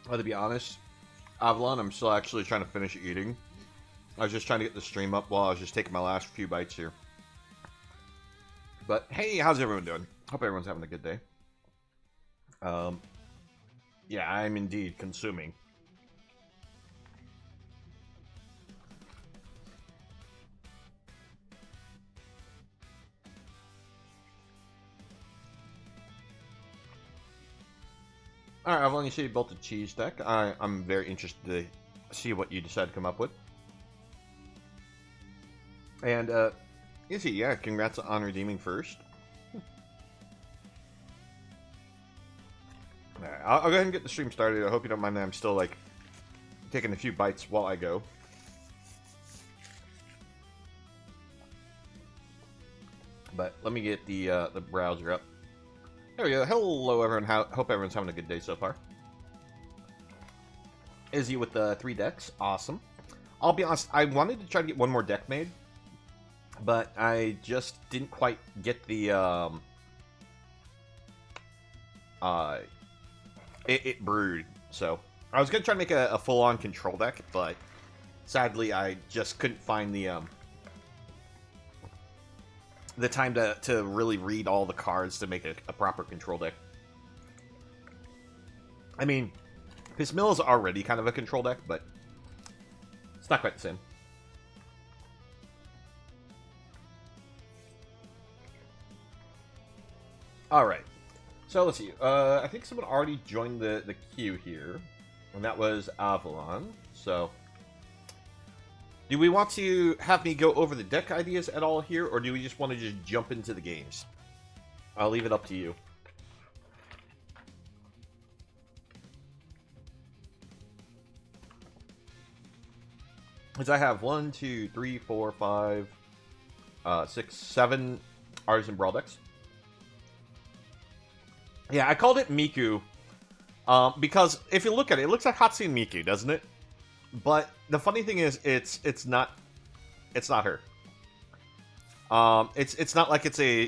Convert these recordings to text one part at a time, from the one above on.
Well, to be honest, Avalon, I'm still actually trying to finish eating. I was just trying to get the stream up while I was just taking my last few bites here. But hey, how's everyone doing? Hope everyone's having a good day. Um, yeah, I'm indeed consuming. All right, Avalon, you say you built a cheese deck. I'm very interested to see what you decide to come up with. And, Izzy, yeah, congrats on redeeming first. Alright, I'll go ahead and get the stream started. I hope you don't mind that I'm still, like, taking a few bites while I go. But let me get the browser up. There we go. Hello, everyone. Hope everyone's having a good day so far. Izzy with the 3 decks. Awesome. I'll be honest, I wanted to try to get one more deck made, but I just didn't quite get the, it brewed. So I was going to try to make a full-on control deck, but sadly I just couldn't find the time to really read all the cards to make a proper control deck. I mean, this mill is already kind of a control deck, but it's not quite the same. Alright. So let's see. I think someone already joined the queue here, and that was Avalon. So do we want to have me go over the deck ideas at all here, or do we just want to just jump into the games? I'll leave it up to you. Because I have 1, 2, 3, 4, 5, 6, 7 Artisan Brawl decks. Yeah, I called it Miku because if you look at it, it looks like Hatsune Miku, doesn't it? But the funny thing is, it's not her. It's not like it's a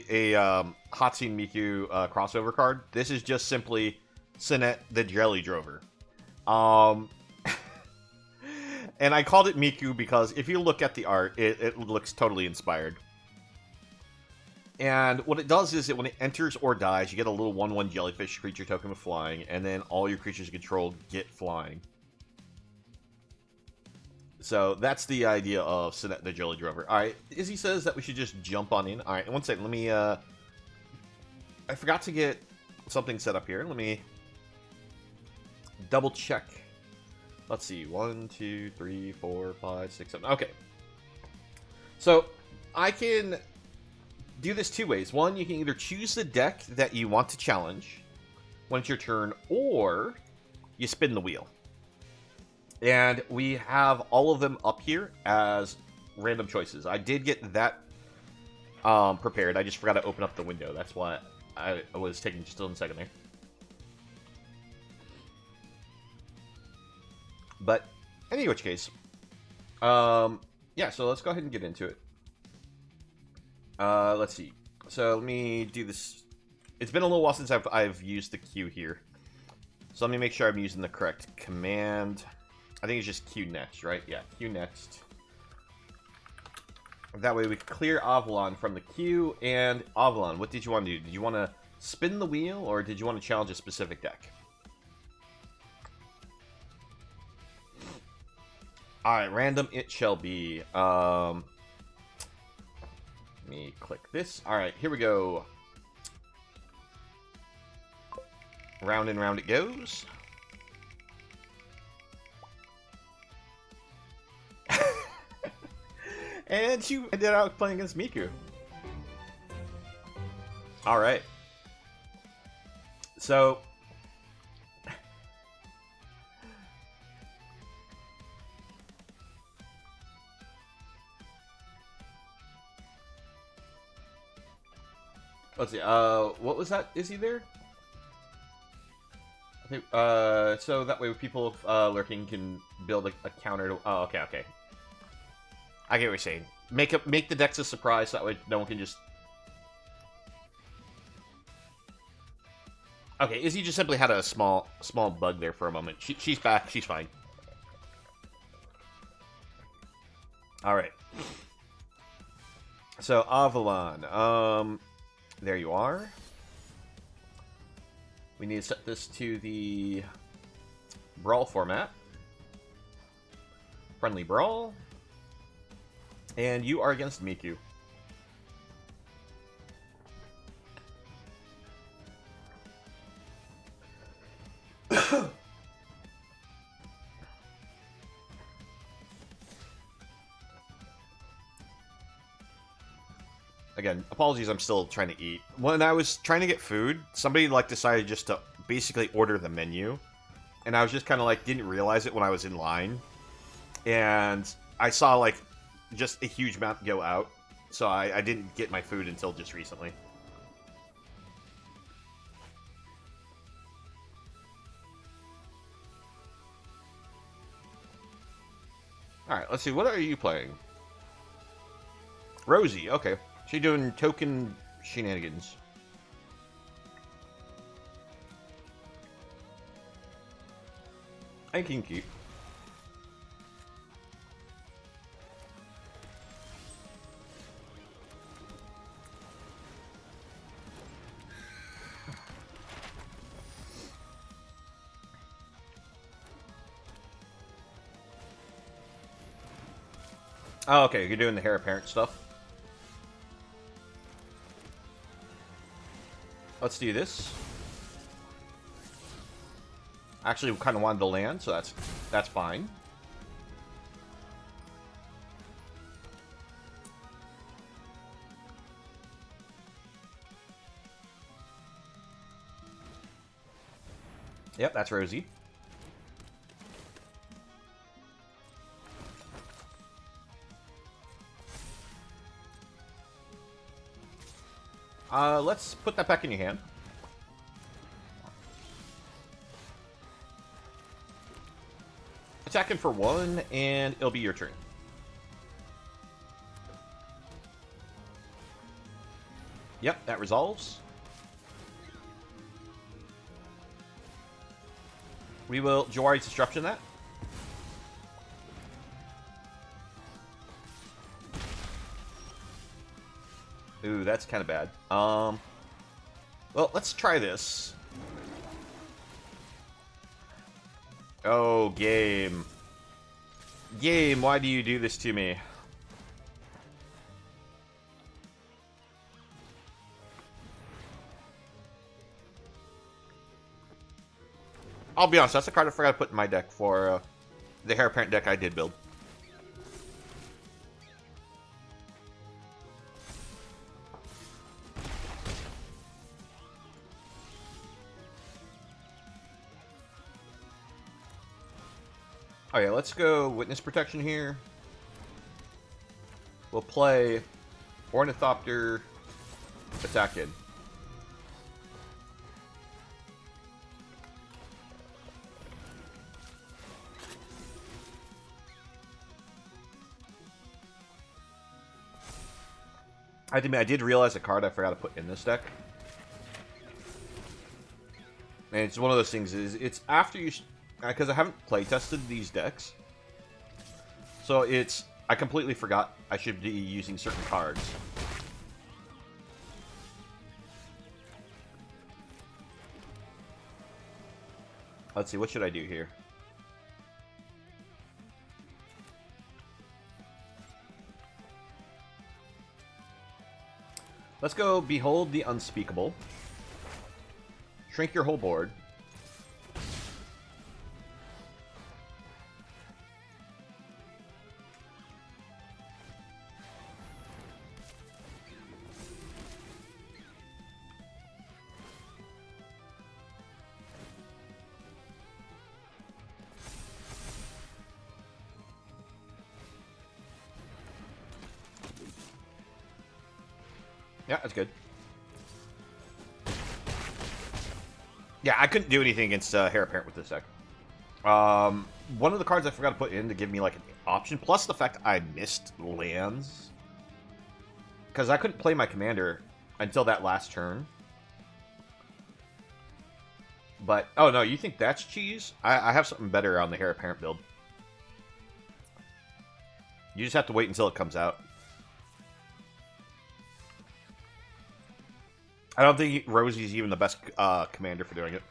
Hatsune Miku crossover card. This is just simply Sinette the Jelly Drover. And I called it Miku because if you look at the art, it looks totally inspired. And what it does is that when it enters or dies, you get a little 1/1 jellyfish creature token with flying, and then all your creatures controlled get flying. So that's the idea of Sinette the Jelly Drover. Alright, Izzy says that we should just jump on in. Alright, one second, let me, I forgot to get something set up here. Let me double check. Let's see, 1, 2, 3, 4, 5, 6, 7. Okay. So, I can do this 2 ways. One, you can either choose the deck that you want to challenge when it's your turn, or you spin the wheel. And we have all of them up here as random choices. I did get that prepared. I just forgot to open up the window. That's why I was taking just a second there. But, any which case, yeah, so let's go ahead and get into it. Let's see. So let me do this. It's been a little while since I've used the Q here. So let me make sure I'm using the correct command. I think it's just Q next, right? Yeah, Q next. That way we can clear Avalon from the queue. And Avalon, what did you want to do? Did you want to spin the wheel, or did you want to challenge a specific deck? Alright, random it shall be. Let me click this. Alright, here we go. Round and round it goes. And you ended up playing against Miku. Alright. So... let's see, what was that? Is he there? I think, so that way people lurking can build a counter to... oh, okay, okay. I get what you're saying. Make the decks a surprise, so that way no one can just... Okay, Izzy just simply had a small bug there for a moment. She's back. She's fine. All right. So Avalon, there you are. We need to set this to the brawl format. Friendly brawl. And you are against Miku. Again, apologies, I'm still trying to eat. When I was trying to get food, somebody like decided just to basically order the menu. And I was just kind of like, didn't realize it when I was in line. And I saw like just a huge amount go out. So I didn't get my food until just recently. Alright, let's see. What are you playing? Rosie, okay. She doing token shenanigans. I can keep. Oh, okay. You're doing the heir apparent stuff. Let's do this. Actually, we kind of wanted to land, so that's fine. Yep, that's Rosie. Let's put that back in your hand. Attacking for 1, and it'll be your turn. Yep, that resolves. We will Jawari's Disruption that. Ooh, that's kind of bad. Well, let's try this. Oh, game. Game, why do you do this to me? I'll be honest, that's a card I forgot to put in my deck for the Heir Apparent deck I did build. Oh yeah, let's go Witness Protection here. We'll play Ornithopter Attack in. I did realize a card I forgot to put in this deck. And it's one of those things, it's after you... Because I haven't playtested these decks. So it's... I completely forgot I should be using certain cards. Let's see, what should I do here? Let's go Behold the Unspeakable. Shrink your whole board. Yeah, that's good. Yeah, I couldn't do anything against Heir Apparent with this deck. One of the cards I forgot to put in to give me like an option, plus the fact I missed lands. Because I couldn't play my commander until that last turn. But, oh no, you think that's cheese? I have something better on the Heir Apparent build. You just have to wait until it comes out. I don't think Rosie's even the best commander for doing it.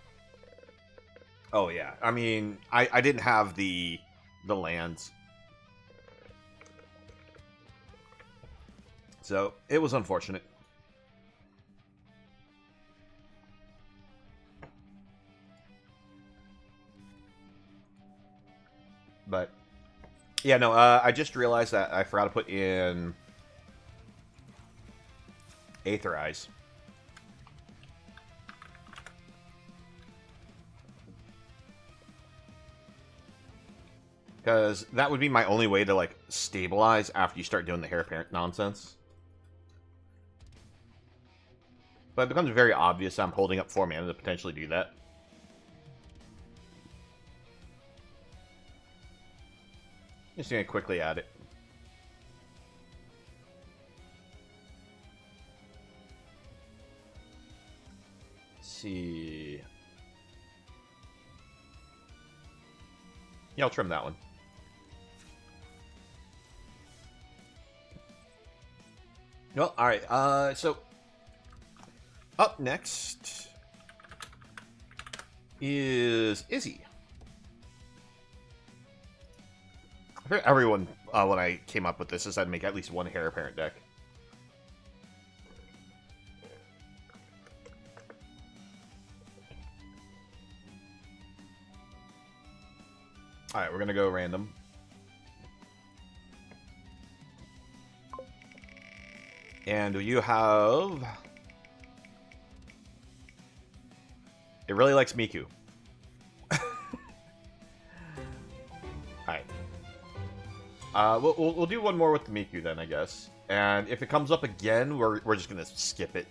Oh yeah, I mean, I didn't have the lands, so it was unfortunate. But yeah, no, I just realized that I forgot to put in Aetherize. Because that would be my only way to, like, stabilize after you start doing the Heir Apparent nonsense. But it becomes very obvious I'm holding up 4 mana to potentially do that. Just gonna quickly add it. Let's see. Yeah, I'll trim that one. Well, alright, so up next is Izzy. I heard everyone, when I came up with this, decided to make at least one Heir Apparent deck. Alright, we're gonna go random. And you have... It really likes Miku. Alright. We'll do one more with the Miku then, I guess. And if it comes up again, we're just gonna skip it.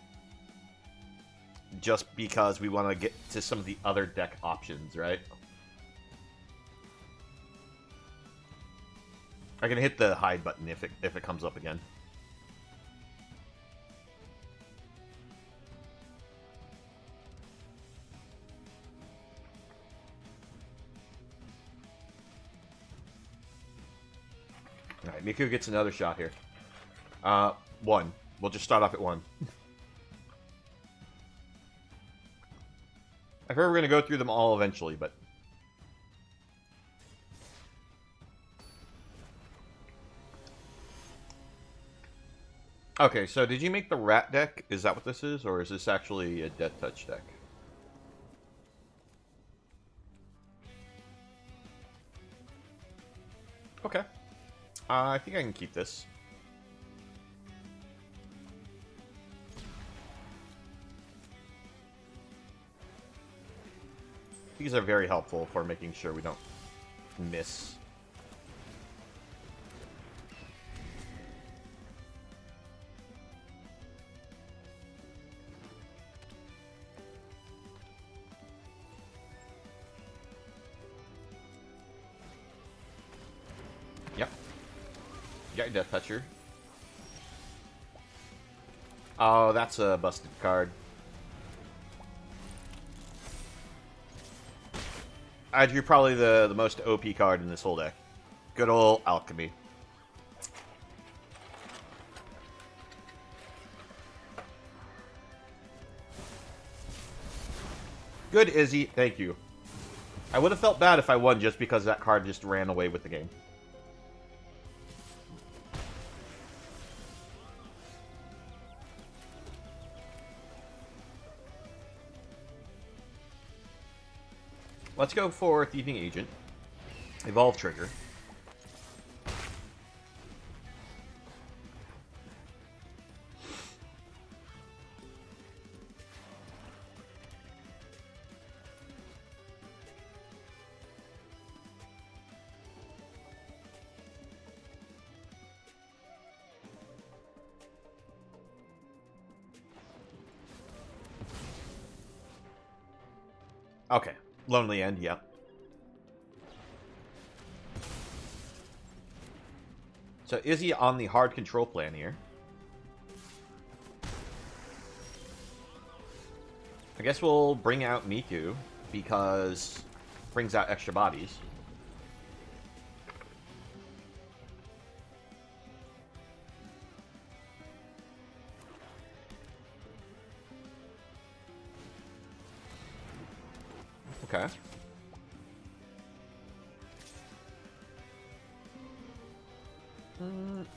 Just because we want to get to some of the other deck options, right? I can hit the hide button if it comes up again. Alright, Miku gets another shot here. 1. We'll just start off at 1. I heard we're going to go through them all eventually, but... Okay, so did you make the rat deck? Is that what this is? Or is this actually a Death Touch deck? Okay. I think I can keep this. These are very helpful for making sure we don't miss. Yep. Got your Death Toucher. Oh, that's a busted card. I drew probably the most OP card in this whole deck. Good old Alchemy. Good, Izzy. Thank you. I would have felt bad if I won just because that card just ran away with the game. Let's go for Thieving Agent. Evolve Trigger. Okay. Lonely End, yeah. So Izzy on the hard control plan here. I guess we'll bring out Miku. because it brings out extra bodies. Okay.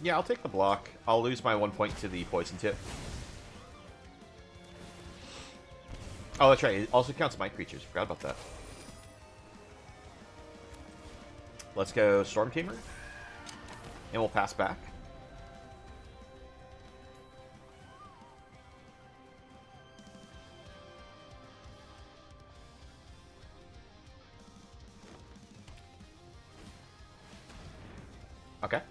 Yeah, I'll take the block. I'll lose my 1 point to the poison tip. Oh, that's right. It also counts my creatures. Forgot about that. Let's go Storm Tamer. And we'll pass back. Okay.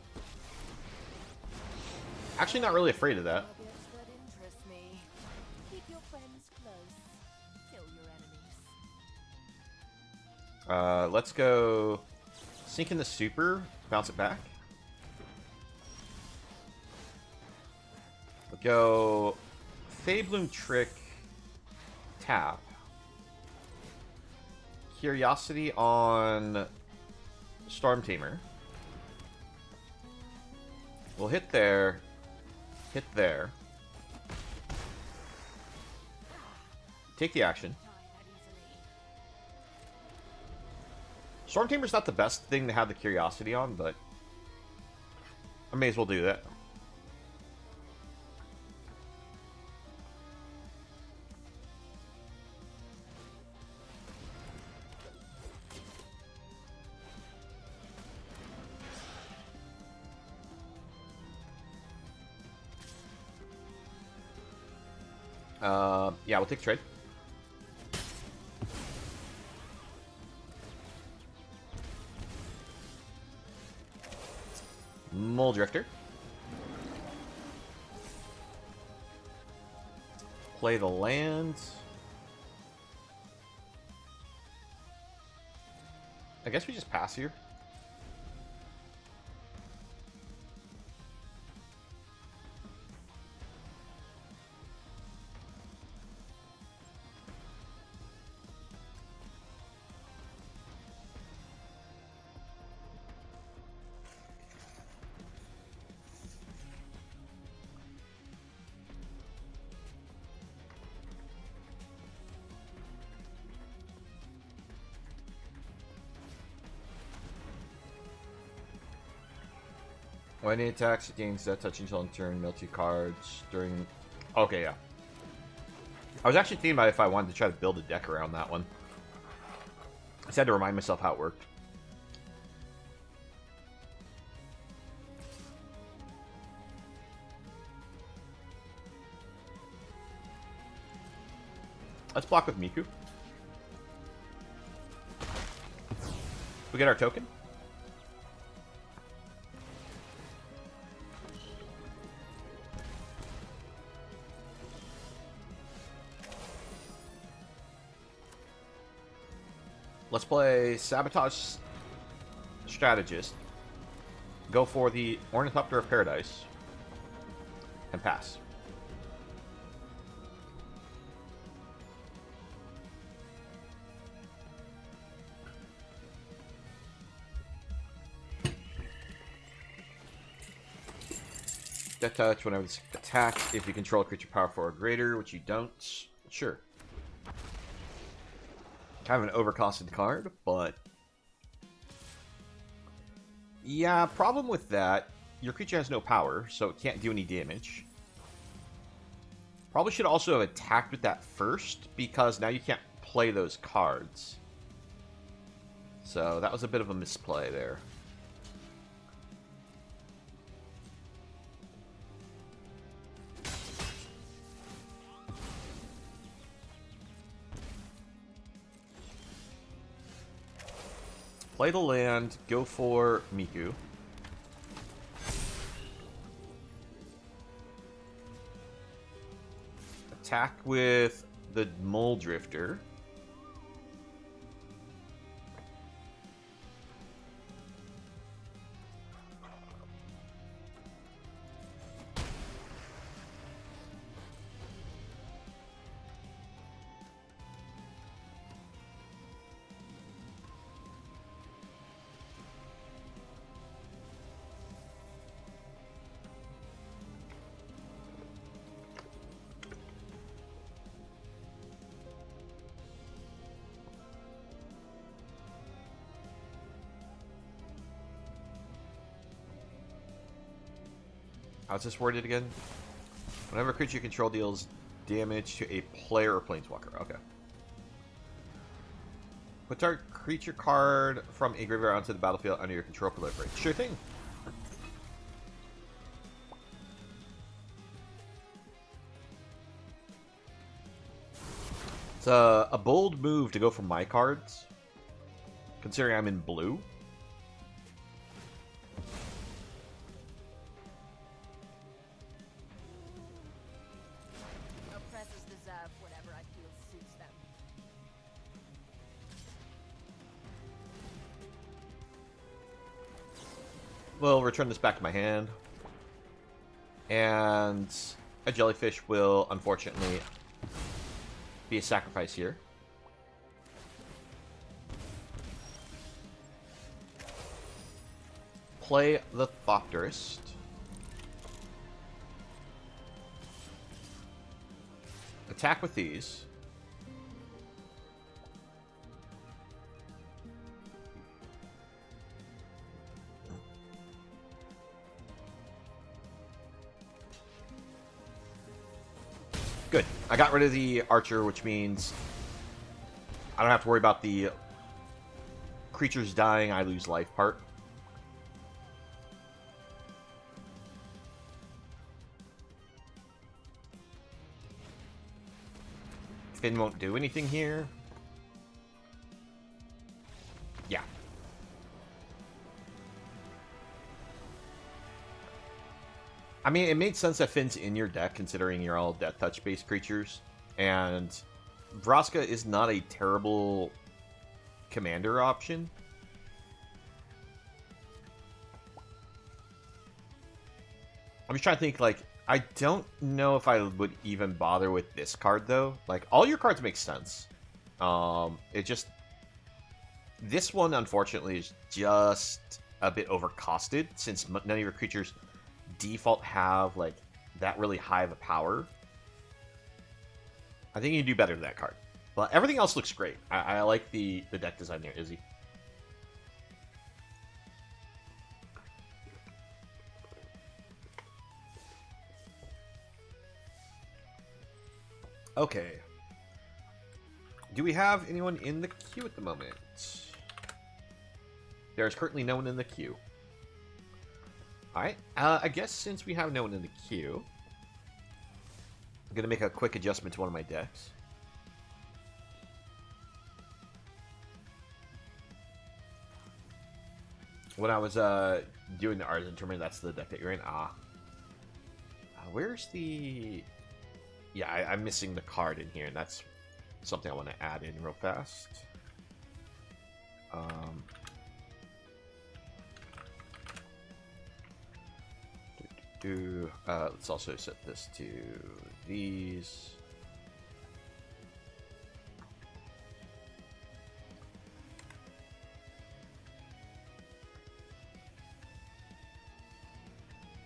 Actually not really afraid of that. Let's go sink in the super, bounce it back. We'll go Fabloom Trick, tap. Curiosity on Storm Tamer. We'll hit there, hit there. Take the action. Storm Tamer's not the best thing to have the Curiosity on, but I may as well do that. Yeah, we'll take trade. Mole Drifter. Play the land. I guess we just pass here. When he attacks, it gains that touching until in turn, mill 2 cards during... Okay, yeah. I was actually thinking about if I wanted to try to build a deck around that one. I just had to remind myself how it worked. Let's block with Miku. We get our token. Let's play Sabotage Strategist. Go for the Ornithopter of Paradise. And pass. Death Touch whenever this attacks. If you control a creature power 4 or greater, which you don't. Sure. Kind of an overcosted card, but yeah, problem with that, your creature has no power, so it can't do any damage. Probably should also have attacked with that first, because now you can't play those cards. So that was a bit of a misplay there. Play the land, go for Miku. Attack with the Mole Drifter. How's this worded again? Whenever a creature you control deals damage to a player or planeswalker. Okay. Put our creature card from a graveyard onto the battlefield under your control proliferate. Sure thing. It's a bold move to go for my cards, considering I'm in blue. Oppressors deserve whatever I feel suits them. We'll return this back to my hand. And a jellyfish will, unfortunately, be a sacrifice here. Play the Thopterist. Attack with these. Good. I got rid of the archer, which means I don't have to worry about the creatures dying, I lose life part. Finn won't do anything here. Yeah. I mean, it made sense that Finn's in your deck, considering you're all Death Touch-based creatures. And Vraska is not a terrible commander option. I'm just trying to think, like, I don't know if I would even bother with this card, though. Like, all your cards make sense. It just... This one, unfortunately, is just a bit overcosted, since none of your creatures default have, like, that really high of a power. I think you can do better than that card. But everything else looks great. I like the deck design there, Izzy. Okay. Do we have anyone in the queue at the moment? There is currently no one in the queue. Alright, I guess since we have no one in the queue, I'm going to make a quick adjustment to one of my decks. When I was doing the Artisan tournament, that's the deck that you're in. Where's the... Yeah, I'm missing the card in here, and that's something I want to add in real fast. Let's also set this to these.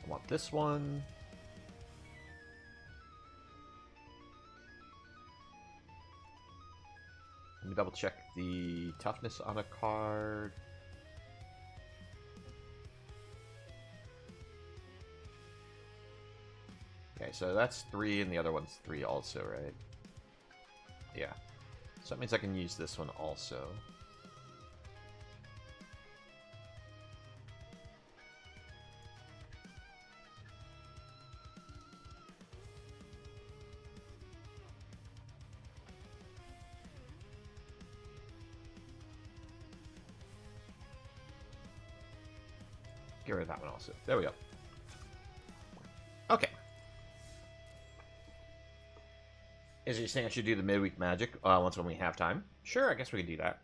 I want this one. Let me double check the toughness on a card. Okay, so that's 3 and the other one's 3 also, right? Yeah. So that means I can use this one also. Get rid of that one also. There we go. Okay. Is you saying I should do the midweek magic once when we have time? Sure, I guess we can do that.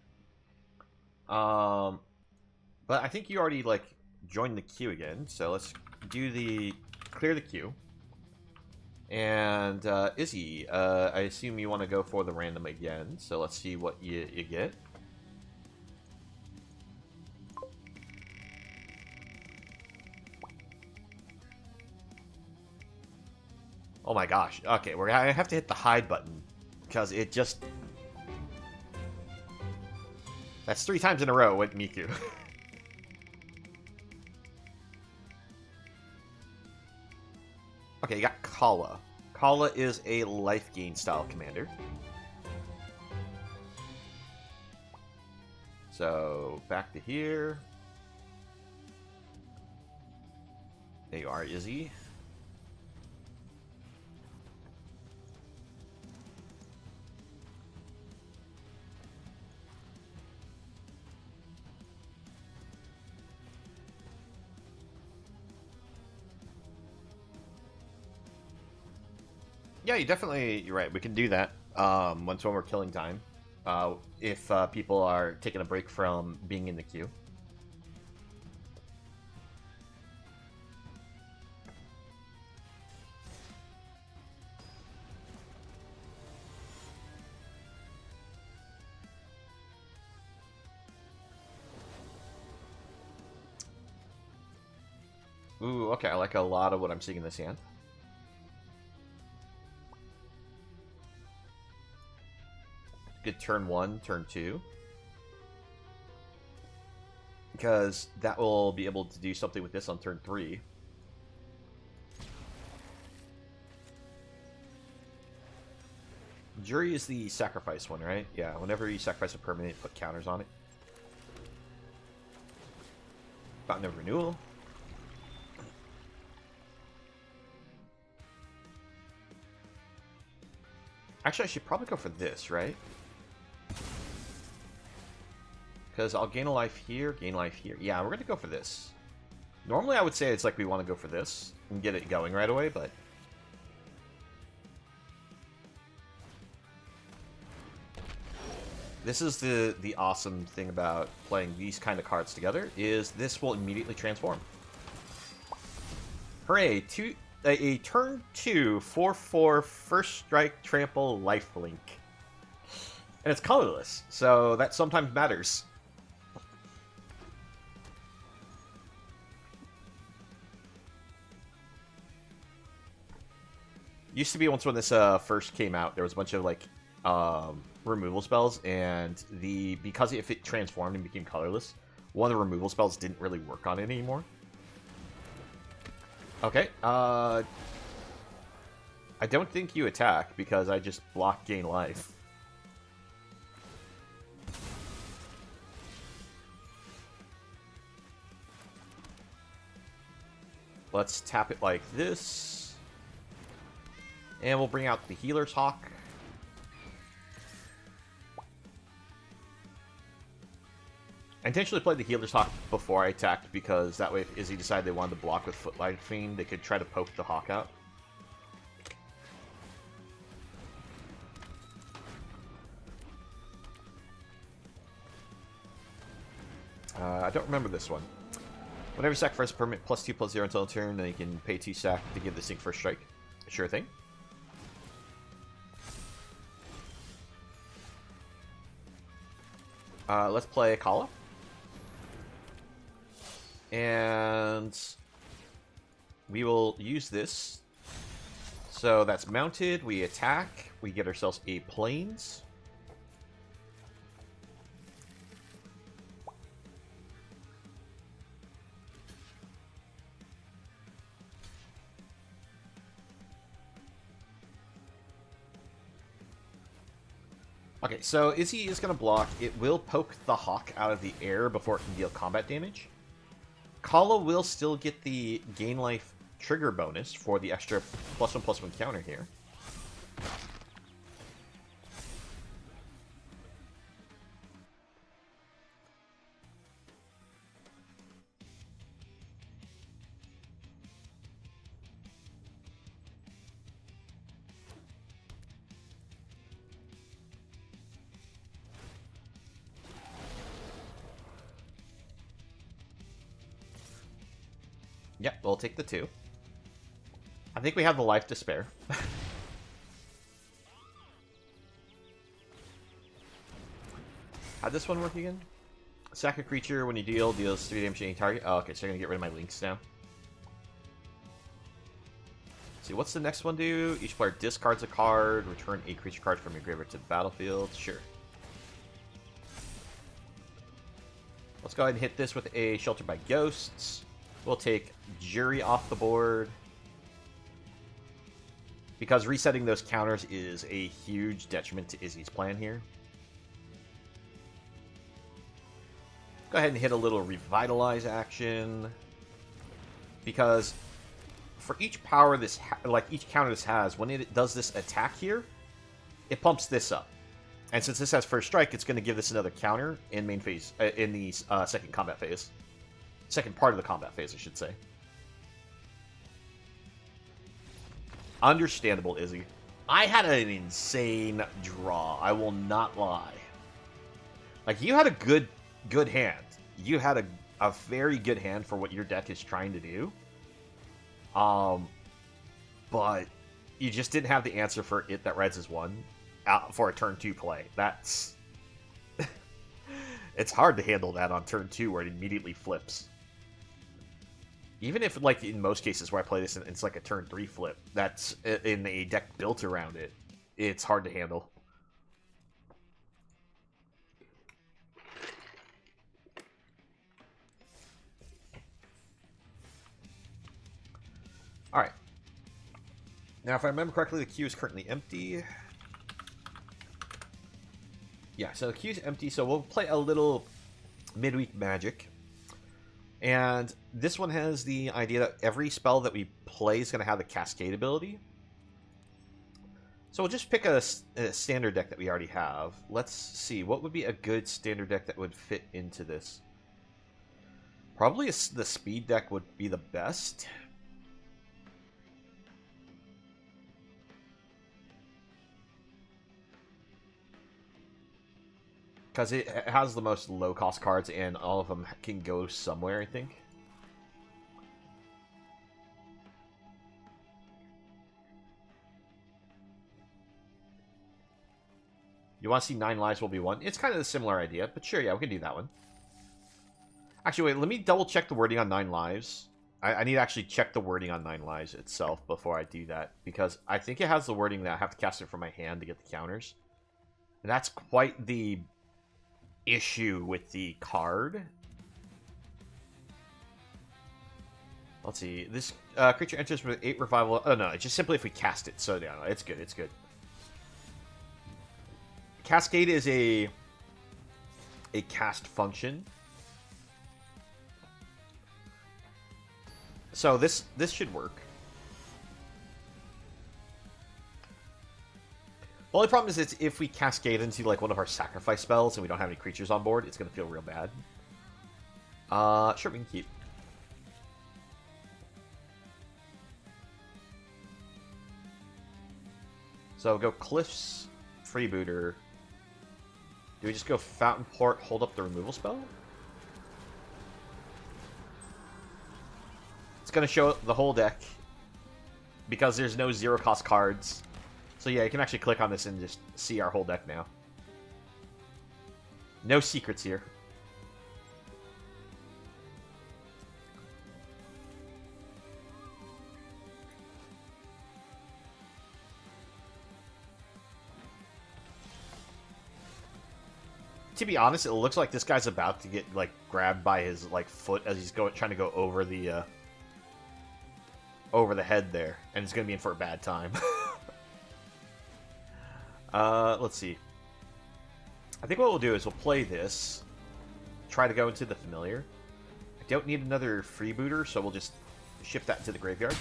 But I think you already like joined the queue again, so let's do the clear the queue. And Izzy, I assume you want to go for the random again, so let's see what you get. Oh my gosh. Okay, we're gonna have to hit the hide button because it just... That's 3 times in a row with Miku. Okay, you got Kala. Kala is a life gain style commander. So, back to here. There you are, Izzy. Yeah, you're right. We can do that once when we're killing time. If people are taking a break from being in the queue. Ooh, okay, I like a lot of what I'm seeing in this hand. Good turn 1, turn 2. Because that will be able to do something with this on turn 3. Jury is the sacrifice one, right? Yeah, whenever you sacrifice a permanent, put counters on it. Fountain of Renewal. Actually, I should probably go for this, right? Because I'll gain a life here, gain life here. Yeah, we're going to go for this. Normally, I would say it's like we want to go for this and get it going right away, but... This is the awesome thing about playing these kind of cards together, is this will immediately transform. Hooray! A turn 2, 4/4, first strike, trample, lifelink. And it's colorless, so that sometimes matters. Used to be once when this first came out, there was a bunch of like removal spells, and because if it transformed and became colorless, one of the removal spells didn't really work on it anymore. Okay, I don't think you attack because I just block gain life. Let's tap it like this. And we'll bring out the Healer's Hawk. I intentionally played the Healer's Hawk before I attacked because that way if Izzy decided they wanted to block with Footlight Fiend, they could try to poke the Hawk out. I don't remember this one. Whenever you sacrifice a permanent +2/+0 until a turn, then you can pay 2 sack to give this thing first strike. Sure thing. Let's play Kala. And we will use this. So that's mounted, we attack, we get ourselves a Plains. Okay, so Izzy is going to block. It will poke the Hawk out of the air before it can deal combat damage. Kala will still get the gain life trigger bonus for the extra +1/+1 counter here. Yep, we'll take the 2. I think we have the life to spare. How'd this one work again? Sack a creature when you deals 3 damage to any target. Oh, okay, so I'm gonna get rid of my links now. Let's see, what's the next one do? Each player discards a card, return a creature card from your graveyard to the battlefield. Sure. Let's go ahead and hit this with a Shelter by Ghosts. We'll take Jury off the board. because resetting those counters is a huge detriment to Izzy's plan here. Go ahead and hit a little Revitalize action, because for each power this, like each counter this has, when it does this attack here, it pumps this up. And since this has first strike, it's going to give this another counter in main phase, in the second combat phase. Second part of the combat phase, I should say. Understandable, Izzy. I had an insane draw. I will not lie. Like, you had a good hand. You had a very good hand for what your deck is trying to do. But you just didn't have the answer for it that Reds is one for a turn 2 play. That's... It's hard to handle that on turn 2 where it immediately flips. Even if, like, in most cases where I play this, it's like a turn 3 flip. That's in a deck built around it. It's hard to handle. Alright. Now, if I remember correctly, the queue is currently empty. Yeah, so the queue is empty, so we'll play a little midweek Magic. And this one has the idea that every spell that we play is going to have the Cascade ability. So we'll just pick a standard deck that we already have. Let's see, what would be a good standard deck that would fit into this? Probably the speed deck would be the best. Because it has the most low-cost cards, and all of them can go somewhere, I think. You want to see 9 lives will be 1? It's kind of a similar idea, but sure, yeah, we can do that one. Actually, wait, let me double-check the wording on 9 lives. I need to actually check the wording on 9 lives itself before I do that, because I think it has the wording that I have to cast it from my hand to get the counters. And that's quite the issue with the card. Let's see. This creature enters with 8 revival. Oh no, it's just simply if we cast it. So yeah, no, it's good. It's good. Cascade is a cast function. So this should work. The only problem is it's if we cascade into like one of our sacrifice spells and we don't have any creatures on board, it's going to feel real bad. Sure, we can keep. So go Cliffs, Freebooter. Do we just go Fountain Port, hold up the removal spell? It's going to show the whole deck because there's no zero cost cards. So yeah, you can actually click on this and just see our whole deck now. No secrets here. To be honest, it looks like this guy's about to get like grabbed by his like foot as he's trying to go over the head there, and it's gonna be in for a bad time. Let's see. I think what we'll do is we'll play this, try to go into the familiar. I don't need another freebooter, so we'll just shift that into the graveyard.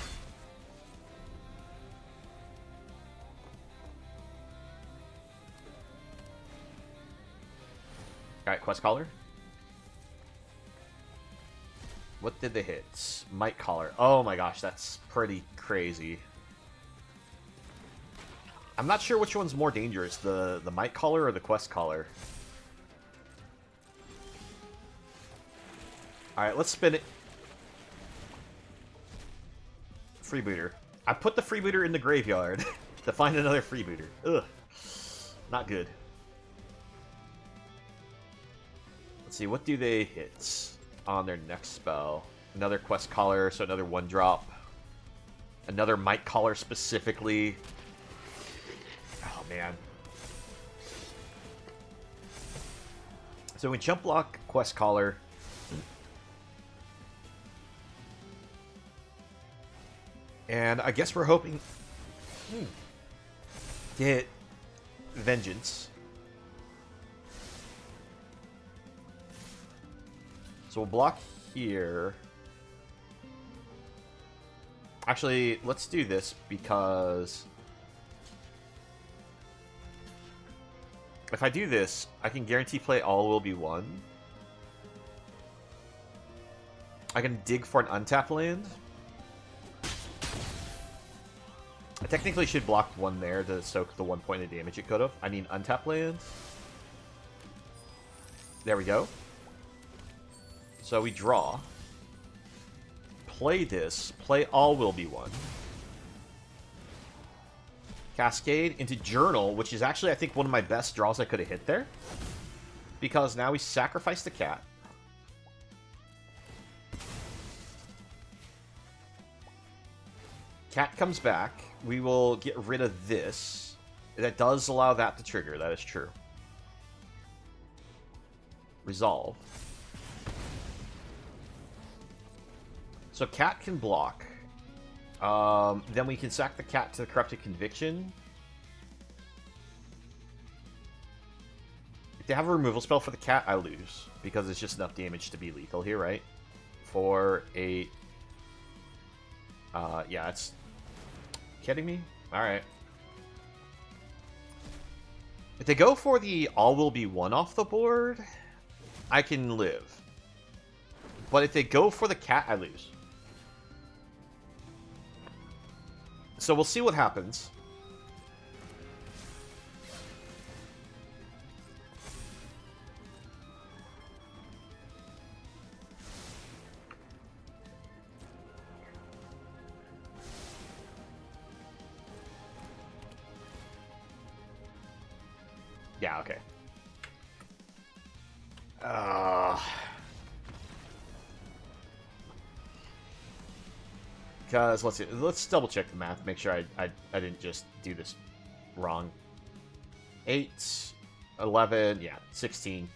Alright, Quest Caller. What did they hit? Might Caller. Oh my gosh, that's pretty crazy. I'm not sure which one's more dangerous, the Might Caller or the Quest Caller. Alright, let's spin it. Freebooter. I put the freebooter in the graveyard to find another freebooter. Ugh. Not good. Let's see, what do they hit on their next spell? Another Quest Caller, so another 1-drop. Another Might Caller specifically. Oh, man. So we jump block Quest Caller. And I guess we're hoping Get Vengeance. So we'll block here. Actually, let's do this because if I do this, I can guarantee play all will be one. I can dig for an untapped land. I technically should block one there to soak the 1 point of damage it could have. I need untapped land. There we go. So we draw. Play this. Play all will be one. Cascade into Journal, which is actually, I think, one of my best draws I could have hit there. Because now we sacrifice the cat. Cat comes back. We will get rid of this. That does allow that to trigger. That is true. Resolve. So cat can block. Then we can sack the cat to the Corrupted Conviction. If they have a removal spell for the cat, I lose. Because it's just enough damage to be lethal here, right? 4, 8... yeah, it's... Kidding me? Alright. If they go for the all will be one off the board, I can live. But if they go for the cat, I lose. So we'll see what happens. Yeah, okay. Because, let's see, let's double check the math, make sure I didn't just do this wrong. 8, 11, yeah, 16.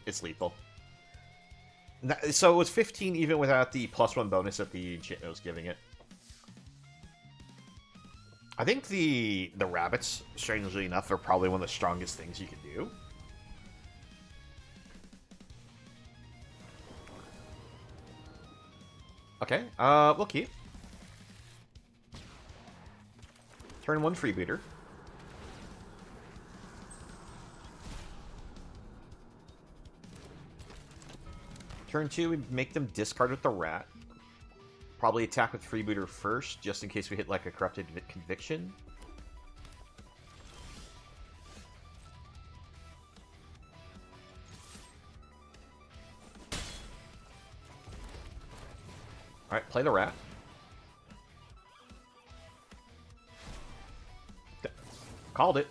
It's lethal. So it was 15 even without the +1 bonus that the enchantment was giving it. I think the rabbits, strangely enough, are probably one of the strongest things you can do. Okay, we'll keep. Turn 1 freebooter. Turn 2, we make them discard with the rat. Probably attack with freebooter first, just in case we hit like a Corrupted Conviction. Alright, play the rat. Called it.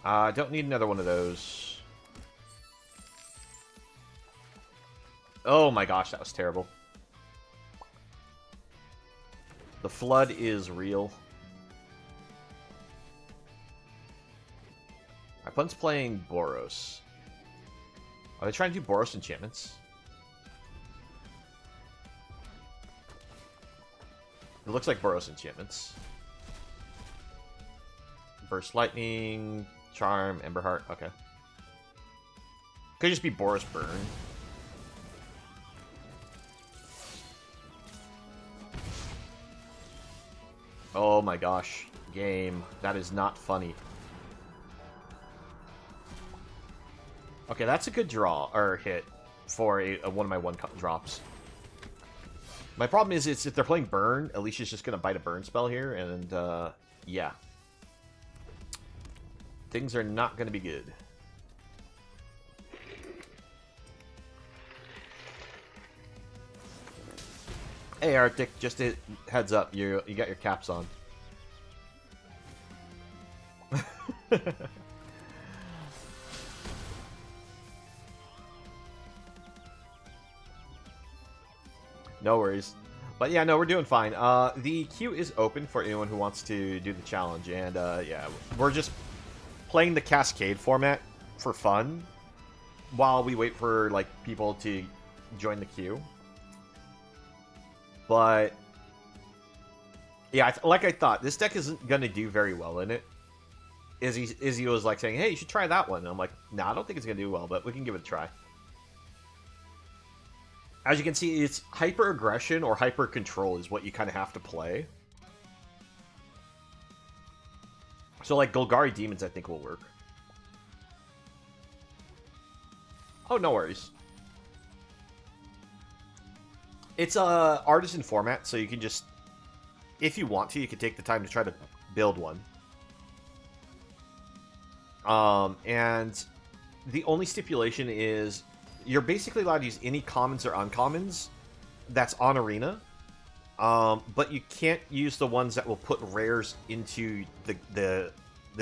Don't need another one of those. Oh my gosh, that was terrible. The flood is real. My opponent's playing Boros. Are they trying to do Boros enchantments? It looks like Boros enchantments. Burst Lightning, Charm, Emberheart. Okay. Could just be Boros Burn. Oh my gosh. Game. That is not funny. Okay, that's a good draw, or hit, for one of my one-cut drops. My problem is, if they're playing Burn, Alicia's just going to bite a Burn spell here, and, yeah. Things are not going to be good. Hey, Arctic, just a heads up, you got your caps on. No worries. But yeah, no, we're doing fine. The queue is open for anyone who wants to do the challenge, and yeah, we're just playing the Cascade format for fun while we wait for like people to join the queue. but yeah, like I thought, this deck isn't gonna do very well in it. Izzy was like saying, "Hey, you should try that one." And I'm like, "No, I don't think it's gonna do well, but we can give it a try." As you can see, it's hyper aggression or hyper control is what you kind of have to play. So like Golgari Demons, I think will work. Oh, no worries. It's a Artisan format, so you can just, if you want to, you can take the time to try to build one. And the only stipulation is you're basically allowed to use any commons or uncommons that's on Arena, but you can't use the ones that will put rares into the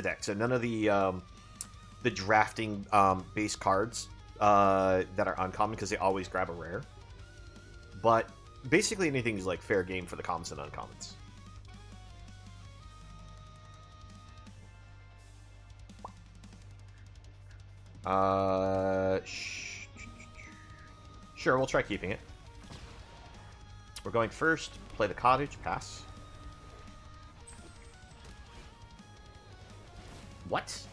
deck. So none of the drafting base cards that are uncommon, because they always grab a rare. But basically anything is like fair game for the commons and uncommons. Sure, we'll try keeping it. We're going first. Play the cottage. Pass. What?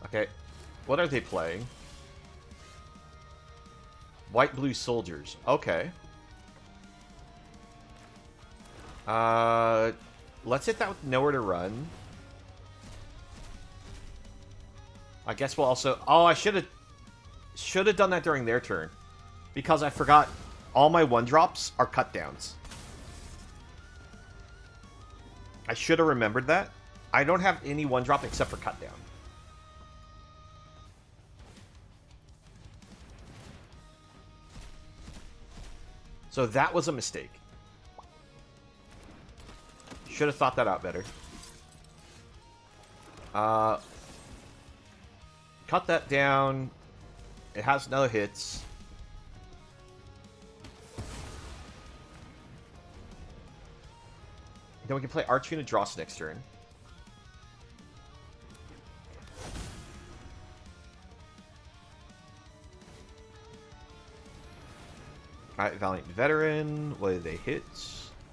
Okay. What are they playing? White-blue soldiers. Okay. Let's hit that with nowhere to run. I guess we'll also... Oh, I should have done that during their turn. Because I forgot all my 1-drops are cut downs. I should have remembered that. I don't have any 1-drop except for cut down. So that was a mistake. Should have thought that out better. Cut that down. It has no hits. Then we can play Artisan Dross next turn. Alright, Valiant Veteran. What do they hit?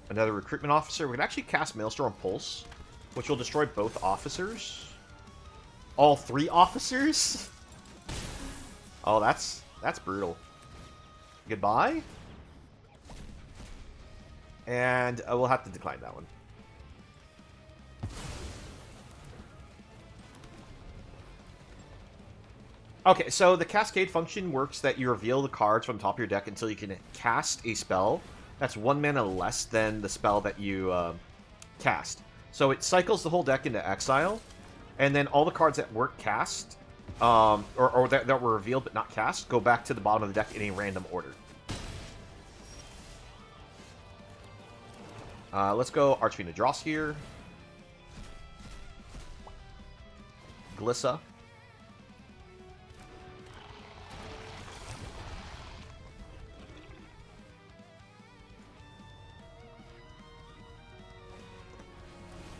Another Recruitment Officer. We can actually cast Maelstrom Pulse, which will destroy both officers. All 3 officers? Oh, that's brutal. Goodbye? And we'll have to decline that one. Okay, so the Cascade function works that you reveal the cards from the top of your deck until you can cast a spell that's 1 mana less than the spell that you cast. So it cycles the whole deck into exile, and then all the cards that weren't cast, or that were revealed but not cast, go back to the bottom of the deck in a random order. Let's go Archfiend Dross here. Glissa.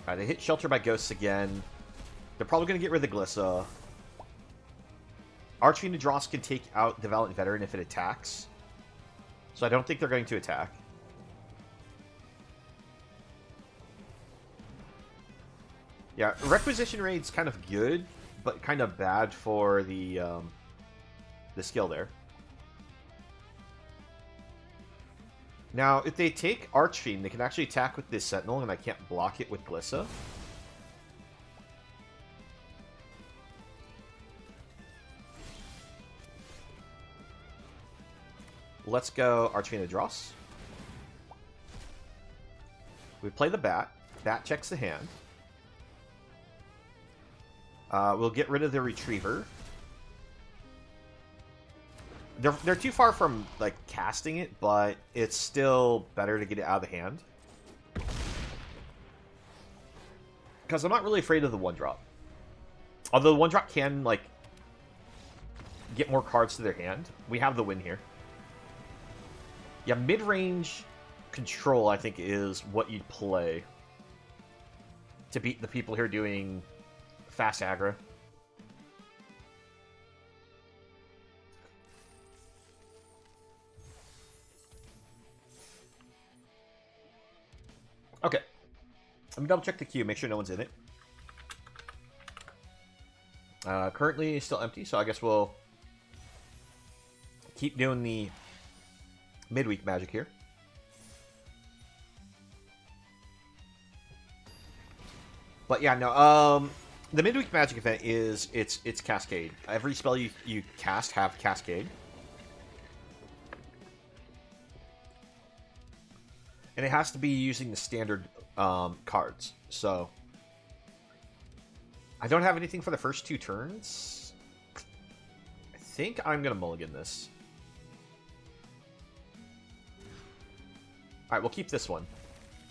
Alright, they hit Shelter by Ghosts again. They're probably going to get rid of the Glissa. Archfiend Dross can take out the Valiant Veteran if it attacks. So I don't think they're going to attack. Yeah, Requisition Raid's kind of good, but kind of bad for the skill there. Now, if they take Archfiend, they can actually attack with this Sentinel, and I can't block it with Glissa. Let's go Archfiend Dross. We play the Bat. Bat checks the hand. We'll get rid of the Retriever. They're too far from, like, casting it, but it's still better to get it out of the hand. Because I'm not really afraid of the 1-drop. Although the 1-drop can, like, get more cards to their hand. We have the win here. Yeah, mid-range control, I think, is what you'd play to beat the people here doing fast aggro. Let me double check the queue, make sure no one's in it. Currently still empty, so I guess we'll keep doing the midweek magic here. But yeah, no, the midweek magic event is it's Cascade. Every spell you cast have Cascade. And it has to be using the standard cards. So I don't have anything for the first 2 turns. I think I'm gonna mulligan this. Alright, we'll keep this one.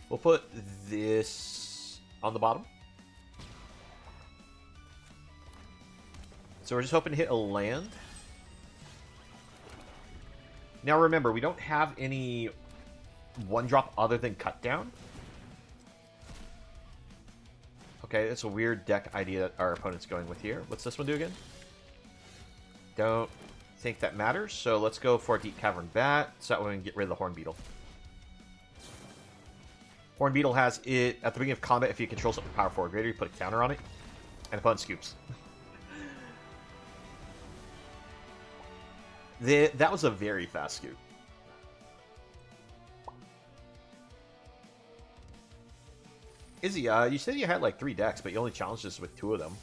We'll put this on the bottom. So we're just hoping to hit a land. Now remember, we don't have any 1-drop other than Cut Down. Okay, that's a weird deck idea that our opponent's going with here. What's this one do again? Don't think that matters, so let's go for a Deep Cavern Bat, so that way we can get rid of the Horn Beetle. Horn Beetle has it at the beginning of combat. If you control something powerful or greater, you put a counter on it, and opponent scoops. That was a very fast scoop. Izzy, you said you had like 3 decks, but you only challenged us with 2 of them.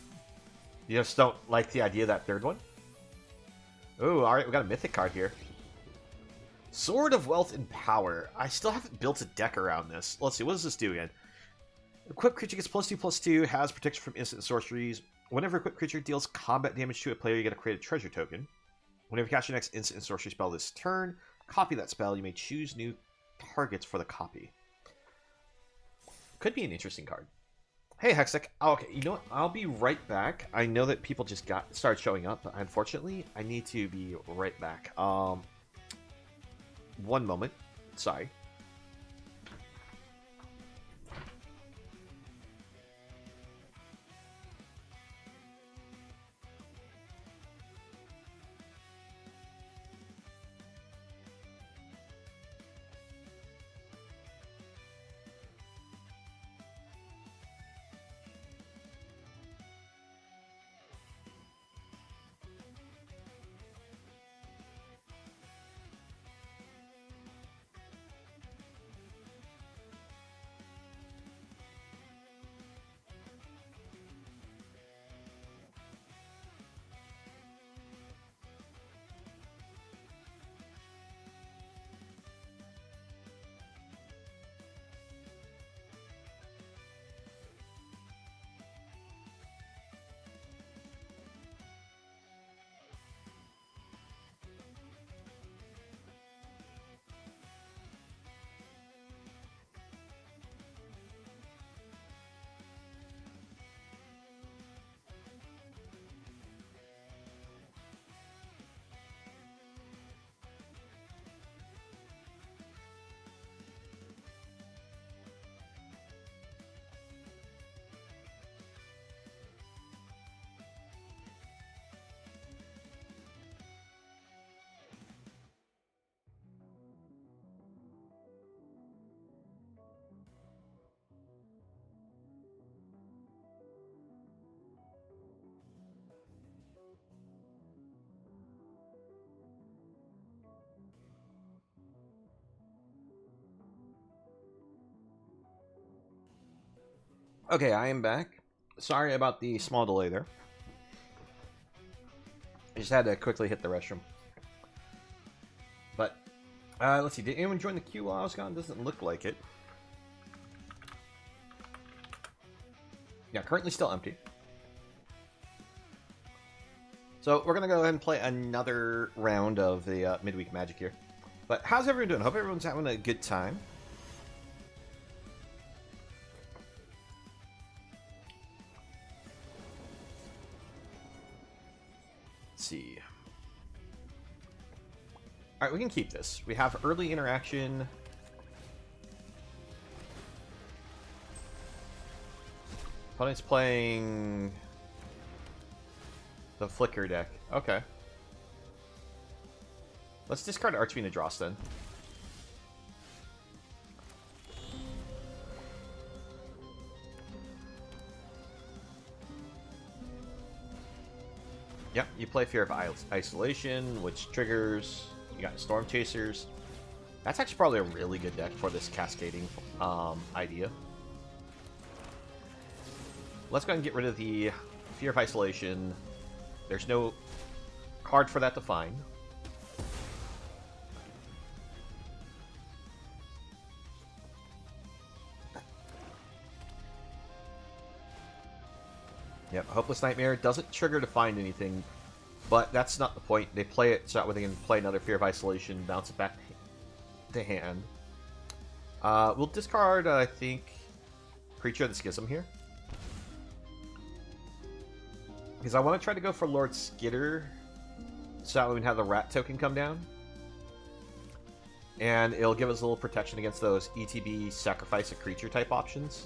You just don't like the idea of that 3rd one? Ooh, alright, we got a Mythic card here. Sword of Wealth and Power. I still haven't built a deck around this. Let's see, what does this do again? Equipped creature gets +2/+2, has protection from instant sorceries. Whenever equipped creature deals combat damage to a player, you get to create a treasure token. Whenever you cast your next instant sorcery spell this turn, copy that spell. You may choose new targets for the copy. Could be an interesting card. Hey, Hextech. Oh, okay, you know what? I'll be right back. I know that people just started showing up, but unfortunately, I need to be right back. One moment. Sorry. Okay, I am back. Sorry about the small delay there. I just had to quickly hit the restroom. But, let's see. Did anyone join the queue while I was gone? Doesn't look like it. Yeah, currently still empty. So, we're going to go ahead and play another round of the midweek magic here. But, how's everyone doing? Hope everyone's having a good time. See. Alright, we can keep this. We have early interaction. Opponent's playing the Flicker deck. Okay. Let's discard Archfiend Dross then. Yep, you play Fear of Isolation, which triggers. You got Storm Chasers. That's actually probably a really good deck for this cascading idea. Let's go ahead and get rid of the Fear of Isolation. There's no card for that to find. Yep, Hopeless Nightmare doesn't trigger to find anything, but that's not the point. They play it so that way they can play another Fear of Isolation, bounce it back to hand. We'll discard, I think, Creature of the Schism here. Because I want to try to go for Lord Skitter, so that we can have the Rat token come down. And it'll give us a little protection against those ETB sacrifice a creature type options.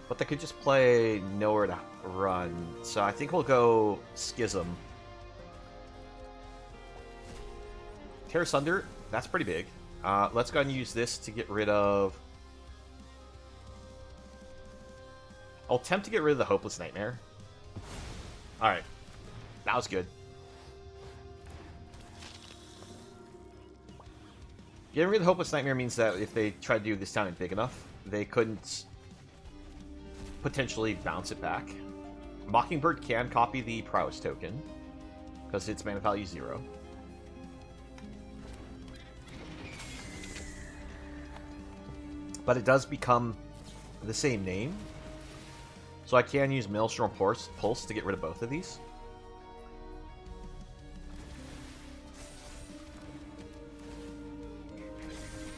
But they could just play Nowhere to Run, so I think we'll go Schism. Tear Asunder, that's pretty big. Let's go ahead and use this to get rid of... I'll attempt to get rid of the Hopeless Nightmare. Alright. That was good. Getting rid of the Hopeless Nightmare means that if they try to do this down big enough, they couldn't potentially bounce it back. Mockingbird can copy the Prowess token, because its mana value is 0. But it does become the same name. So I can use Maelstrom Pulse to get rid of both of these.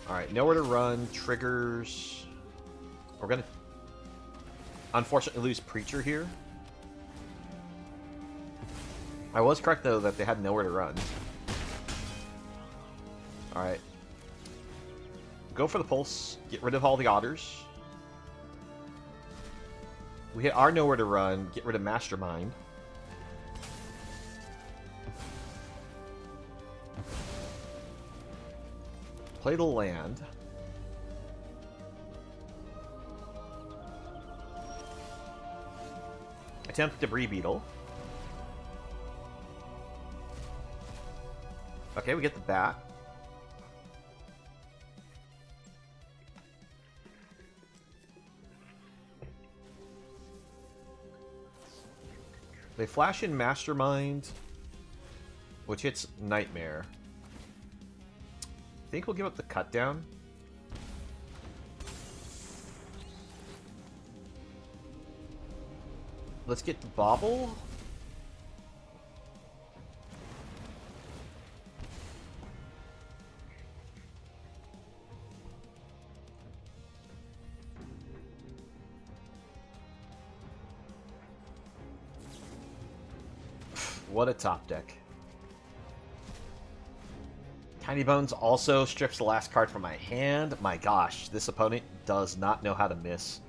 Alright, Nowhere to Run triggers... We're going to unfortunately lose Preacher here. I was correct, though, that they had Nowhere to Run. Alright. Go for the Pulse. Get rid of all the Otters. We hit our Nowhere to Run. Get rid of Mastermind. Play the land. Attempt Debris Beetle. Okay, we get the bat. They flash in Mastermind, which hits Nightmare. I think we'll give up the Cut Down. Let's get the Bobble. What a top deck. Tiny Bones also strips the last card from my hand. My gosh, this opponent does not know how to miss.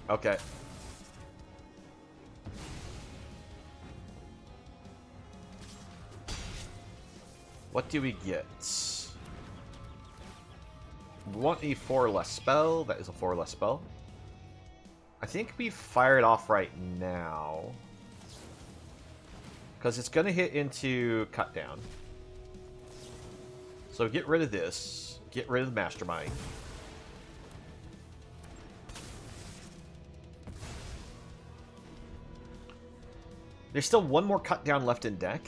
Okay. What do we get? We want a 4 or less spell. That is a 4 or less spell. I think we fire it off right now, because it's going to hit into Cut Down. So get rid of this. Get rid of the Mastermind. There's still one more Cut Down left in deck.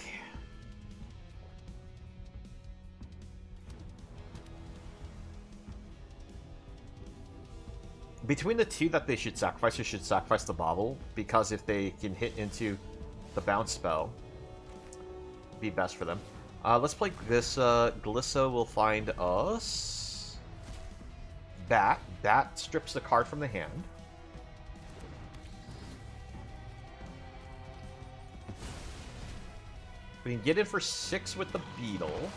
Between the two that they should sacrifice the Bobble, because if they can hit into the bounce spell, it'd be best for them. Let's play this. Glissa will find us Bat. Bat strips the card from the hand. We can get in for 6 with the Beetle.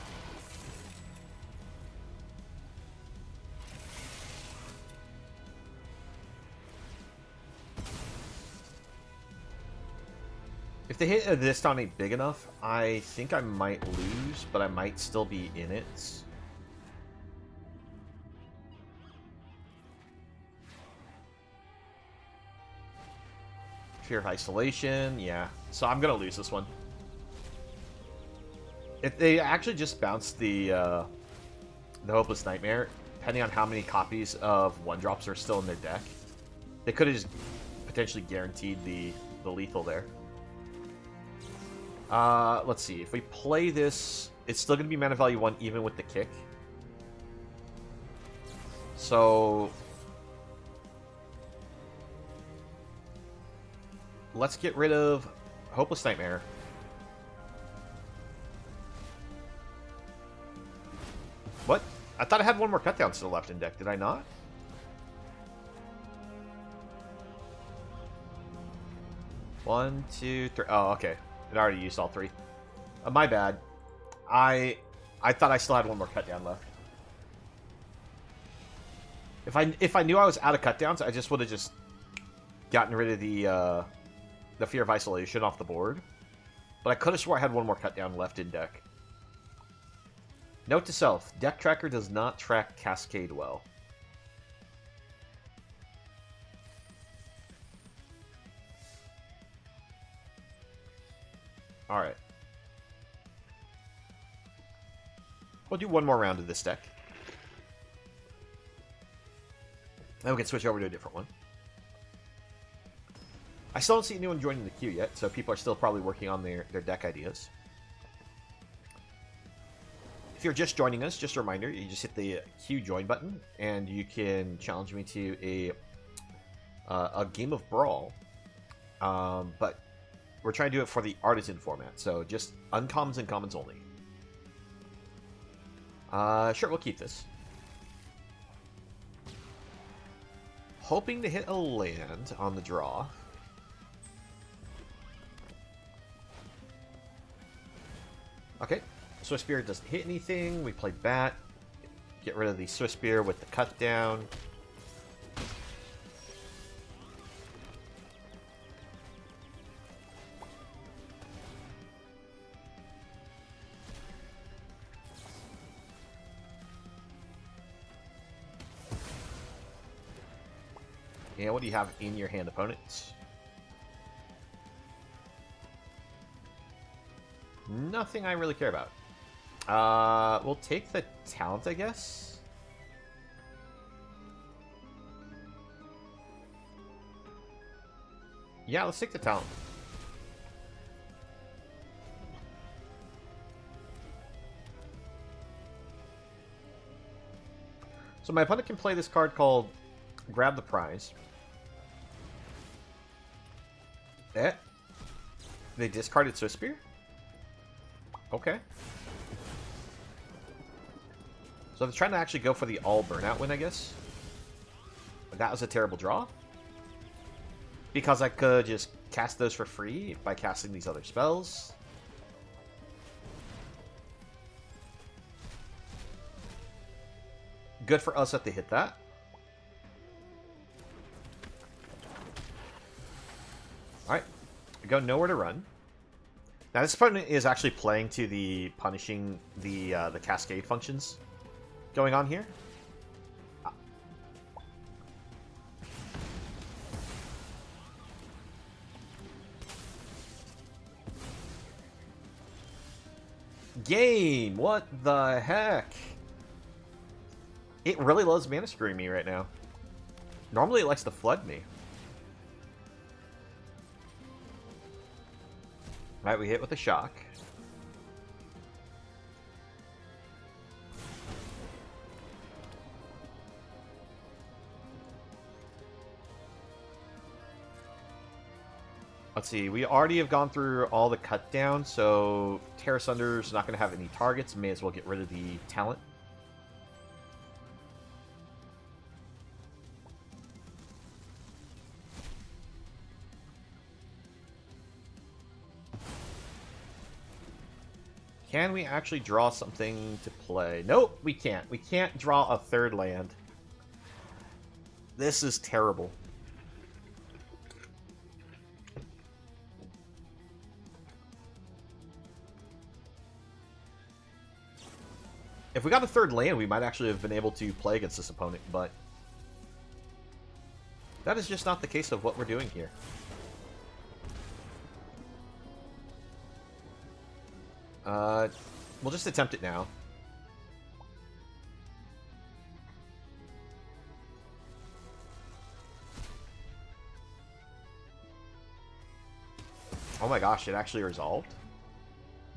If the hit of this town ain't big enough, I think I might lose, but I might still be in it. Fear of isolation, yeah. So I'm gonna lose this one. If they actually just bounced the Hopeless Nightmare, depending on how many copies of 1-drops are still in their deck, they could have just potentially guaranteed the lethal there. Let's see. If we play this, it's still going to be mana value 1 even with the kick. So let's get rid of Hopeless Nightmare. What? I thought I had one more cutdown still left in deck. Did I not? One, two, three. Oh, okay. It already used all 3. My bad. I thought I still had one more cutdown left. If I knew I was out of cutdowns, I just would have just gotten rid of the Fear of Isolation off the board. But I could have swore I had one more cutdown left in deck. Note to self, deck tracker does not track Cascade well. Alright. We'll do one more round of this deck. Then we can switch over to a different one. I still don't see anyone joining the queue yet, so people are still probably working on their deck ideas. If you're just joining us, just a reminder, you just hit the queue join button, and you can challenge me to a game of Brawl. But we're trying to do it for the Artisan format, so just uncommons and commons only. Sure, we'll keep this. Hoping to hit a land on the draw. Okay, Swiss Spear doesn't hit anything. We play Bat. Get rid of the Swiss Spear with the cut down. And what do you have in your hand, opponents? Nothing I really care about. We'll take the talent, I guess. Yeah, let's take the talent. So my opponent can play this card called Grab the Prize. They discarded Swiss Spear? Okay. So they're trying to actually go for the all burnout win, I guess. But that was a terrible draw. Because I could just cast those for free by casting these other spells. Good for us that they hit that. Alright. We go nowhere to run. Now this opponent is actually playing to the punishing the cascade functions going on here. Game! What the heck? It really loves mana screwing me right now. Normally it likes to flood me. Alright, we hit with a shock. Let's see, we already have gone through all the cut down, so Terra Sunder's not going to have any targets. May as well get rid of the talent. Can we actually draw something to play? Nope, we can't. We can't draw a third land. This is terrible. If we got a third land, we might actually have been able to play against this opponent, but that is just not the case of what we're doing here. We'll just attempt it now. Oh my gosh, it actually resolved?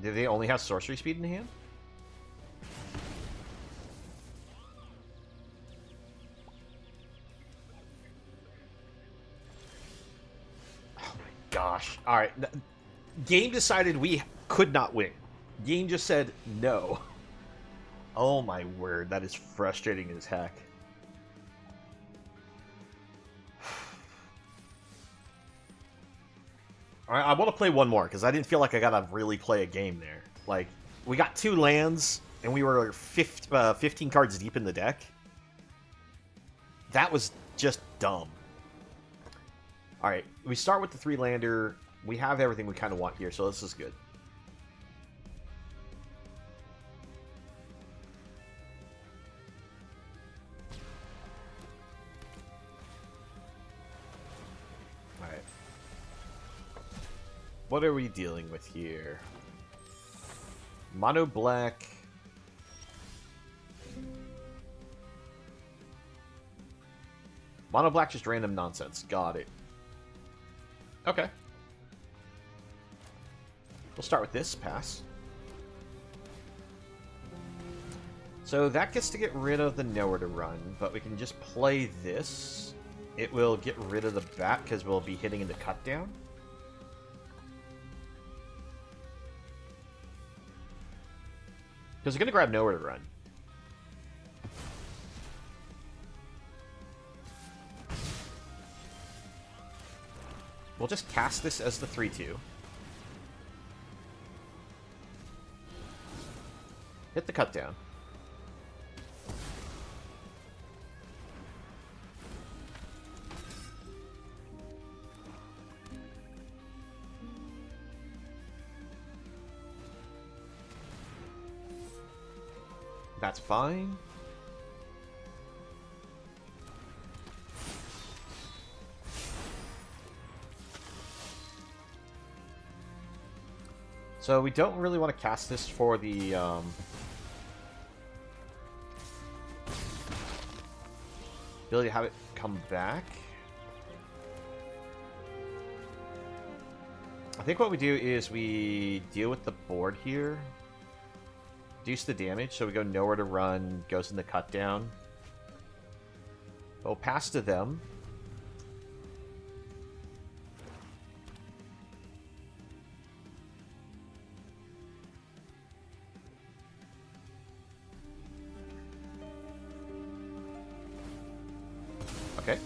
Did they only have sorcery speed in hand? Oh my gosh. Alright. Game decided we could not win. Game just said no. Oh my word, that is frustrating as heck. Alright, I want to play one more, because I didn't feel like I got to really play a game there. Like, we got 2 lands, and we were 15 cards deep in the deck. That was just dumb. Alright, we start with the 3-lander. We have everything we kind of want here, so this is good. Alright. What are we dealing with here? Mono black. Mono black, just random nonsense. Got it. Okay. We'll start with this. Pass. So that gets to get rid of the nowhere to run, but we can just play this. It will get rid of the bat because we'll be hitting into cut down. Because we're going to grab nowhere to run. We'll just cast this as the 3-2. Hit the cut down. That's fine. So we don't really want to cast this for the ability to have it come back. I think what we do is we deal with the board here. Reduce the damage, so we go nowhere to run, goes in the cut down. We'll pass to them. Okay.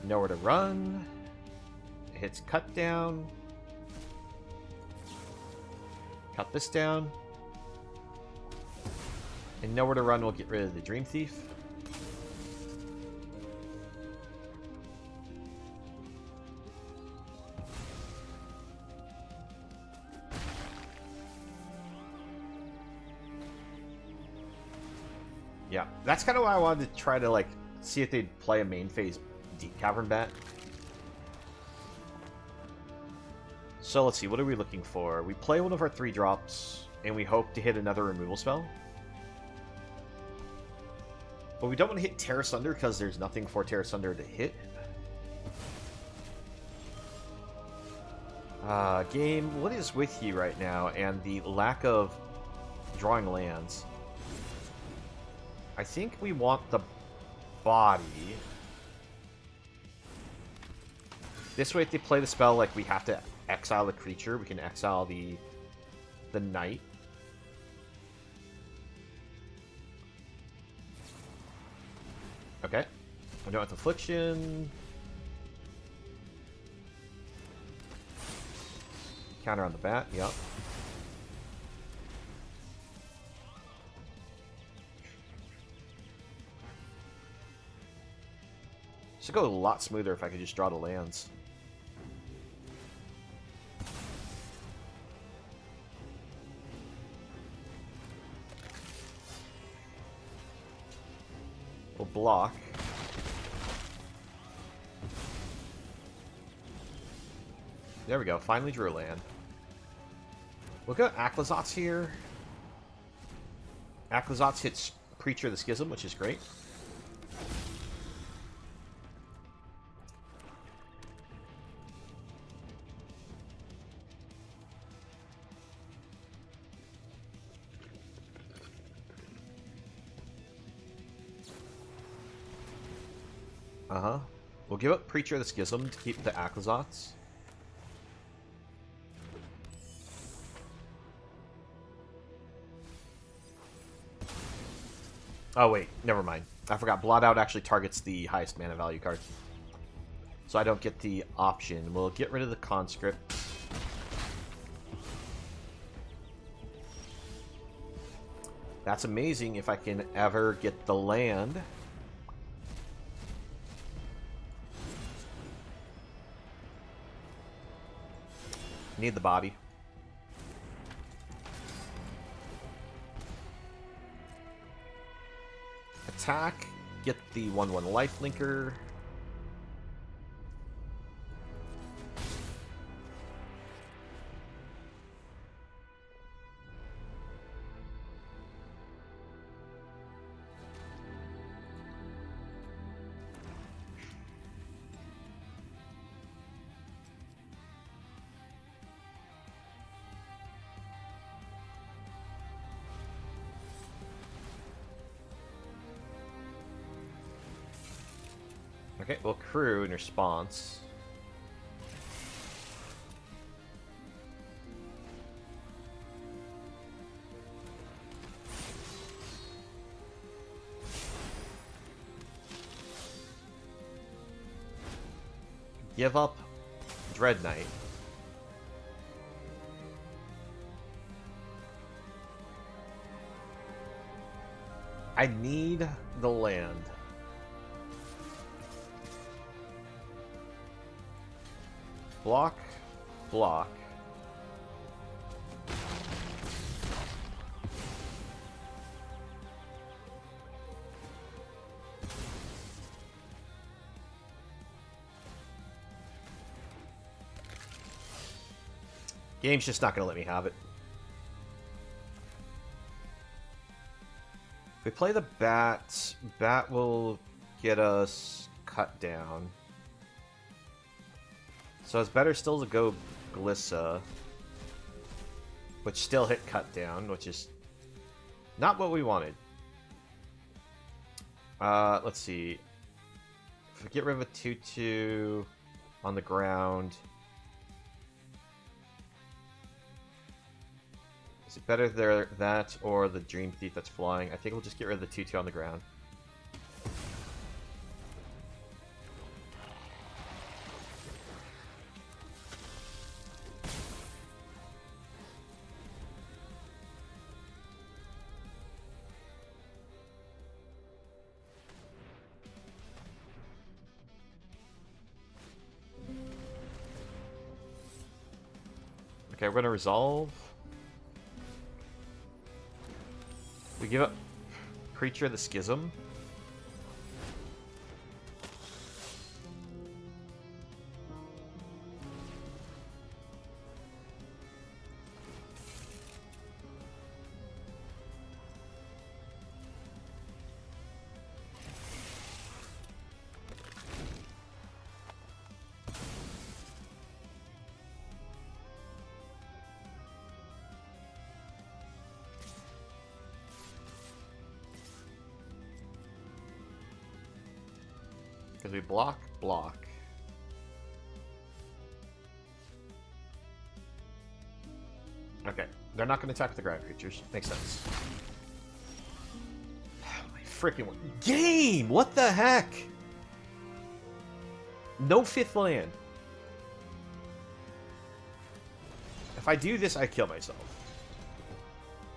Nowhere to run. Hits cut down. Cut this down. And nowhere to run, we'll get rid of the Dream Thief. Yeah, that's kind of why I wanted to try to, like, see if they'd play a main phase Deep Cavern Bat. So let's see, what are we looking for? We play one of our 3-drops, and we hope to hit another removal spell. But we don't want to hit Terra Sunder because there's nothing for Terra Sunder to hit. Game, what is with you right now and the lack of drawing lands? I think we want the body. This way, if they play the spell, like, we have to exile the creature, we can exile the knight. Okay. We don't have Affliction. Counter on the bat, yep. Should go a lot smoother if I could just draw the lands. block. There we go. Finally drew a land. We'll go Aclazotz here. Aclazotz hits Preacher of the Schism, which is great. We'll give up Preacher of the Schism to keep the Aclazotz. Oh wait, never mind. I forgot. Blot Out actually targets the highest mana value card. So I don't get the option. We'll get rid of the Conscript. That's amazing if I can ever get the land. Need the body. Attack. Get the 1/1 lifelinker. Okay, we'll crew in response. Give up Dread Knight. I need the land. Block, block. Game's just not going to let me have it. If we play the bat, bat will get us cut down. So it's better still to go Glissa, which still hit cut down, which is not what we wanted. Let's see. If we get rid of a 2/2 on the ground, is it better there that or the Dream Thief that's flying? I think we'll just get rid of the 2/2 on the ground. Okay, we're gonna resolve. We give up Preacher of the Schism. Because we block, block. Okay, they're not going to attack the ground creatures. Makes sense. My freaking game! What the heck? No 5th land. If I do this, I kill myself.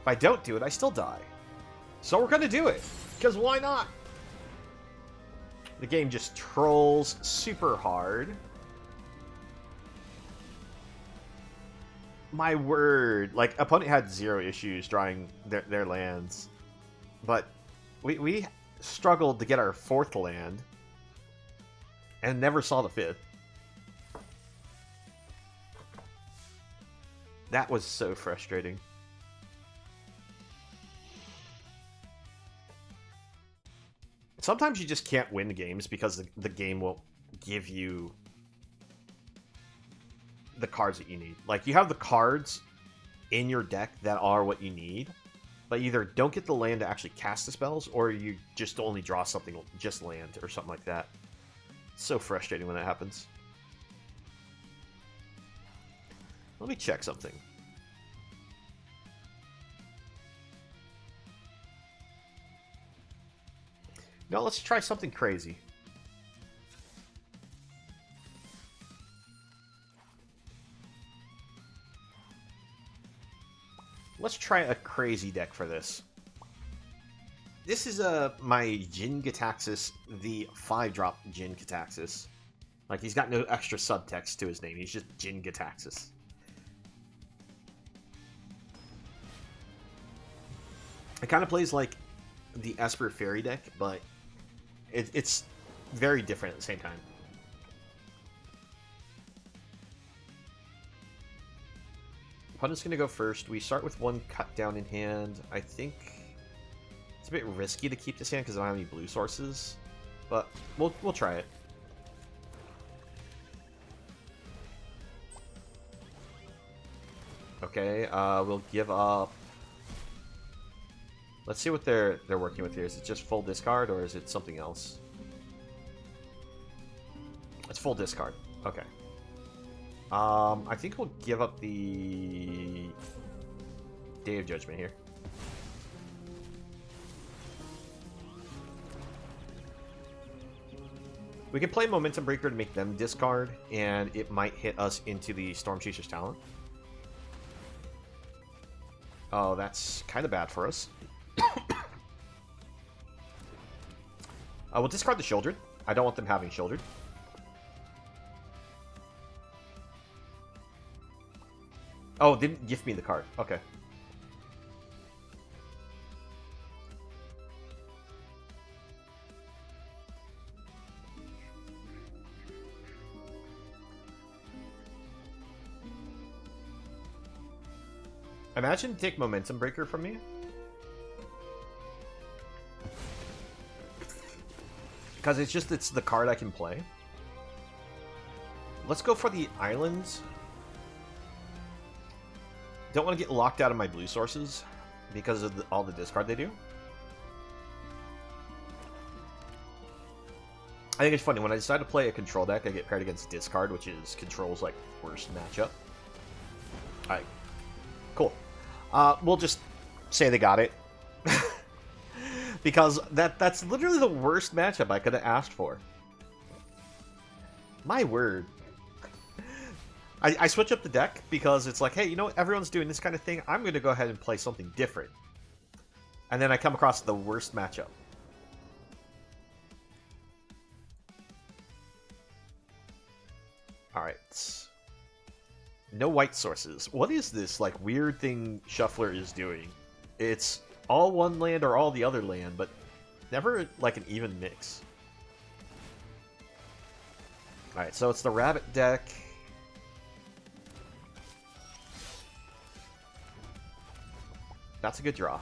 If I don't do it, I still die. So we're going to do it. Because why not? The game just trolls super hard. My word. Like, opponent had 0 issues drawing their lands. But we struggled to get our 4th land and never saw the 5th. That was so frustrating. Sometimes you just can't win games because the game won't give you the cards that you need. Like, you have the cards in your deck that are what you need, but you either don't get the land to actually cast the spells, or you just only draw something, just land, or something like that. It's so frustrating when that happens. Let me check something. No, let's try something crazy. Let's try a crazy deck for this. This is my Jin Gitaxis, the 5-drop Jin Gitaxis. Like, he's got no extra subtext to his name. He's just Jin Gitaxis. It kind of plays like the Esper Fairy deck, but it's very different at the same time. Opponent's going to go first. We start with 1 cut down in hand. I think it's a bit risky to keep this hand because I don't have any blue sources, but we'll try it. Okay, we'll give up. Let's see what they're working with here. Is it just full discard, or is it something else? It's full discard. Okay. I think we'll give up the Day of Judgment here. We can play Momentum Breaker to make them discard, and it might hit us into the Storm Chaser's Talent. Oh, that's kind of bad for us. We'll discard the Shieldred. I don't want them having Shieldred. Oh, didn't gift me the card. Okay. Imagine take Momentum Breaker from me. Because it's the card I can play. Let's go for the islands. Don't want to get locked out of my blue sources because of all the discard they do. I think it's funny, when I decide to play a control deck, I get paired against discard, which is control's like worst matchup. Alright. Cool. We'll just say they got it. Because that's literally the worst matchup I could have asked for. My word. I switch up the deck because it's like, hey, you know what? Everyone's doing this kind of thing. I'm going to go ahead and play something different. And then I come across the worst matchup. Alright. No white sources. What is this, like, weird thing Shuffler is doing? It's all one land or all the other land, but never, like, an even mix. Alright, so it's the Rabbit deck. That's a good draw.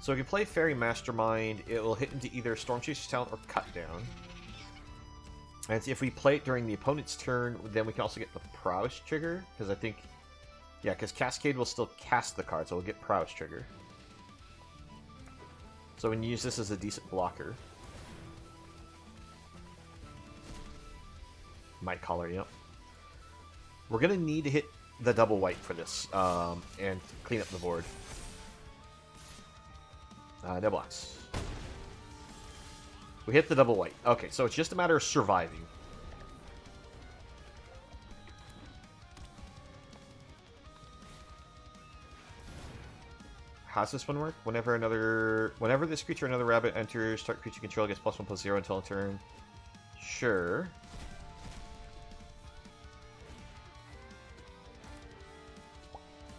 So we can play Fairy Mastermind. It will hit into either Storm Chaser's Talent or Cut Down. And if we play it during the opponent's turn, then we can also get the Prowess trigger. Because I think... Yeah, because Cascade will still cast the card, so we'll get Prowess trigger. So we can use this as a decent blocker. Might Collar, yep. We're going to need to hit the double white for this, and clean up the board. No blocks. We hit the double white. Okay, so it's just a matter of surviving. How's this one work? Whenever this creature or another rabbit enters, target creature control gets +1/+0 until a turn. Sure.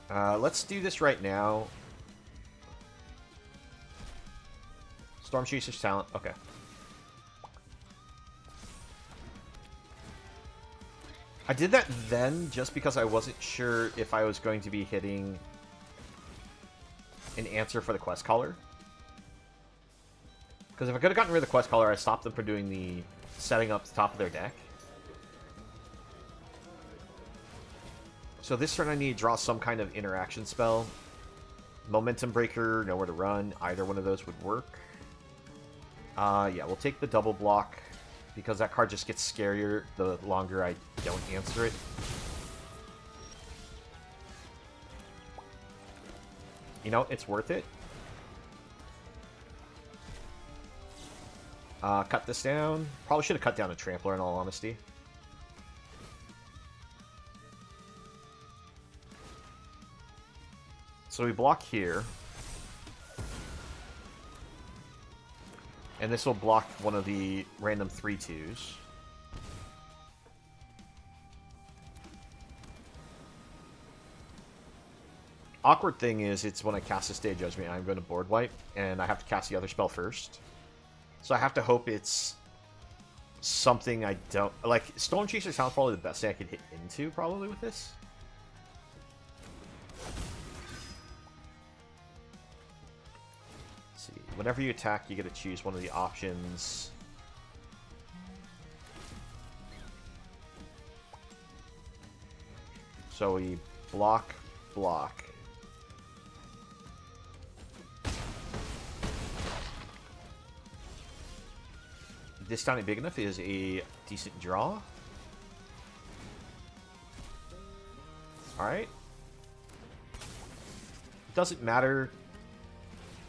Let's do this right now. Storm Chaser's talent. Okay. I did that then just because I wasn't sure if I was going to be hitting an answer for the quest caller. Because if I could have gotten rid of the quest caller, I stopped them from doing the setting up the top of their deck. So this turn I need to draw some kind of interaction spell. Momentum Breaker, Nowhere to Run. Either one of those would work. Yeah, we'll take the double block because that card just gets scarier the longer I don't answer it. You know, it's worth it. Cut this down. Probably should have cut down a Trampler in all honesty. So we block here. And this will block one of the random 3/2s. Awkward thing is, it's when I cast a State Judgment, I'm going to board wipe, and I have to cast the other spell first. So I have to hope it's something I don't... Like, Storm Chaser sounds probably the best thing I could hit into, probably, with this. Let's see. Whenever you attack, you get to choose one of the options. So we block, block. This Town Ain't Big Enough is a decent draw. Alright. Doesn't matter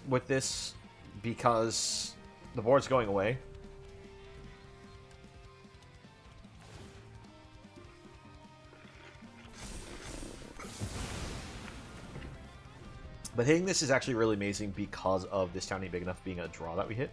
with this because the board's going away. But hitting this is actually really amazing because of This Town Ain't Big Enough being a draw that we hit.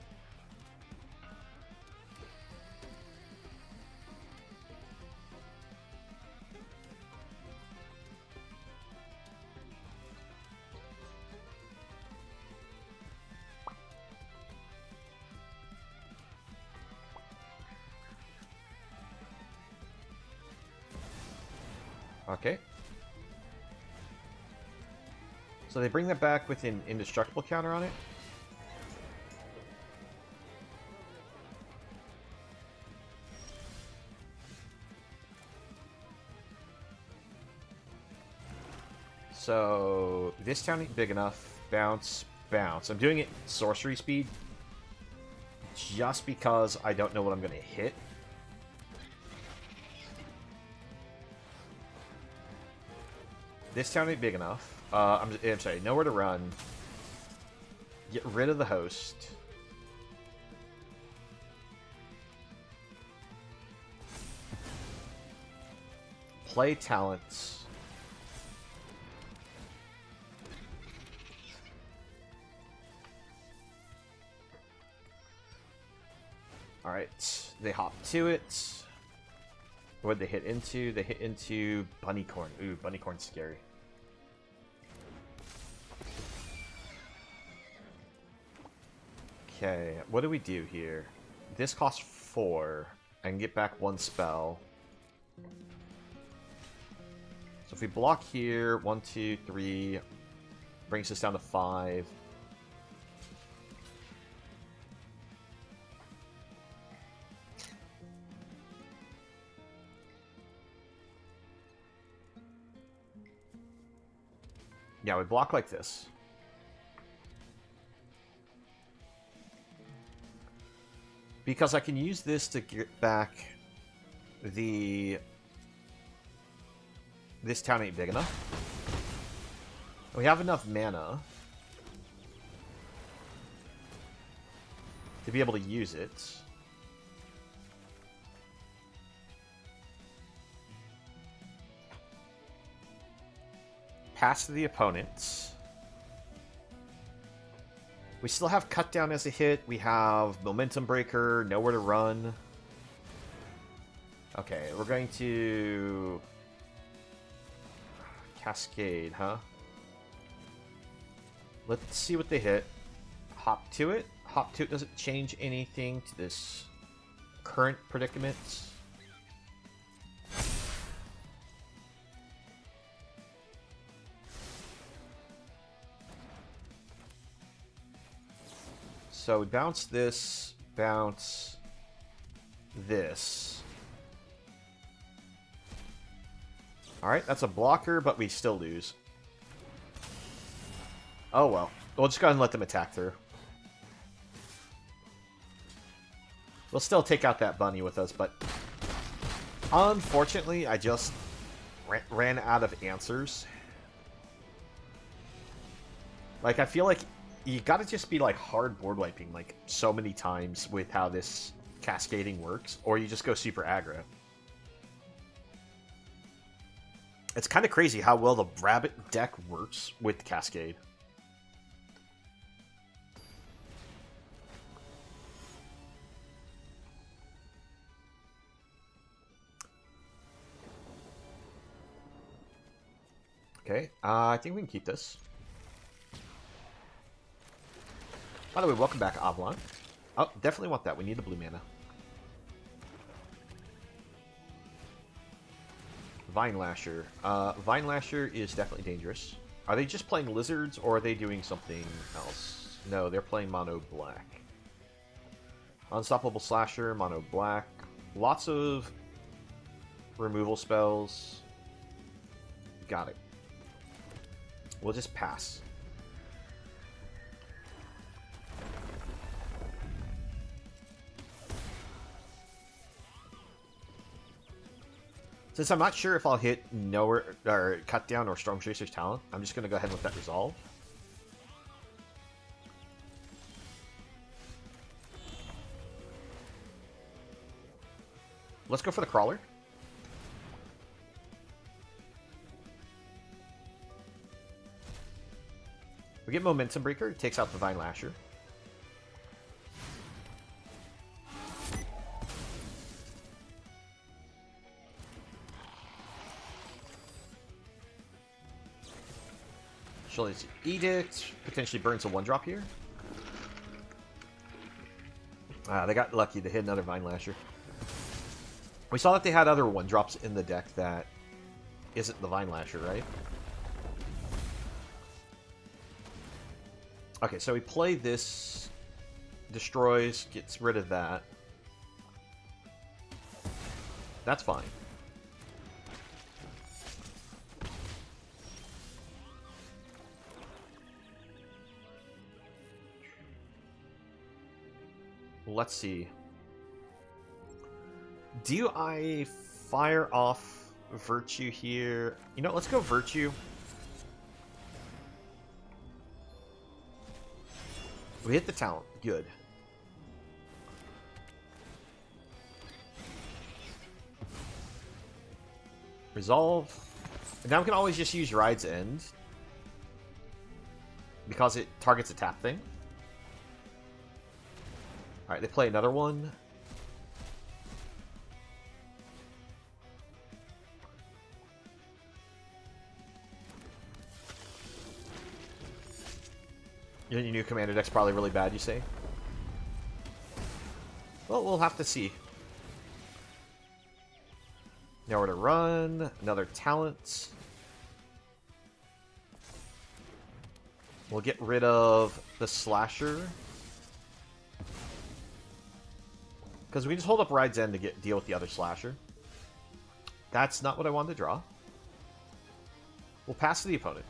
Okay. So they bring that back with an indestructible counter on it. So this town ain't big enough. Bounce, bounce. I'm doing it sorcery speed just because I don't know what I'm going to hit. This town ain't big enough. I'm sorry, Nowhere to Run. Get rid of the host. Play talents. Alright, they hop to it. What'd they hit into? They hit into Bunnycorn. Ooh, Bunnycorn's scary. Okay, what do we do here? This costs 4. I can get back 1 spell. So if we block here, 1, 2, 3, brings us down to 5. Yeah, we block like this. Because I can use this to get back the... This town ain't big enough. We have enough mana to be able to use it. Pass to the opponent. We still have Cut Down as a hit. We have Momentum Breaker, Nowhere to Run. Okay, we're going to... Cascade, huh? Let's see what they hit. Hop to it. Hawk Toot doesn't change anything to this current predicament. So bounce this, bounce this. Alright, that's a blocker, but we still lose. Oh well. We'll just go ahead and let them attack through. We'll still take out that bunny with us, but unfortunately, I just ran out of answers. Like, I feel like you gotta just be, like, hard board wiping, like, so many times with how this cascading works, or you just go super aggro. It's kind of crazy how well the rabbit deck works with Cascade. Okay, I think we can keep this. By the way, welcome back, Avalon. Oh, definitely want that. We need the blue mana. Vine Lasher. Vine Lasher is definitely dangerous. Are they just playing lizards, or are they doing something else? No, they're playing mono black. Unstoppable Slasher, mono black. Lots of removal spells. Got it. We'll just pass. Since I'm not sure if I'll hit Nowhere or Cut Down or Storm Chaser's Talent, I'm just going to go ahead and let that resolve. Let's go for the Crawler. We get Momentum Breaker, it takes out the Vine Lasher. Shillelagh Edict potentially burns a 1-drop here. They got lucky. They hit another Vine Lasher. We saw that they had other 1-drops in the deck that isn't the Vine Lasher, right? Okay, so we play this, destroys, gets rid of that. That's fine. Let's see. Do I fire off Virtue here? You know, let's go Virtue. We hit the talent. Good. Resolve. And now we can always just use Ride's End, because it targets a tap thing. Alright, they play another one. Your new commander deck's probably really bad, you say? Well, we'll have to see. Nowhere to run. Another talent. We'll get rid of the Slasher. Because we can just hold up Ride's End to deal with the other Slasher. That's not what I wanted to draw. We'll pass to the opponent.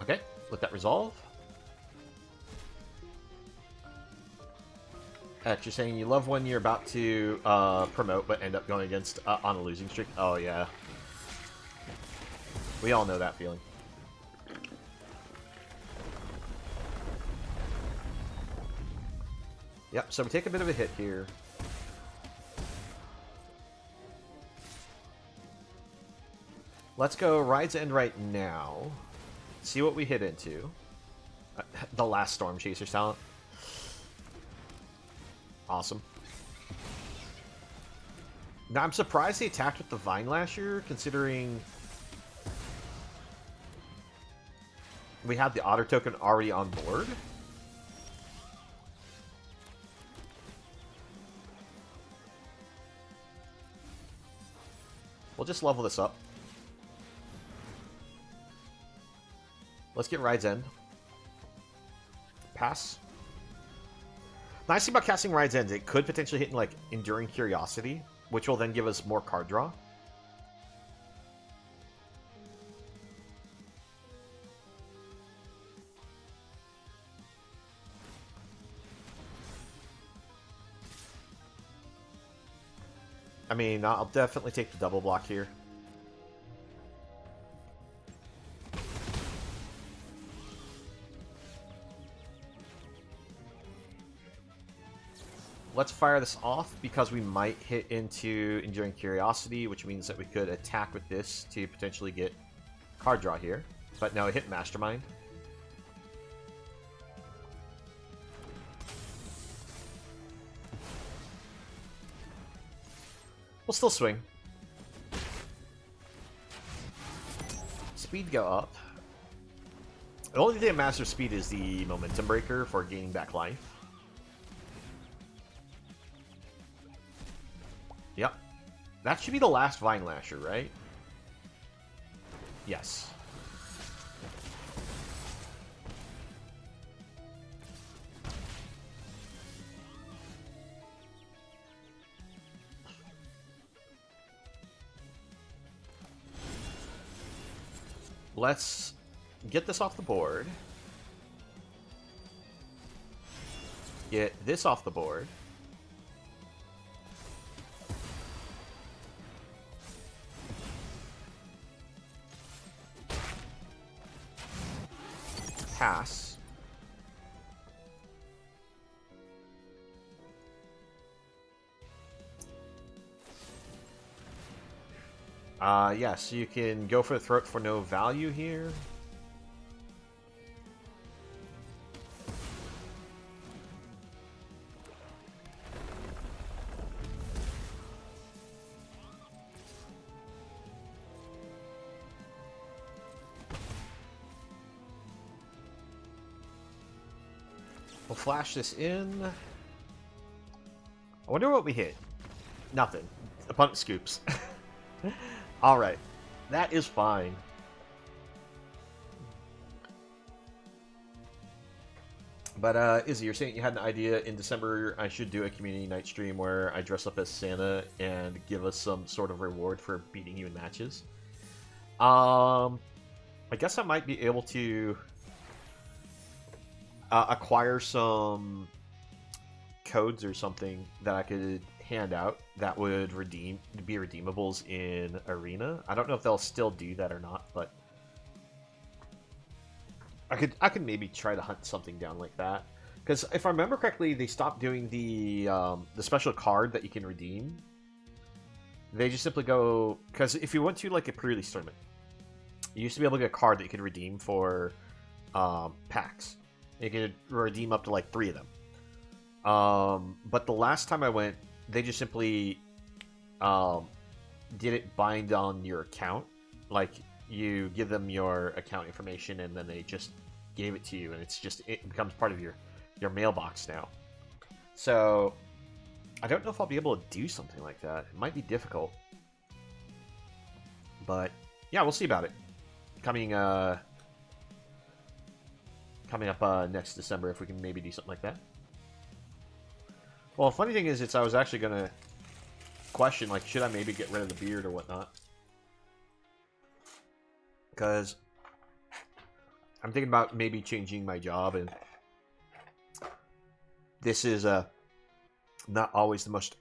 Okay, let that resolve. You're saying you love when you're about to promote, but end up going against on a losing streak. Oh yeah, we all know that feeling. Yep. So we take a bit of a hit here. Let's go Ride's End right now. See what we hit into. The last Storm Chaser's talent. Awesome. Now, I'm surprised they attacked with the Vine Lasher, considering we have the Otter token already on board. We'll just level this up. Let's get Ride's End. Pass. Nice thing about casting Ride's End, it could potentially hit in, like, Enduring Curiosity, which will then give us more card draw. I mean, I'll definitely take the double block here. Let's fire this off because we might hit into Enduring Curiosity, which means that we could attack with this to potentially get card draw here. But no, it hit Mastermind. We'll still swing. Speed go up. The only thing that matters speed is the momentum breaker for gaining back life. Yep. That should be the last Vine Lasher, right? Yes. Let's get this off the board. Get this off the board. Pass. Yes, you can go for the throat for no value here. We'll flash this in. I wonder what we hit. Nothing. Opponent scoops. Alright. That is fine. But, Izzy, you're saying you had an idea in December I should do a community night stream where I dress up as Santa and give us some sort of reward for beating you in matches. I guess I might be able to acquire some codes or something that I could hand out that would be redeemables in Arena. I don't know if they'll still do that or not, but I could maybe try to hunt something down like that. Because if I remember correctly, they stopped doing the special card that you can redeem. They just simply go, because if you went to like a pre-release tournament, you used to be able to get a card that you could redeem for packs. You could redeem up to like 3 of them. But the last time I went, they just simply did it bind on your account. Like, you give them your account information and then they just gave it to you, and it becomes part of your mailbox now. So I don't know if I'll be able to do something like that. It might be difficult. But yeah, we'll see about it. Coming up next December, if we can maybe do something like that. Well, the funny thing is, I was actually gonna question, like, should I maybe get rid of the beard or whatnot? Because I'm thinking about maybe changing my job, and this is not always the most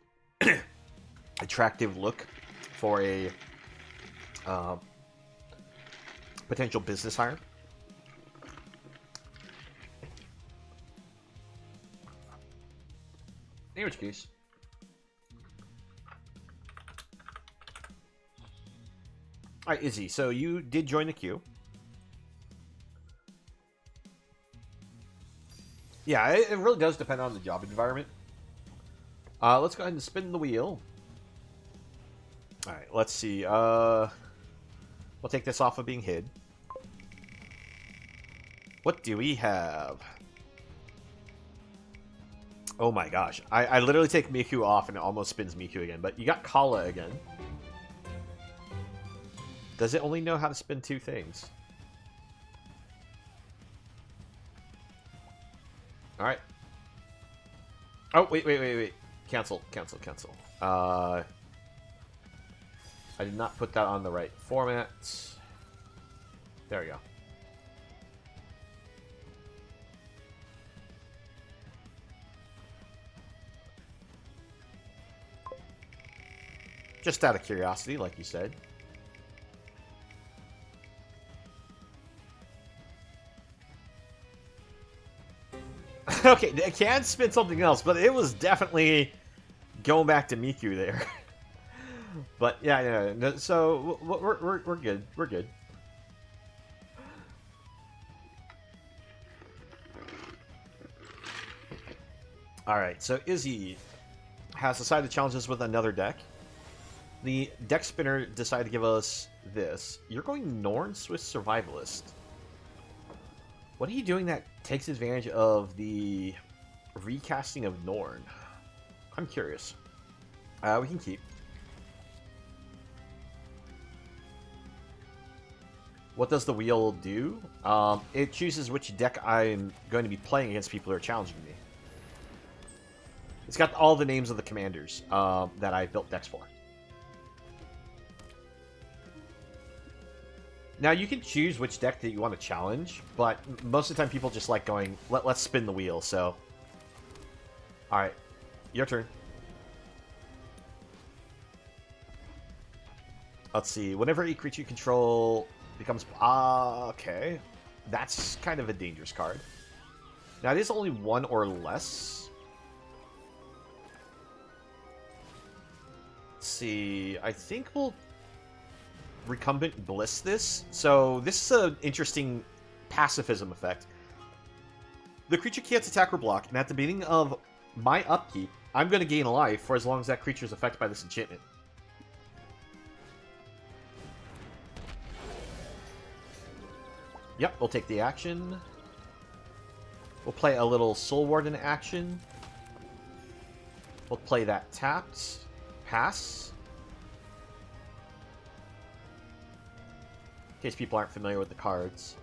attractive look for a potential business hire. In which case, alright, Izzy, so you did join the queue. Yeah, it really does depend on the job environment. Let's go ahead and spin the wheel. Alright, let's see. We'll take this off of being hid. What do we have? Oh my gosh. I literally take Miku off and it almost spins Miku again. But you got Kala again. Does it only know how to spin two things? Alright. Oh, wait. Cancel. I did not put that on the right format. There we go. Just out of curiosity, like you said. Okay, it can spin something else, but it was definitely going back to Miku there. But yeah, no, so we're good. We're good. All right, so Izzy has decided to challenge us with another deck. The deck spinner decided to give us this. You're going Norn Swiss Survivalist. What are you doing that takes advantage of the recasting of Norn? I'm curious. We can keep. What does the wheel do? It chooses which deck I'm going to be playing against people who are challenging me. It's got all the names of the commanders that I built decks for. Now, you can choose which deck that you want to challenge, but most of the time people just like going, let's spin the wheel, so... Alright, your turn. Let's see, whenever a creature you control becomes... okay. That's kind of a dangerous card. Now, it is only one or less. Let's see, I think we'll... Recumbent Bliss this. So this is an interesting pacifism effect. The creature can't attack or block, and at the beginning of my upkeep, I'm going to gain a life for as long as that creature is affected by this enchantment. Yep, we'll take the action. We'll play a little Soul Warden action. We'll play that tapped. Pass. In case people aren't familiar with the cards.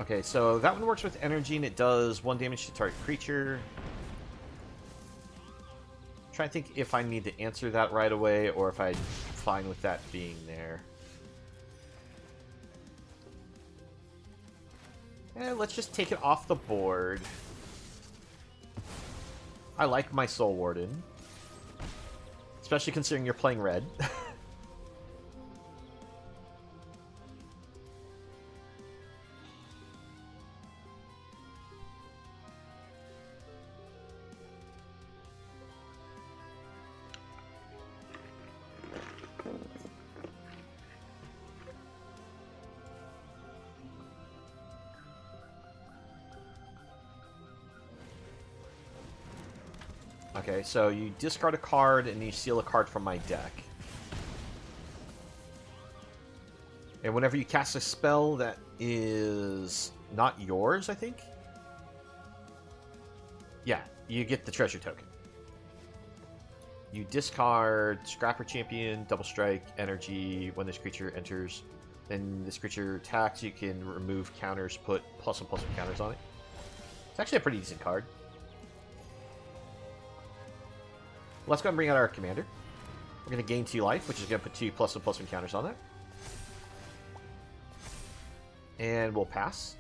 Okay, so that one works with energy and it does 1 damage to target creature. I'm trying to think if I need to answer that right away or if I'm fine with that being there. Let's just take it off the board. I like my Soul Warden. Especially considering you're playing red. Okay, so you discard a card and you steal a card from my deck. And whenever you cast a spell that is not yours, I think? Yeah, you get the treasure token. You discard Scrapper Champion, Double Strike, Energy. When this creature enters, then this creature attacks, you can remove counters, put +1/+1 counters on it. It's actually a pretty decent card. Let's go and bring out our commander. We're going to gain 2 life, which is going to put 2 +1/+1 counters on that. And we'll pass.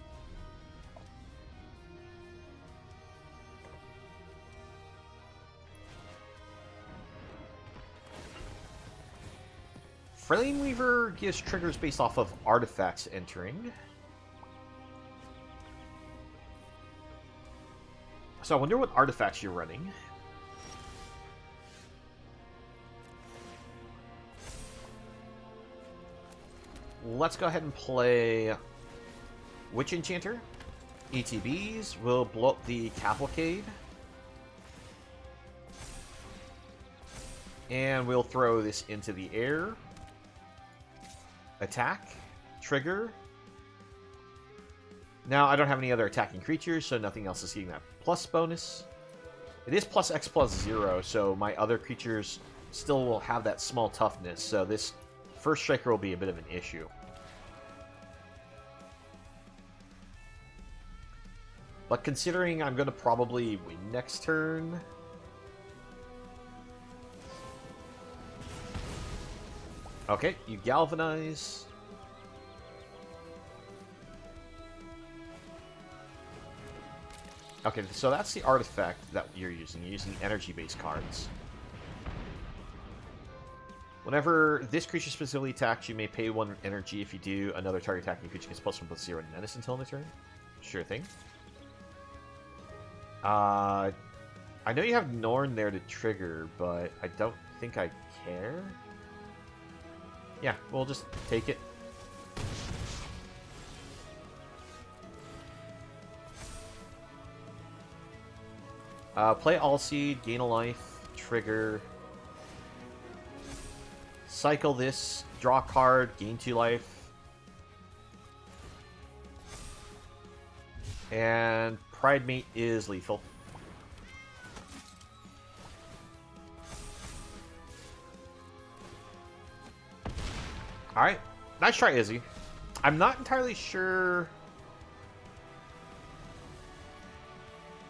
Flame Weaver gives triggers based off of artifacts entering. So I wonder what artifacts you're running. let's go ahead and play Witch Enchanter. ETBs will blow up the Cavalcade. And we'll throw this into the air. Attack. Trigger. Now, I don't have any other attacking creatures, so nothing else is getting that plus bonus. It is plus X plus 0, so my other creatures still will have that small toughness, so this first striker will be a bit of an issue. But considering I'm going to probably win next turn... Okay, you galvanize. Okay, so that's the artifact that you're using. You're using energy-based cards. Whenever this creature specifically attacks, you may pay 1 energy. If you do, another target attacking creature gets +1/+0 menace until end of turn. Sure thing. I know you have Norn there to trigger, but I don't think I care. Yeah, we'll just take it. Play All-Seed, gain a life, trigger. Cycle this, draw a card, gain 2 life. And Pride Mate is lethal. Alright, nice try, Izzy. I'm not entirely sure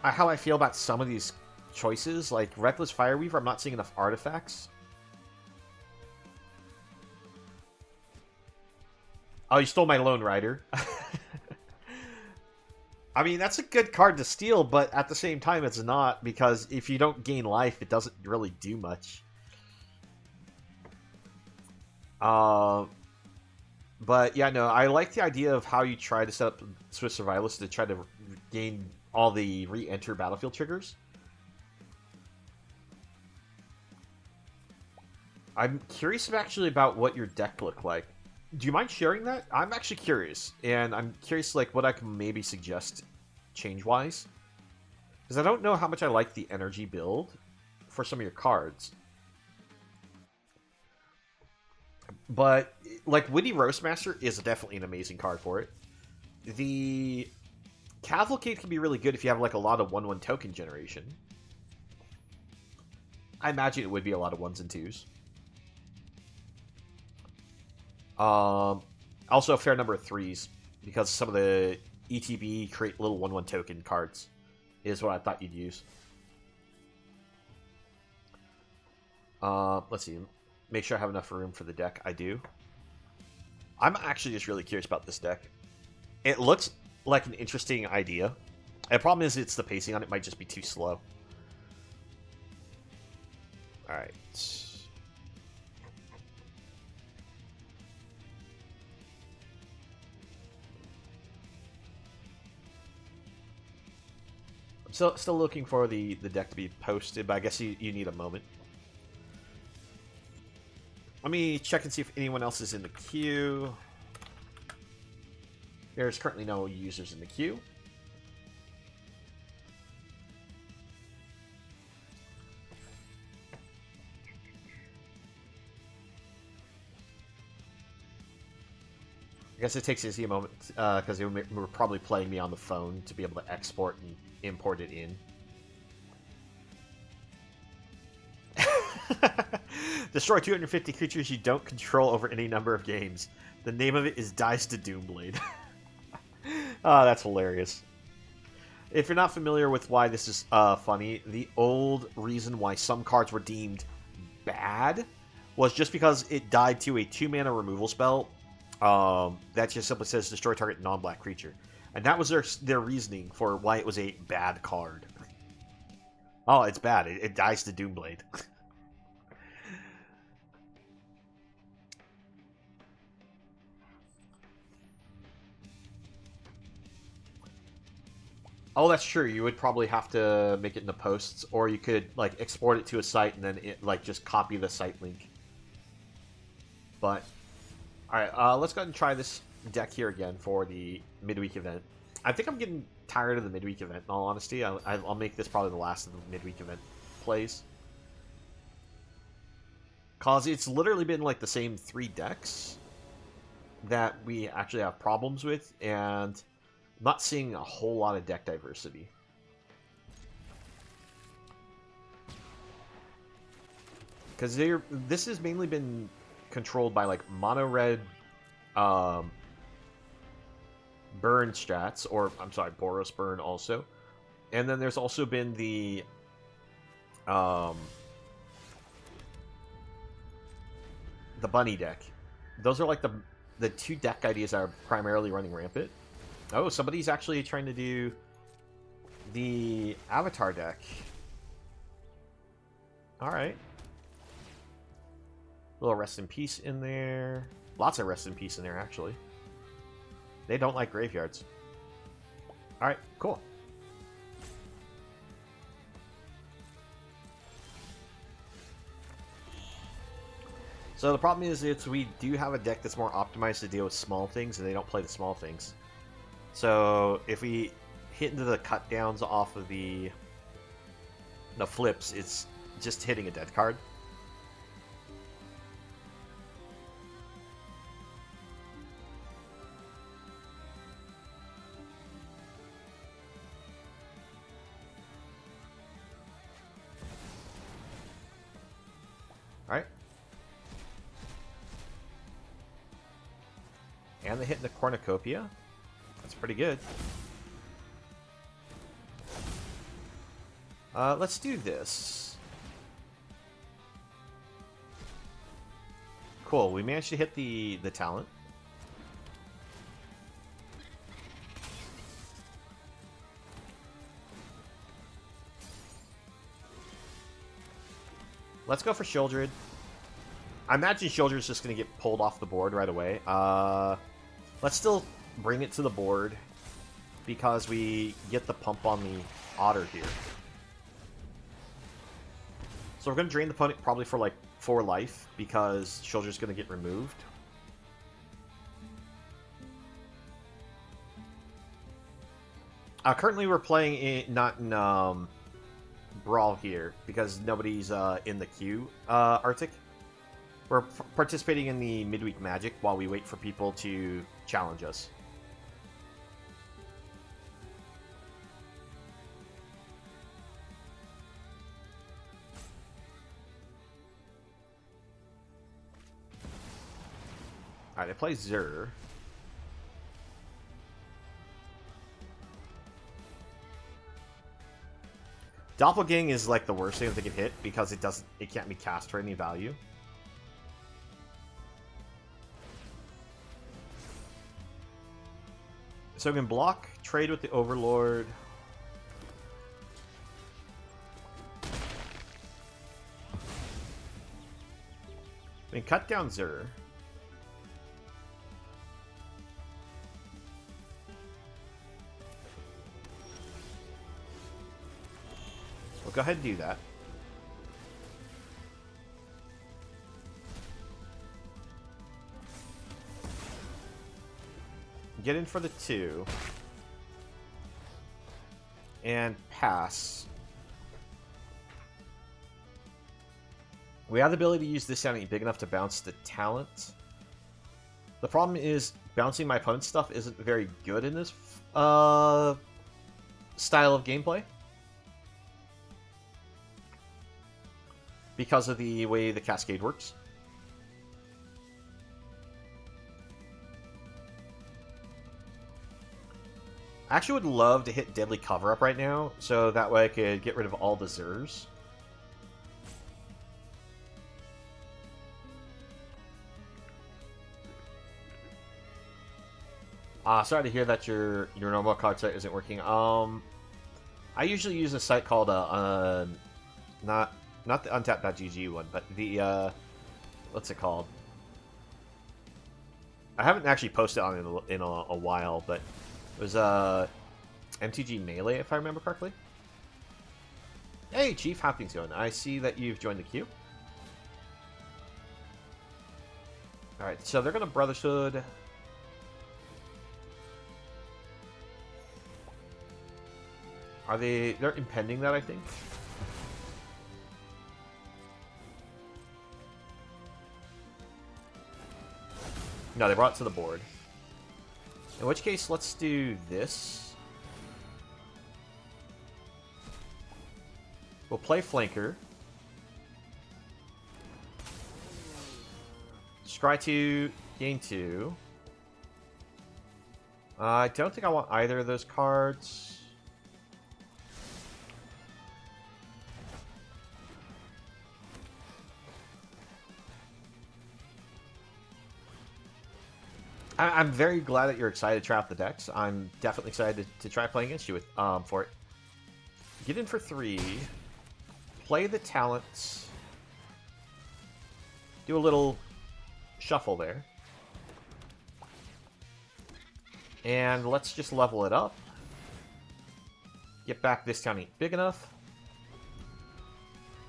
how I feel about some of these choices. Like, Reckless Fireweaver, I'm not seeing enough artifacts. Oh, you stole my Lone Rider. I mean, that's a good card to steal, but at the same time, it's not, because if you don't gain life, it doesn't really do much. But yeah, no, I like the idea of how you try to set up Swiss Survivalist to try to gain all the re-enter battlefield triggers. I'm curious actually about what your deck looked like. Do you mind sharing that? I'm actually curious, and I'm curious like what I can maybe suggest change-wise, because I don't know how much I like the energy build for some of your cards. But like Witty Roastmaster is definitely an amazing card for it. The Cavalcade can be really good if you have like a lot of 1/1 token generation. I imagine it would be a lot of 1s and 2s. Also a fair number of 3s, because some of the ETB create little 1/1 token cards is what I thought you'd use. Let's see. Make sure I have enough room for the deck. I do. I'm actually just really curious about this deck. It looks like an interesting idea. The problem is it's the pacing on it might just be too slow. Alright. I'm still looking for the deck to be posted, but I guess you need a moment. Let me check and see if anyone else is in the queue. There's currently no users in the queue. I guess it takes Izzy a moment, because they were probably playing me on the phone to be able to export and import it in. Destroy 250 creatures you don't control over any number of games. The name of it is Dice to Doomblade. Oh, that's hilarious. If you're not familiar with why this is funny, the old reason why some cards were deemed bad was just because it died to a 2-mana removal spell that just simply says destroy target non-black creature. And that was their reasoning for why it was a bad card. Oh, it's bad. It dies to Doomblade. Oh, that's true. You would probably have to make it into posts, or you could like export it to a site and then like just copy the site link. But Alright, let's go ahead and try this deck here again for the midweek event. I think I'm getting tired of the midweek event, in all honesty. I'll make this probably the last of the midweek event plays. Because it's literally been like the same 3 decks that we actually have problems with, and I'm not seeing a whole lot of deck diversity. Because this has mainly been controlled by like mono red burn strats, or I'm sorry, Boros burn also. And then there's also been the bunny deck. Those are like the 2 deck ideas that are primarily running rampant. Oh, somebody's actually trying to do the Avatar deck. Alright. Little rest in peace in there. Lots of rest in peace in there, actually. They don't like graveyards. Alright, cool. So the problem is we do have a deck that's more optimized to deal with small things, and they don't play the small things. So if we hit into the cut downs off of the flips, it's just hitting a dead card. Alright. And they hit the Cornucopia. That's pretty good. Let's do this. Cool, we managed to hit the talent. Let's go for Shieldred. I imagine Shieldred's just going to get pulled off the board right away. Let's still bring it to the board because we get the pump on the Otter here. So we're going to drain the opponent probably for like 4 life because Shieldred's going to get removed. Currently we're playing not in Brawl here because nobody's in the queue, Arctic. We're participating in the midweek Magic while we wait for people to challenge us. Alright, I play Zur. Doppelgang is like the worst thing that they can hit because it can't be cast for any value. So we can block, trade with the Overlord. We can cut down Zur. We'll go ahead and do that. Get in for the 2. And pass. We have the ability to use this sounding big enough to bounce the talent. The problem is bouncing my opponent's stuff isn't very good in this style of gameplay. Because of the way the cascade works. I actually would love to hit Deadly Cover-Up right now, so that way I could get rid of all the Zurs. Sorry to hear that your normal card site isn't working. I usually use a site called not the untap.gg one, but the what's it called? I haven't actually posted on it in a while, but it was MTG Melee, if I remember correctly. Hey, Chief, how things going? I see that you've joined the queue. Alright, so they're going to Brotherhood. Are they... They're impending that, I think. No, they brought it to the board. In which case, let's do this. We'll play Flanker. Scry 2, gain 2. I don't think I want either of those cards. I'm very glad that you're excited to try out the decks. I'm definitely excited to try playing against you with for it. Get in for 3. Play the talents. Do a little shuffle there. And let's just level it up. Get back this town ain't big enough.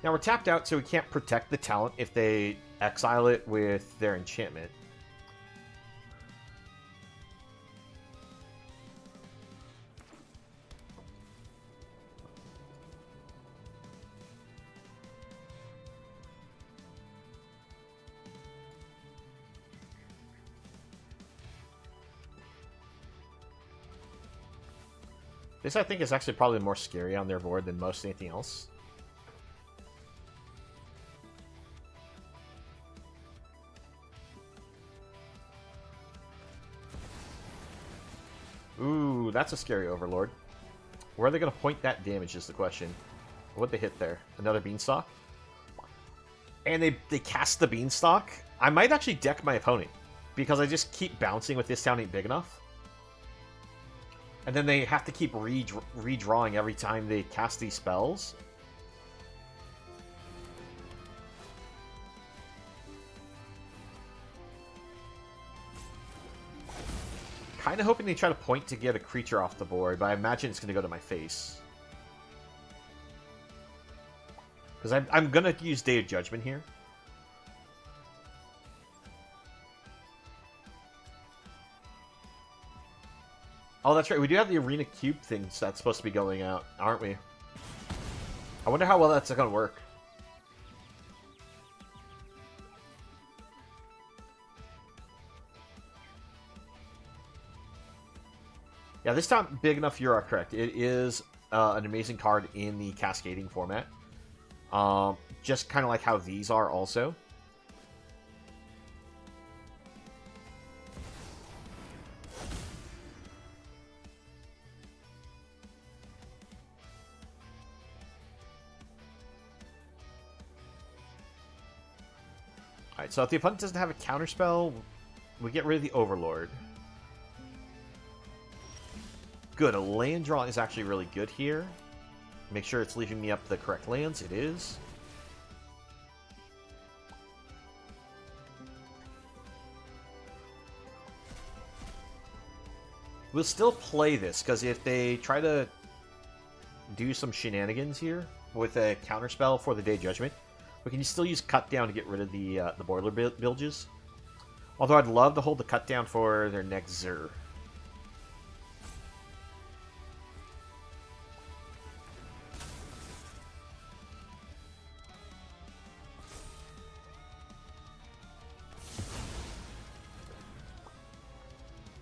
Now we're tapped out, so we can't protect the talent if they exile it with their enchantment. This, I think, is actually probably more scary on their board than most anything else. Ooh, that's a scary Overlord. Where are they going to point that damage is the question. What'd they hit there? Another Beanstalk? And they cast the Beanstalk? I might actually deck my opponent, because I just keep bouncing with this town ain't big enough. And then they have to keep redrawing every time they cast these spells. Kind of hoping they try to point to get a creature off the board, but I imagine it's going to go to my face. Because I'm going to use Day of Judgment here. Oh, that's right. We do have the Arena Cube thing that's supposed to be going out, aren't we? I wonder how well that's going to work. Yeah, this time, big enough, you are correct. It is an amazing card in the cascading format. Just kind of like how these are also. Alright, so if the opponent doesn't have a counterspell, we get rid of the Overlord. Good, a land draw is actually really good here. Make sure it's leaving me up the correct lands. It is. We'll still play this, because if they try to do some shenanigans here with a counterspell for the Day of Judgment, we can still use Cut Down to get rid of the Boiler Bilges. Although I'd love to hold the Cut Down for their next Zur.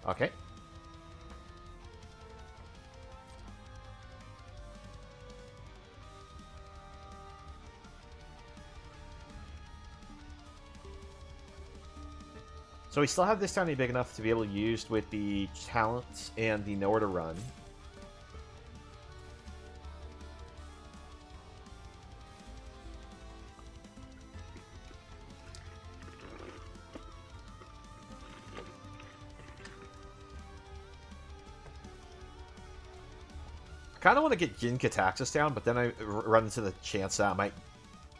Okay. So we still have this tiny big enough to be able to use with the talents and the nowhere to run. I kind of want to get Jin Kataxis down, but then I run into the chance that I might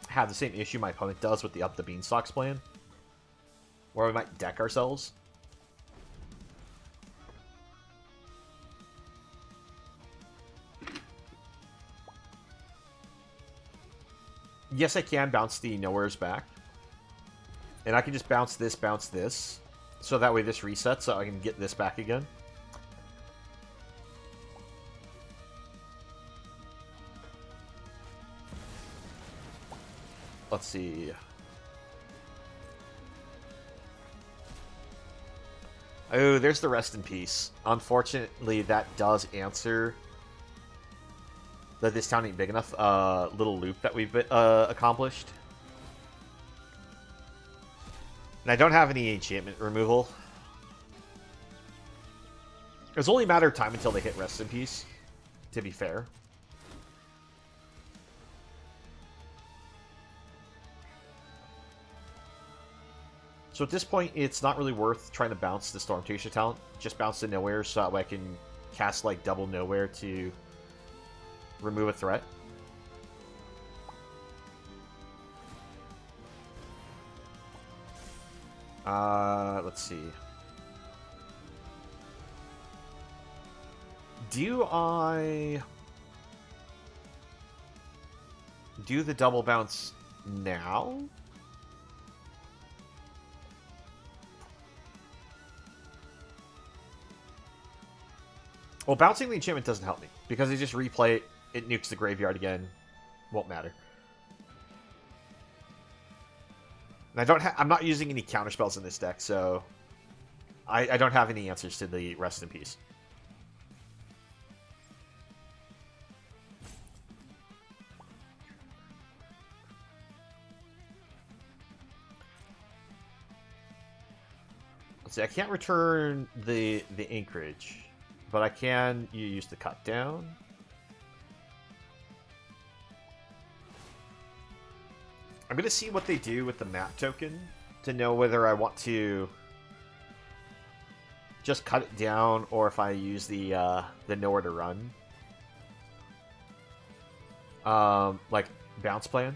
have the same issue my opponent does with the Up the Beanstalks plan, where we might deck ourselves. Yes, I can bounce the Nowheres back. And I can just bounce this. So that way this resets, so I can get this back again. Let's see. Oh, there's the rest in peace. Unfortunately, that does answer that this town ain't big enough little loop that we've accomplished. And I don't have any enchantment removal. It's only a matter of time until they hit rest in peace, to be fair. So at this point, it's not really worth trying to bounce the Storm Chaser talent. Just bounce to nowhere so that way I can cast like double nowhere to remove a threat. Let's see. Do I do the double bounce now? Well, bouncing the enchantment doesn't help me because they just replay it. It nukes the graveyard again. Won't matter. And I'm not using any counterspells in this deck, so I don't have any answers to the rest in peace. Let's see, I can't return the anchorage, but I can use the cut down. I'm going to see what they do with the map token to know whether I want to just cut it down or if I use the nowhere to run. Like bounce plan.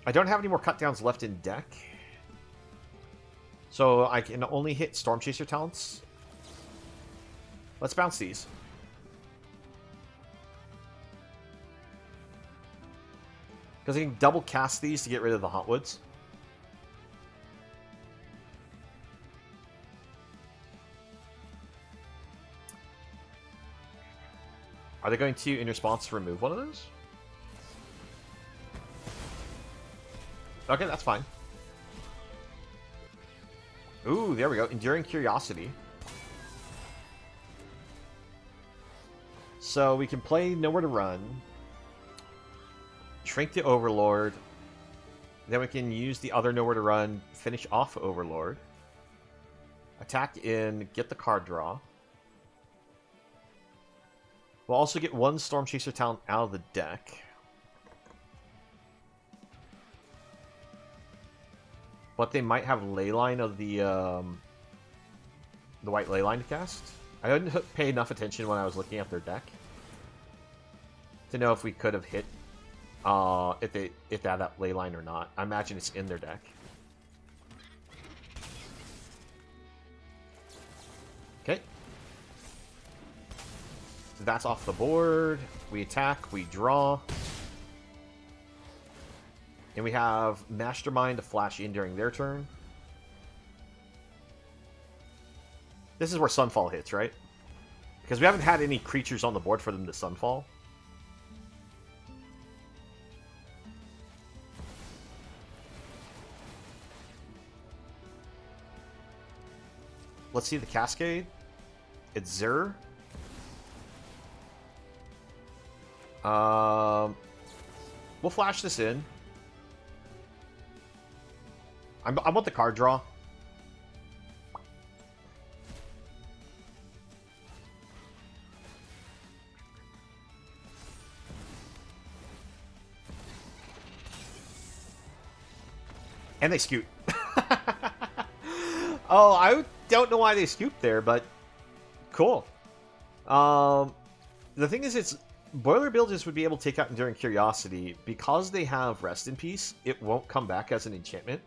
I don't have any more cut downs left in deck. So I can only hit Storm Chaser talents. Let's bounce these. Because I can double cast these to get rid of the Hauntwoods. Are they going to, in response, remove one of those? Okay, that's fine. Ooh, there we go. Enduring Curiosity. So we can play Nowhere to Run. Shrink the Overlord. Then we can use the other Nowhere to Run, finish off Overlord. Attack in, get the card draw. We'll also get one Storm Chaser talent out of the deck. But they might have Leyline of the white Leyline to cast. I didn't pay enough attention when I was looking at their deck to know if we could have hit if they have that Leyline or not. I imagine it's in their deck. Okay. So that's off the board. We attack, we draw. And we have Mastermind to flash in during their turn. This is where Sunfall hits, right? Because we haven't had any creatures on the board for them to Sunfall. Let's see the Cascade. It's Zur. We'll flash this in. I want the card draw. And they scoot. Oh, I don't know why they scooped there, but cool. The thing is, it's Boiler Builders would be able to take out Enduring Curiosity. Because they have Rest in Peace, it won't come back as an enchantment.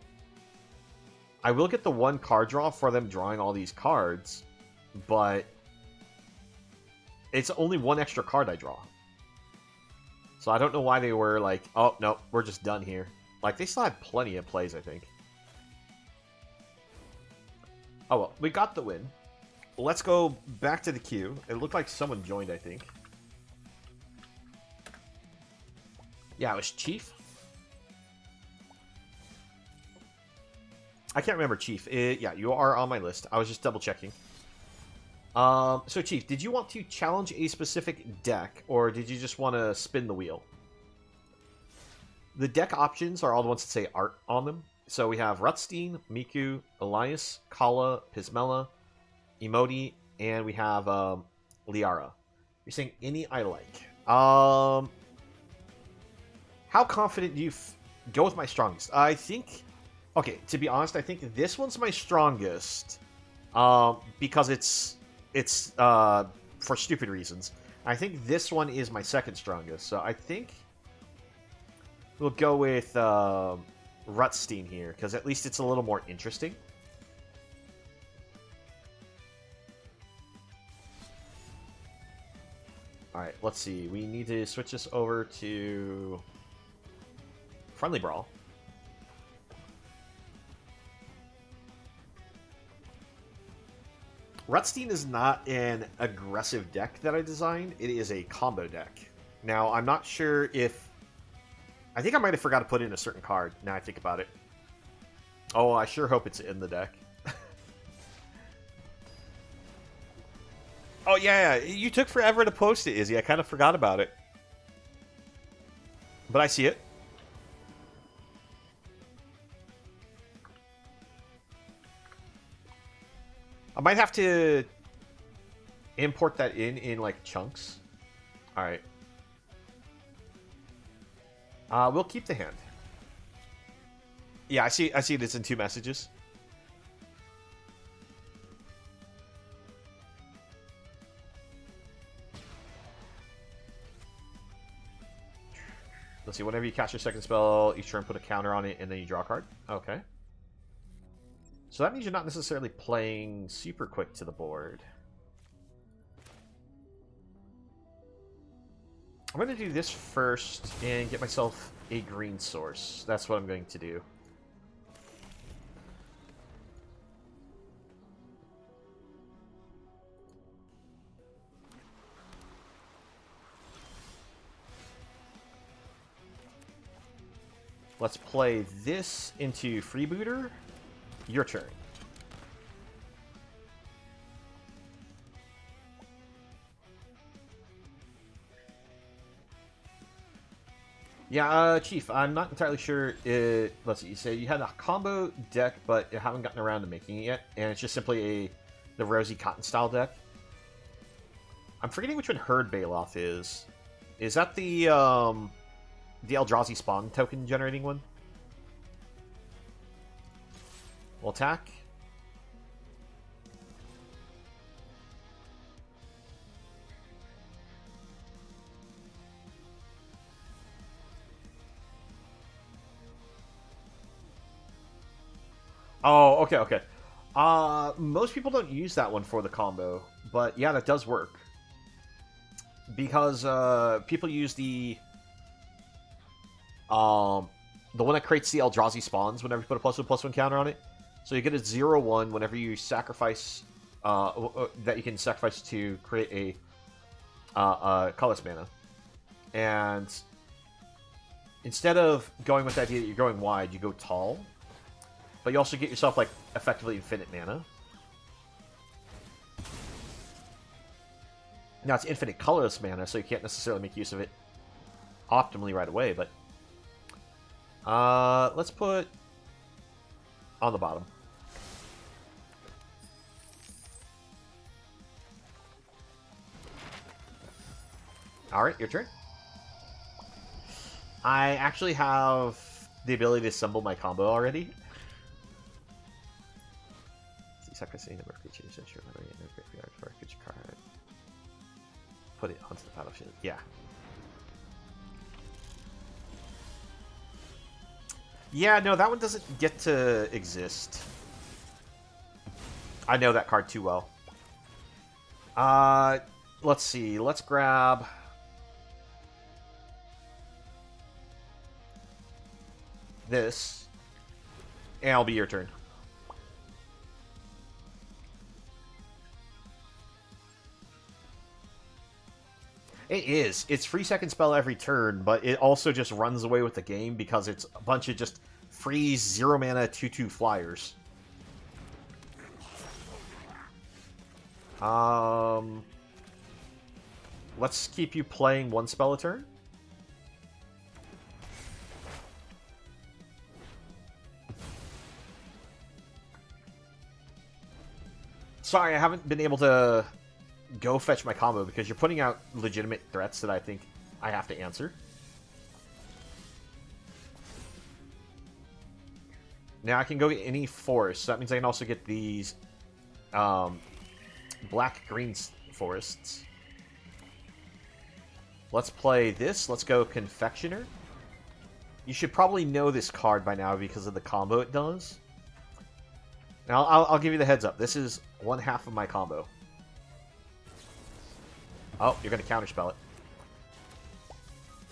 I will get the one card draw for them drawing all these cards, but It's only one extra card I draw. So I don't know why they were like, oh, no, we're just done here. Like, they still had plenty of plays, I think. Oh, well, we got the win. Let's go back to the queue. It looked like someone joined, I think. Yeah, it was Chief. I can't remember, Chief. Yeah, you are on my list. I was just double-checking. So, Chief, did you want to challenge a specific deck, or did you just want to spin the wheel? The deck options are all the ones that say art on them. So we have Rutstein, Miku, Elias, Kala, Pismella, Emoti, and we have Liara. You're saying any I like. How confident do you go with my strongest? I think... Okay, to be honest, I think this one's my strongest. Because it's for stupid reasons. I think this one is my second strongest. So I think we'll go with Rutstein here, because at least it's a little more interesting. Alright, let's see. We need to switch this over to Friendly Brawl. Rutstein is not an aggressive deck that I designed. It is a combo deck. Now, I'm not sure if... I think I might have forgot to put in a certain card, now I think about it. Oh, I sure hope it's in the deck. Oh, yeah, you took forever to post it, Izzy. I kind of forgot about it. But I see it. I might have to import that in like, chunks. Alright. We'll keep the hand. Yeah, I see it's in 2 messages. Let's see, whenever you cast your second spell, each turn put a counter on it, and then you draw a card. Okay. So that means you're not necessarily playing super quick to the board. I'm going to do this first and get myself a green source. That's what I'm going to do. Let's play this into Freebooter. Your turn. Yeah, Chief, I'm not entirely sure. Let's see, you say you had a combo deck, but you haven't gotten around to making it yet, and it's just simply the Rosy Cotton style deck. I'm forgetting which one Herd Bailoff is. Is that the Eldrazi spawn token generating one? We'll attack. Oh, okay, okay. Most people don't use that one for the combo, but yeah, that does work. Because people use the one that creates the Eldrazi spawns whenever you put a +1/+1 counter on it. So you get a 0/1 whenever you sacrifice that you can sacrifice to create a colorless mana. And instead of going with the idea that you're going wide, you go tall. But you also get yourself, like, effectively infinite mana. Now, it's infinite colorless mana, so you can't necessarily make use of it optimally right away, but... let's put... on the bottom. Alright, your turn. I actually have the ability to assemble my combo already. Sacrifice any number of creatures, ensure my graveyard for a creature card. Put it onto the battlefield. Yeah. Yeah, no, that one doesn't get to exist. I know that card too well. let's see. Let's grab this, and it'll be your turn. It is. It's free second spell every turn, but it also just runs away with the game because it's a bunch of just free 0 mana 2/2 flyers. Let's keep you playing one spell a turn. Sorry, I haven't been able to go fetch my combo because you're putting out legitimate threats that I think I have to answer. Now I can go get any forest, so that means I can also get these black-green forests. Let's play this. Let's go Confectioner. You should probably know this card by now because of the combo it does. Now, I'll give you the heads up. This is one half of my combo. Oh, you're going to counterspell it.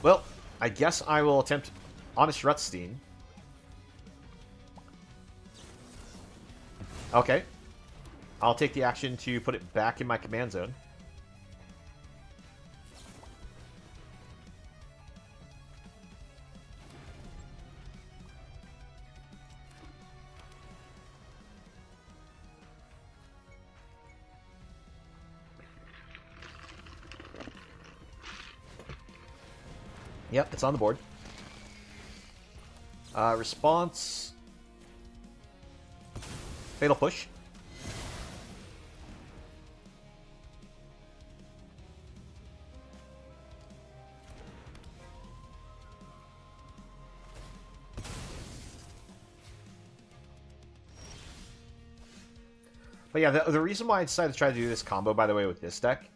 Well, I guess I will attempt Honest Rutstein. Okay. I'll take the action to put it back in my command zone. Yep, it's on the board. Response. Fatal Push. But yeah, the reason why I decided to try to do this combo, by the way, with this deck,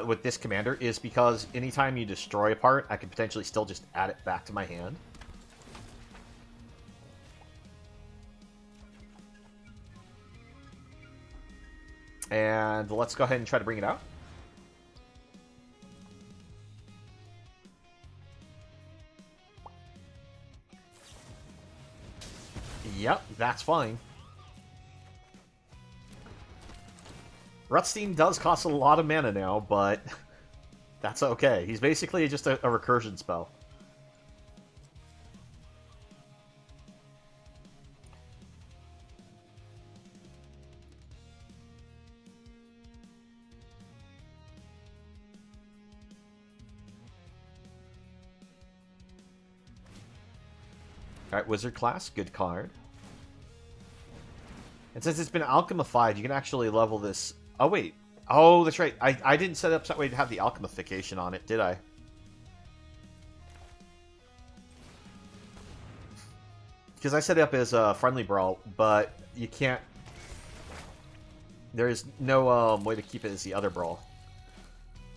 with this commander, is because anytime you destroy a part, I can potentially still just add it back to my hand. And let's go ahead and try to bring it out. Yep, that's fine. Rutstein does cost a lot of mana now, but that's okay. He's basically just a recursion spell. Alright, Wizard class, good card. And since it's been alchemified, you can actually level this. Oh, wait. Oh, that's right. I didn't set up that way to have the alchemification on it, did I? Because I set it up as a friendly brawl, but you can't. There is no way to keep it as the other brawl.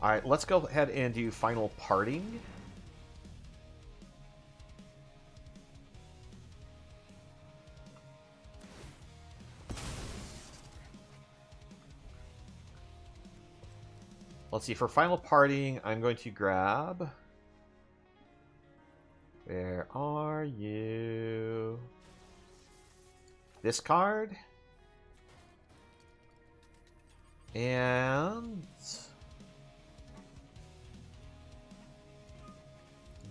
Alright, let's go ahead and do Final Parting. Let's see, for Final Parting, I'm going to grab... Where are you? This card. And...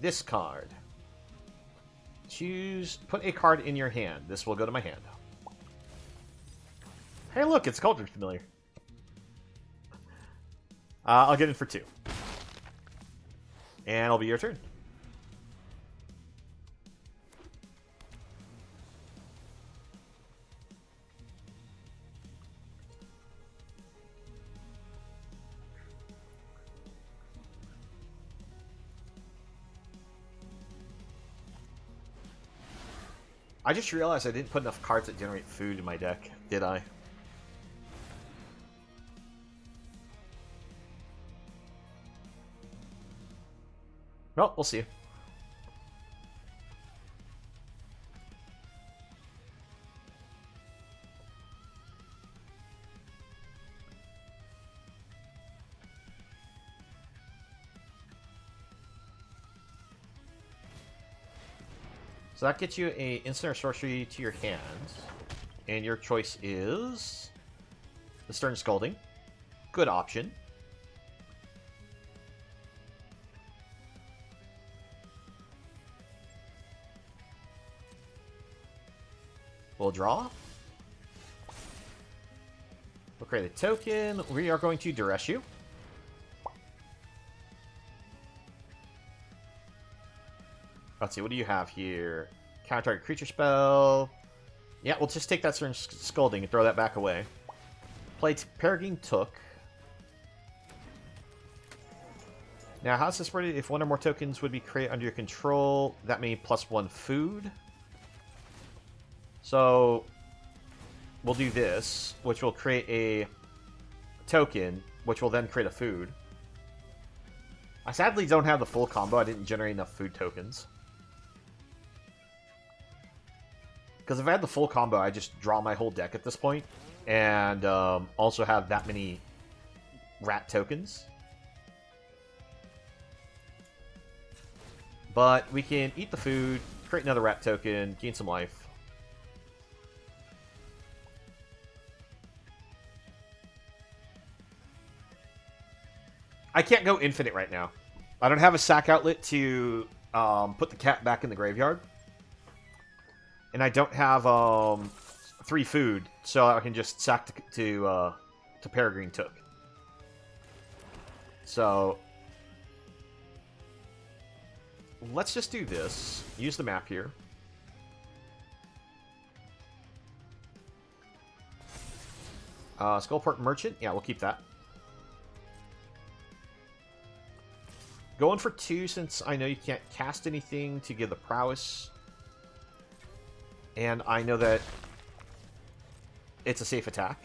this card. Choose... Put a card in your hand. This will go to my hand. Hey, look, it's Cultured Familiar. I'll get in for 2. And it'll be your turn. I just realized I didn't put enough cards that generate food in my deck, did I? Well, we'll see. So that gets you a instant or sorcery to your hand. And your choice is the Stern Scalding. Good option. We'll draw. We'll create a token. We are going to duress you. Let's see, what do you have here? Counter target creature spell. Yeah, we'll just take that Stern Scalding and throw that back away. Play Peregrine Took. Now, how's this worded? If one or more tokens would be created under your control, that may +1 food. So, we'll do this, which will create a token, which will then create a food. I sadly don't have the full combo. I didn't generate enough food tokens. Because if I had the full combo, I just draw my whole deck at this point, and also have that many rat tokens. But we can eat the food, create another rat token, gain some life. I can't go infinite right now. I don't have a sack outlet to put the cat back in the graveyard. And I don't have 3 food, so I can just sack to Peregrine Took. So let's just do this. Use the map here. Skullport Merchant. Yeah, we'll keep that. Going for 2 since I know you can't cast anything to give the prowess. And I know that it's a safe attack.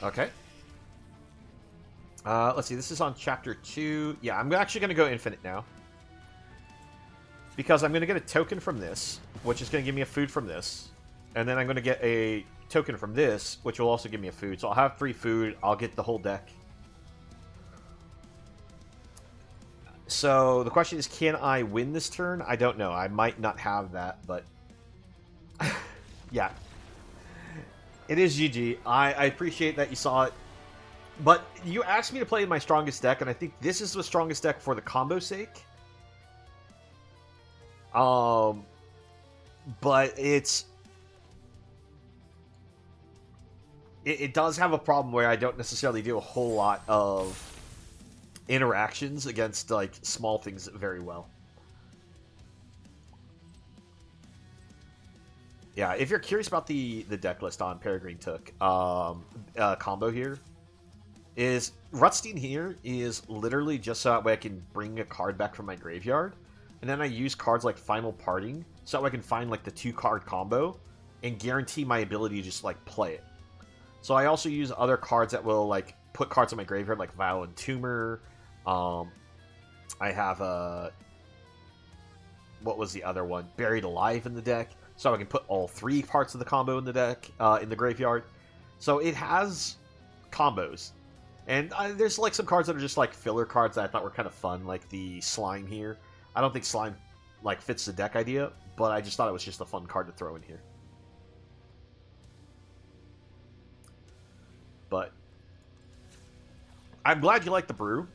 Okay. Let's see, this is on Chapter 2. Yeah, I'm actually going to go infinite now. Because I'm going to get a token from this, which is going to give me a food from this. And then I'm going to get a token from this, which will also give me a food. So I'll have 3 food. I'll get the whole deck. So the question is, can I win this turn? I don't know. I might not have that, but... yeah. It is GG. I appreciate that you saw it. But you asked me to play my strongest deck, and I think this is the strongest deck for the combo sake. But it does have a problem where I don't necessarily do a whole lot of interactions against like small things very well. Yeah, if you're curious about the deck list on Peregrine Took, combo here is Rutstein here is literally just so that way I can bring a card back from my graveyard, and then I use cards like Final Parting so that way I can find like the 2-card combo and guarantee my ability to just like play it. So I also use other cards that will like put cards in my graveyard like Violent Tumor. I have what was the other one? Buried Alive in the deck, so I can put all 3 parts of the combo in the deck in the graveyard. So it has combos. And there's like some cards that are just like filler cards that I thought were kind of fun, like the Slime here. I don't think Slime like fits the deck idea, but I just thought it was just a fun card to throw in here. But I'm glad you like the brew.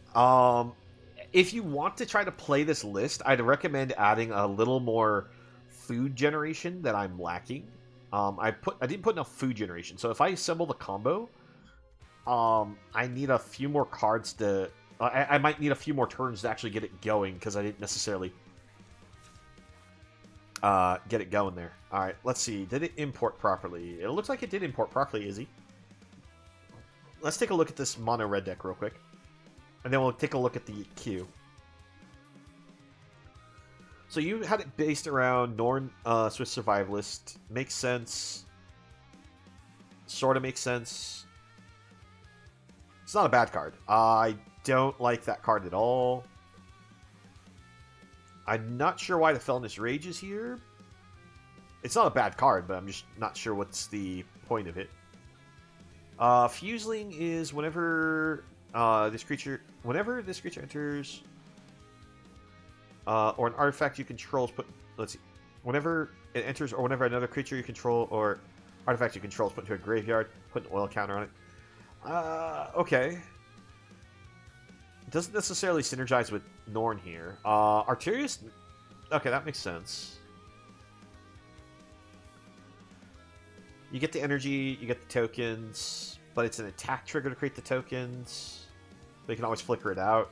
If you want to try to play this list, I'd recommend adding a little more food generation that I'm lacking. I didn't put enough food generation, so if I assemble the combo, I need a few more cards to... I might need a few more turns to actually get it going, because I didn't necessarily get it going there. Alright, let's see. Did it import properly? It looks like it did import properly, Izzy. Let's take a look at this mono red deck real quick. And then we'll take a look at the queue. So you had it based around Norn Swiss Survivalist. Makes sense. Sort of makes sense. It's not a bad card. I don't like that card at all. I'm not sure why the Felonious Rage is here. It's not a bad card, but I'm just not sure what's the point of it. Fuseling is whenever this creature enters, or an artifact you control is put. Let's see, whenever it enters, or whenever another creature you control or artifact you control is put into a graveyard, put an oil counter on it. Okay. It doesn't necessarily synergize with Norn here. Arterius. Okay, that makes sense. You get the energy, you get the tokens, but it's an attack trigger to create the tokens. But you can always flicker it out.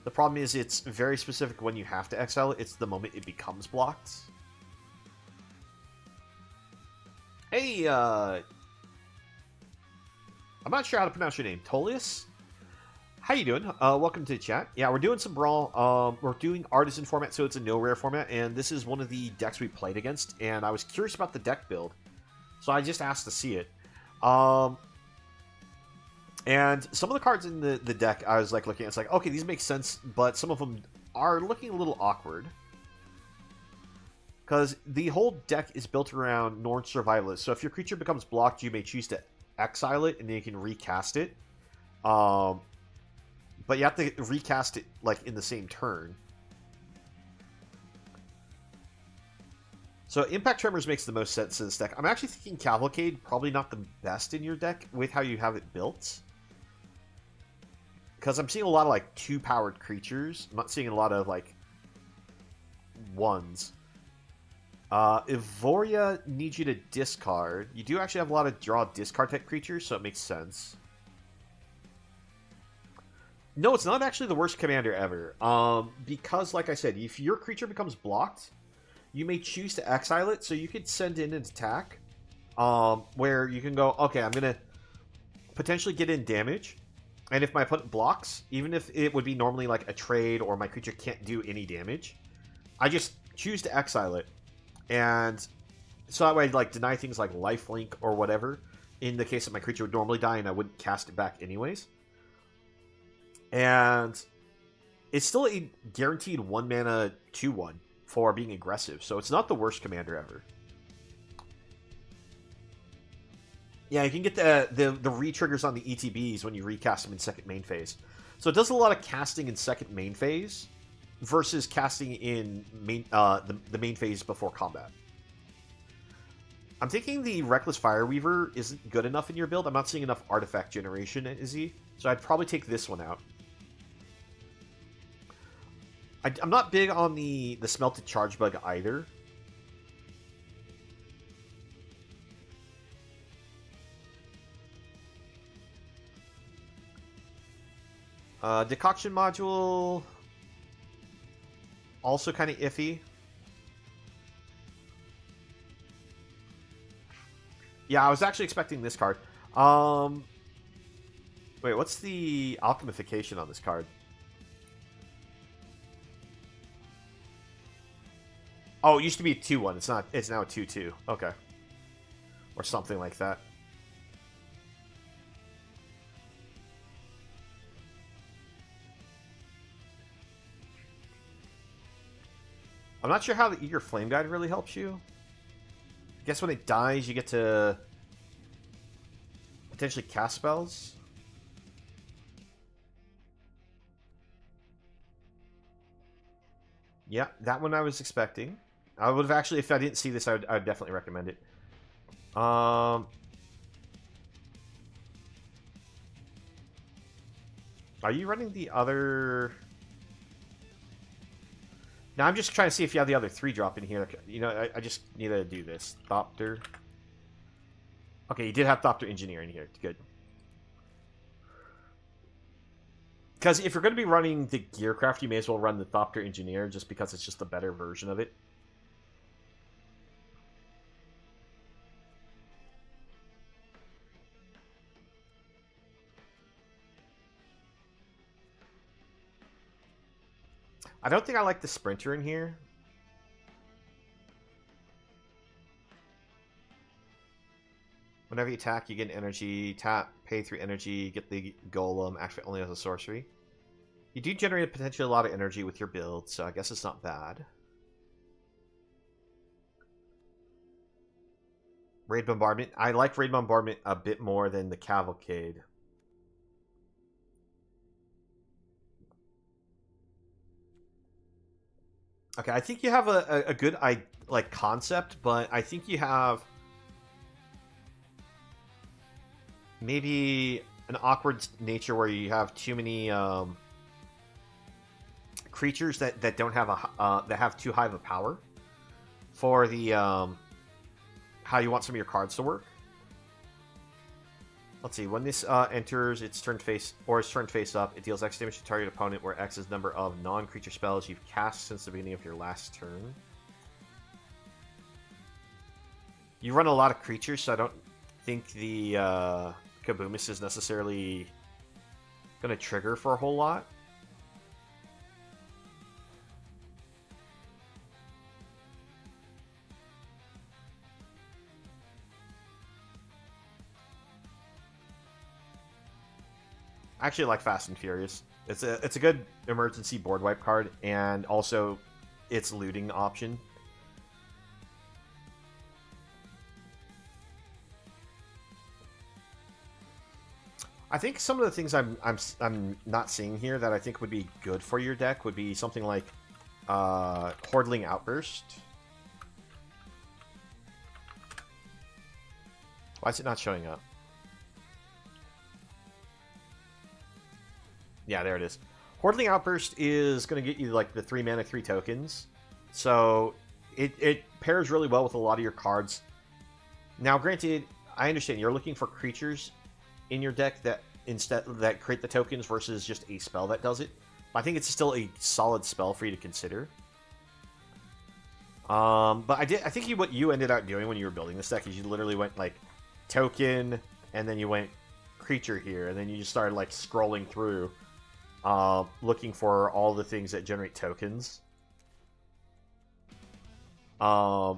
The problem is it's very specific when you have to exile it. It's the moment it becomes blocked. Hey, I'm not sure how to pronounce your name. Tolius? How you doing? Welcome to the chat. Yeah, we're doing some Brawl. We're doing Artisan format, so it's a no-rare format, and this is one of the decks we played against, and I was curious about the deck build. So I just asked to see it. And some of the cards in the deck, I was like looking at, it's like, okay, these make sense, but some of them are looking a little awkward. Because the whole deck is built around Norn Survivalist. So if your creature becomes blocked, you may choose to exile it, and then you can recast it. But you have to recast it like in the same turn. So Impact Tremors makes the most sense in this deck. I'm actually thinking Cavalcade, probably not the best in your deck with how you have it built. Because I'm seeing a lot of like 2-powered creatures. I'm not seeing a lot of like 1s. Evoria needs you to discard. You do actually have a lot of draw discard type creatures, so it makes sense. No, it's not actually the worst commander ever. Because, like I said, if your creature becomes blocked, you may choose to exile it, so you could send in an attack where you can go, okay, I'm going to potentially get in damage, and if my opponent blocks, even if it would be normally like a trade or my creature can't do any damage, I just choose to exile it, and so that way I'd like deny things like lifelink or whatever, in the case that my creature would normally die and I wouldn't cast it back anyways. And it's still a guaranteed 1-mana 2/1 for being aggressive, so it's not the worst commander ever. Yeah, you can get the re-triggers on the ETBs when you recast them in second main phase. So it does a lot of casting in second main phase versus casting in the main phase before combat. I'm thinking the Reckless Fireweaver isn't good enough in your build. I'm not seeing enough artifact generation, is he? So I'd probably take this one out. I'm not big on the Smelted Charge Bug either. Decoction Module, also kind of iffy. Yeah, I was actually expecting this card. Wait, what's the alchemification on this card? Oh, it used to be a 2/1. It's not. It's now a 2/2. Okay, or something like that. I'm not sure how the Eager Flame Guide really helps you. I guess when it dies, you get to potentially cast spells. Yeah, that one I was expecting. I would have actually, if I didn't see this, I would definitely recommend it. Are you running the other... Now, I'm just trying to see if you have the other 3-drop in here. You know, I just need to do this. Thopter. Okay, you did have Thopter Engineer in here. Good. Because if you're going to be running the Gearcraft, you may as well run the Thopter Engineer, just because it's just a better version of it. I don't think I like the Sprinter in here. Whenever you attack, you get an energy. Tap, pay 3 energy, get the golem. Actually, only as a sorcery. You do generate potentially a lot of energy with your build, so I guess it's not bad. Raid Bombardment. I like Raid Bombardment a bit more than the Cavalcade. Okay, I think you have a good concept, but I think you have maybe an awkward nature where you have too many creatures that don't have that have too high of a power for the how you want some of your cards to work. Let's see. When this enters its turn face up, it deals X damage to target opponent, where X is the number of non-creature spells you've cast since the beginning of your last turn. You run a lot of creatures, so I don't think the Kaboomus is necessarily going to trigger for a whole lot. I actually like Fast and Furious. It's a good emergency board wipe card, and also its looting option. I think some of the things I'm not seeing here that I think would be good for your deck would be something like Hordling Outburst. Why is it not showing up? Yeah, there it is. Hordling Outburst is going to get you like the 3 mana, 3 tokens. So it pairs really well with a lot of your cards. Now, granted, I understand you're looking for creatures in your deck that create the tokens versus just a spell that does it. But I think it's still a solid spell for you to consider. But I think what you ended up doing when you were building this deck is you literally went like token, and then you went creature here, and then you just started like scrolling through, looking for all the things that generate tokens. But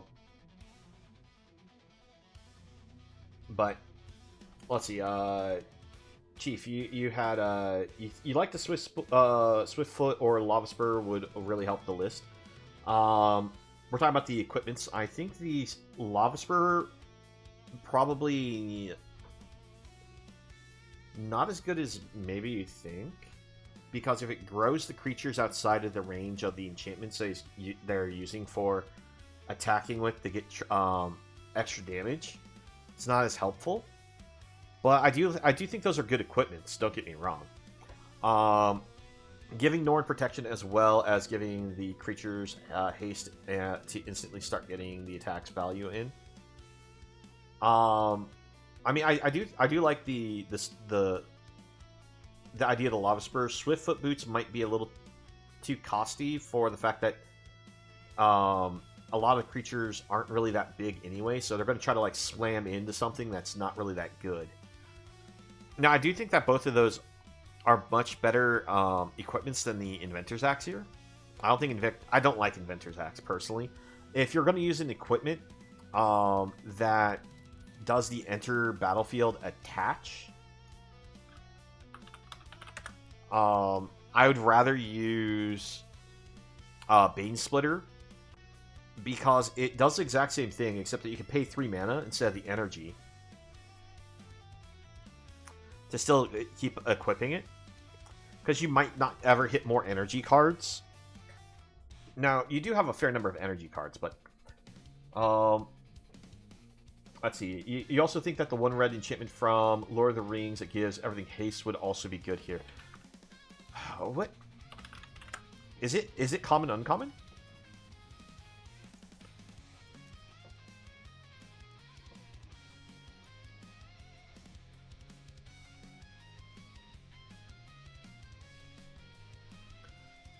let's see. Chief, you had you like the Swiftfoot or Lava Spur would really help the list. We're talking about the equipments. I think the Lava Spur probably not as good as maybe you think, because if it grows the creatures outside of the range of the enchantments they're using for attacking with to get extra damage, it's not as helpful. But I do think those are good equipments. Don't get me wrong. Giving Norn protection as well as giving the creatures haste to instantly start getting the attacks value in. I mean, I do like the idea of the Lava Spurs. Swiftfoot boots might be a little too costly for the fact that a lot of creatures aren't really that big anyway, so they're going to try to like slam into something that's not really that good. Now, I do think that both of those are much better equipments than the Inventor's Axe here. I don't like Inventor's Axe personally. If you're going to use an equipment that does the enter battlefield attach, I would rather use Bane Splitter, because it does the exact same thing, except that you can pay 3 mana instead of the energy to still keep equipping it, because you might not ever hit more energy cards. Now, you do have a fair number of energy cards, but let's see. You also think that the 1 red enchantment from Lord of the Rings that gives everything haste would also be good here. What is it? Is it common, uncommon?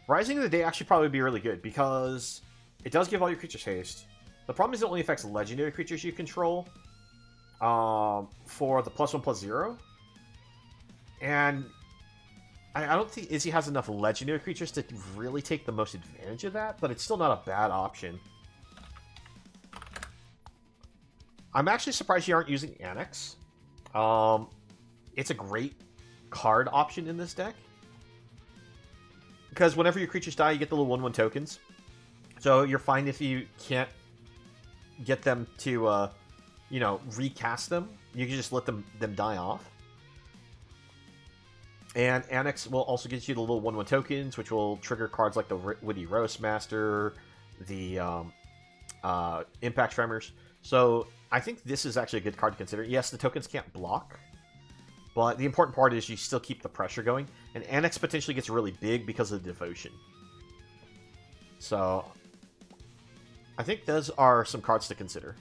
Rising of the Day actually probably be really good, because it does give all your creatures haste. The problem is it only affects legendary creatures you control for the +1/+0. And I don't think Izzy has enough legendary creatures to really take the most advantage of that, but it's still not a bad option. I'm actually surprised you aren't using Annex. It's a great card option in this deck. Because whenever your creatures die, you get the little 1/1 tokens. So you're fine if you can't get them to, you know, recast them. You can just let them die off. And Annex will also get you the little 1/1 tokens, which will trigger cards like the Witty Roastmaster, the Impact Tremors. So I think this is actually a good card to consider. Yes, the tokens can't block, but the important part is you still keep the pressure going. And Annex potentially gets really big because of the Devotion. So I think those are some cards to consider.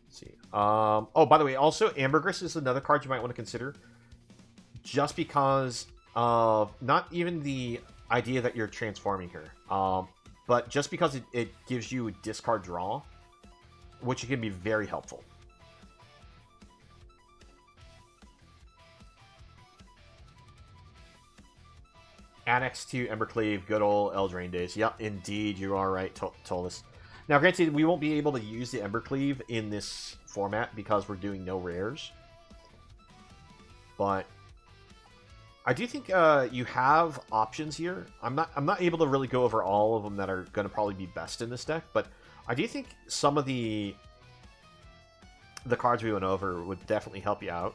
Let's see. Oh, by the way, also Ambergris is another card you might want to consider. Just because of not even the idea that you're transforming her, but just because it gives you a discard draw, which can be very helpful. Annex to Embercleave, good old Eldraine days. Yep, indeed, you are right, Tolus. Now, granted, we won't be able to use the Embercleave in this format because we're doing no rares. But I do think you have options here. I'm not able to really go over all of them that are going to probably be best in this deck, but I do think some of the cards we went over would definitely help you out.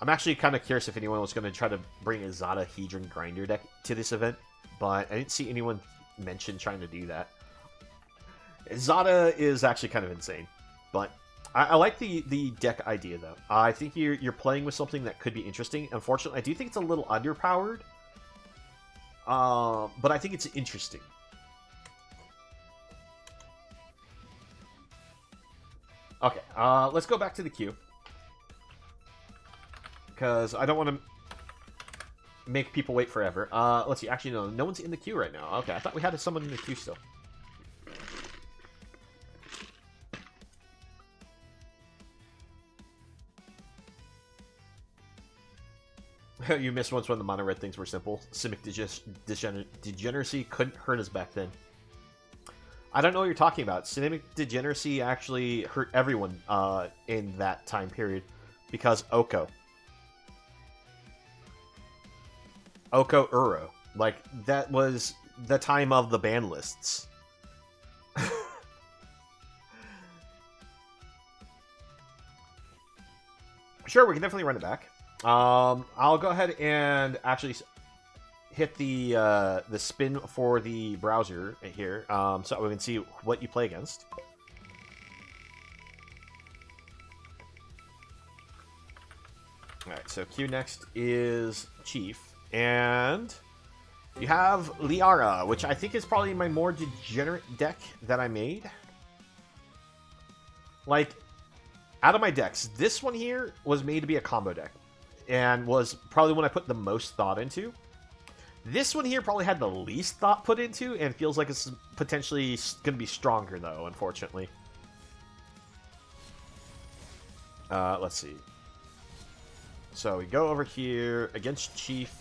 I'm actually kind of curious if anyone was going to try to bring a Zada Hedron Grinder deck to this event, but I didn't see anyone mention trying to do that. Zada is actually kind of insane, but I like the deck idea, though. I think you're playing with something that could be interesting. Unfortunately, I do think it's a little underpowered, but I think it's interesting. Okay, let's go back to the queue. Because I don't want to make people wait forever. Let's see. Actually, no one's in the queue right now. Okay, I thought we had someone in the queue still. You missed once when the mono red things were simple. Simic degeneracy couldn't hurt us back then. I don't know what you're talking about. Simic degeneracy actually hurt everyone in that time period because Oko. Oko Uro. Like, that was the time of the ban lists. Sure, we can definitely run it back. I'll go ahead and actually hit the spin for the browser here, so we can see what you play against. Alright, so Q next is Chief, and you have Liara, which I think is probably my more degenerate deck that I made. Like, out of my decks, this one here was made to be a combo deck, and was probably one I put the most thought into. This one here probably had the least thought put into, and feels like it's potentially going to be stronger, though, unfortunately. Let's see. So we go over here against Chief.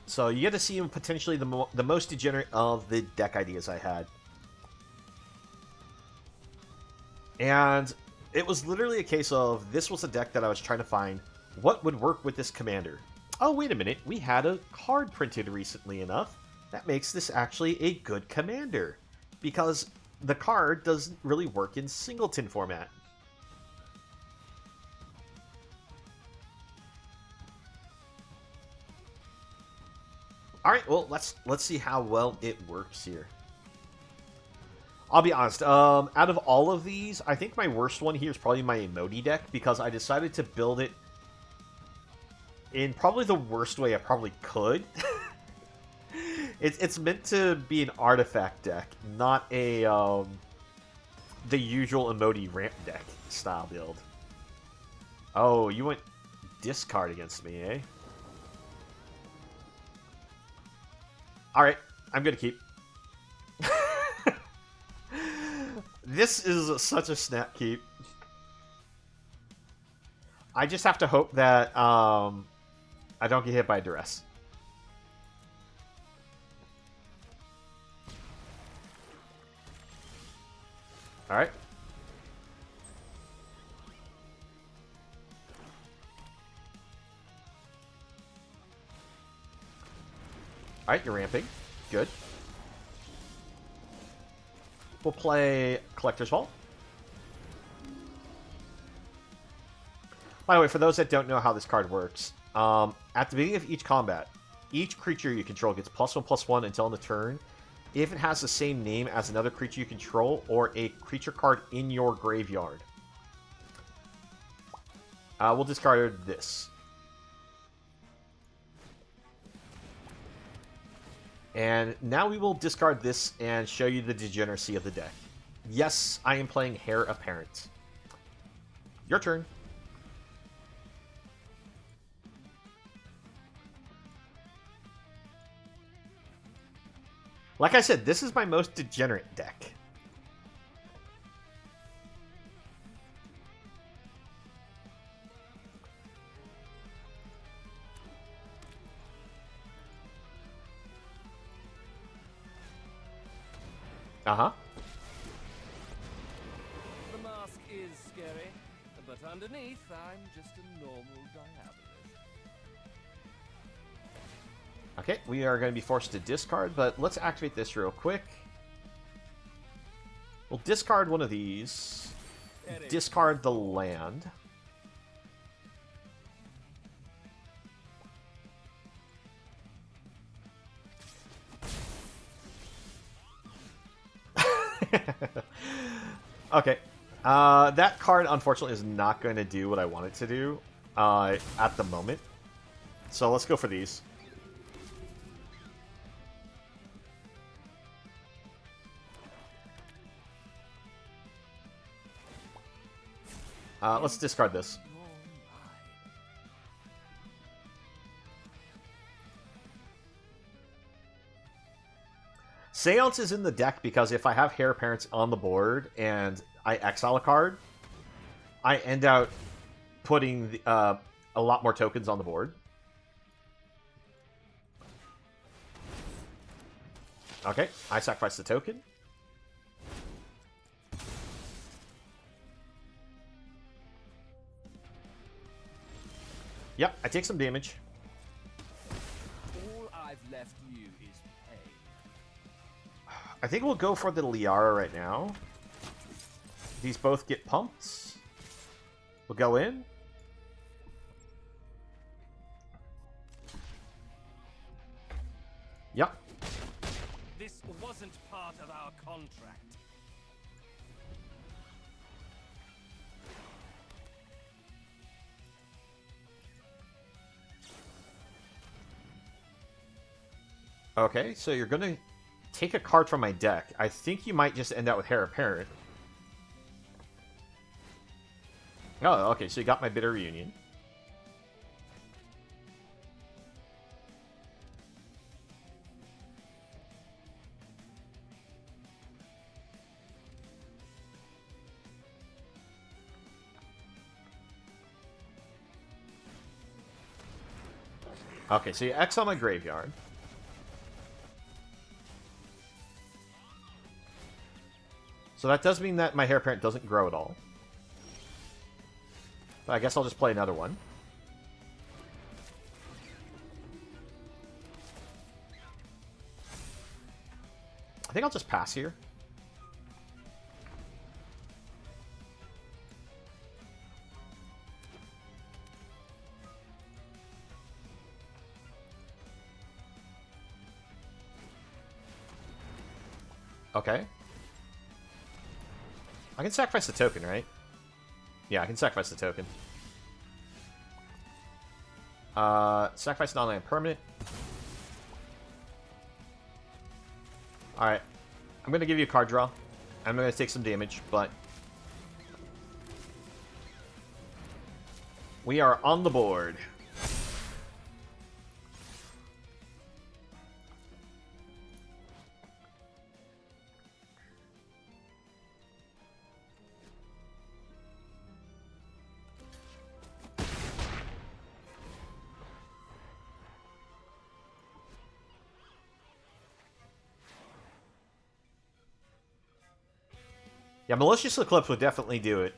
So you get to see him potentially the most degenerate of the deck ideas I had. And it was literally a case of, this was a deck that I was trying to find what would work with this commander. Oh, wait a minute, we had a card printed recently enough. That makes this actually a good commander. Because the card doesn't really work in singleton format. Alright, well, let's see how well it works here. I'll be honest, out of all of these, I think my worst one here is probably my Emoti deck, because I decided to build it in probably the worst way I probably could. It's meant to be an artifact deck, not a the usual Emoti ramp deck style build. Oh, you went discard against me, eh? Alright, I'm gonna keep. This is such a snap keep. I just have to hope that I don't get hit by duress. Alright. Alright, you're ramping. Good. We'll play Collector's Vault. By the way, for those that don't know how this card works, at the beginning of each combat, each creature you control gets +1/+1 until end of turn if it has the same name as another creature you control or a creature card in your graveyard. We'll discard this. And now we will discard this and show you the degeneracy of the deck. Yes, I am playing Heir Apparent. Your turn. Like I said, this is my most degenerate deck. Uh-huh. The mask is scary, but underneath, I'm just a normal diabolist. Okay, we are going to be forced to discard, but let's activate this real quick. We'll discard one of these. Discard the land. Okay. That card, unfortunately, is not going to do what I want it to do at the moment. So let's go for these. Let's discard this. Seance is in the deck because if I have Heir Apparent on the board and I exile a card, I end out putting a lot more tokens on the board. Okay, I sacrifice the token. Yep, I take some damage. All I've left you is pain. I think we'll go for the Liara right now. These both get pumped. We'll go in. Yep. This wasn't part of our contract. Okay, so you're going to take a card from my deck. I think you might just end out with Heir Apparent. Oh, okay, so you got my Bitter Reunion. Okay, so you exile my graveyard. So that does mean that my Heir Apparent doesn't grow at all. But I guess I'll just play another one. I think I'll just pass here. Okay. I can sacrifice the token, right? Yeah, I can sacrifice the token. Sacrifice non-land permanent. Alright. I'm going to give you a card draw. I'm going to take some damage, but... we are on the board. Yeah, Malicious Eclipse would definitely do it.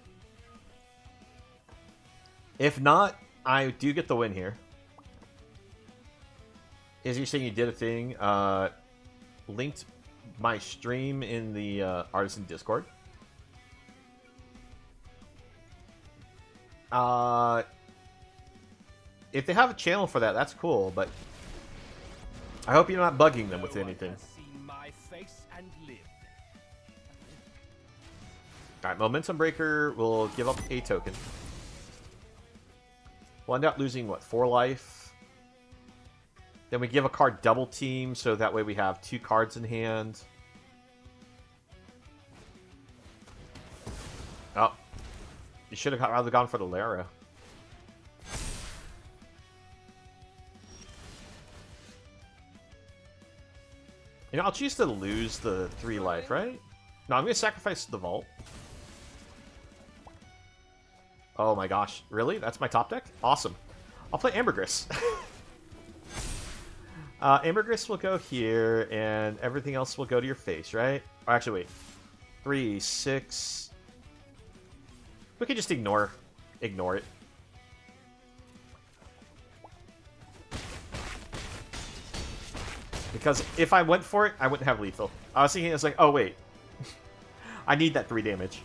If not, I do get the win here. Is you saying you did a thing? Linked my stream in the Artisan Discord. If they have a channel for that, that's cool, but I hope you're not bugging them with anything. Alright, Momentum Breaker will give up a token. We'll end up losing, what, 4 life? Then we give a card double team, so that way we have 2 cards in hand. Oh. You should have rather gone for the Lara. You know, I'll choose to lose the 3 life, right? No, I'm going to sacrifice the Vault. Oh my gosh. Really? That's my top deck? Awesome. I'll play Ambergris. Ambergris will go here, and everything else will go to your face, right? Or actually, wait. 3, 6... We can just ignore it. Because if I went for it, I wouldn't have lethal. I was thinking, it's like, oh wait. I need that 3 damage.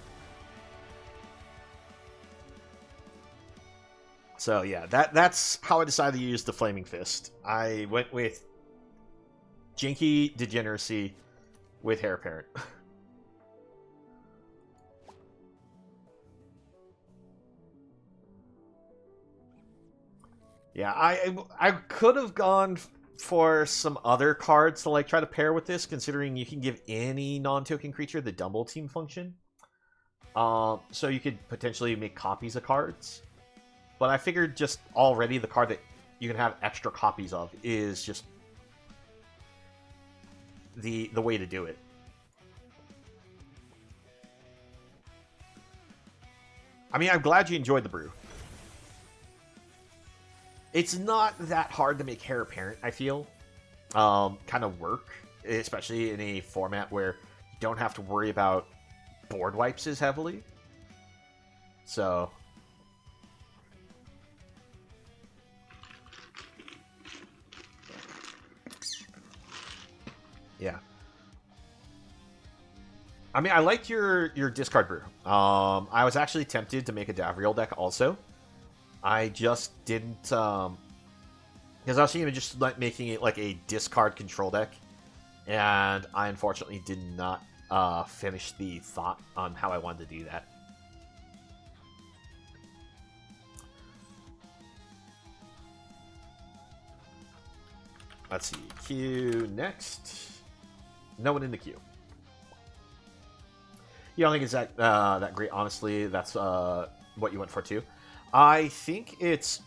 So yeah, that's how I decided to use the Flaming Fist. I went with Jinky Degeneracy with Heir Apparent. Yeah, I could have gone for some other cards to like try to pair with this, considering you can give any non-token creature the double team function. So you could potentially make copies of cards. But I figured just already the card that you can have extra copies of is just the way to do it. I mean, I'm glad you enjoyed the brew. It's not that hard to make Heir Apparent, I feel. Kind of work, especially in a format where you don't have to worry about board wipes as heavily. So... yeah. I mean, I liked your discard brew. I was actually tempted to make a Davriel deck also. I just didn't, because I was thinking of just like making it like a discard control deck, and I unfortunately did not finish the thought on how I wanted to do that. Let's see, queue next. No one in the queue. You don't think it's that great? Honestly, that's what you went for too. I think it's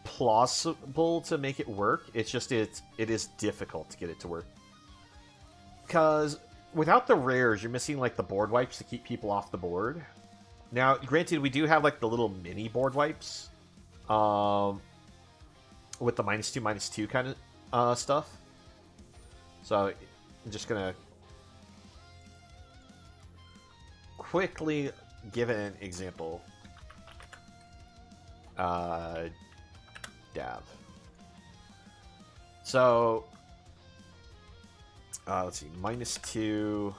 plausible to make it work. It's just it is difficult to get it to work. Because without the rares, you're missing like the board wipes to keep people off the board. Now, granted, we do have like the little mini board wipes, with the -2/-2 kind of stuff. So I'm just gonna quickly give an example. Dav. So, let's see, -2.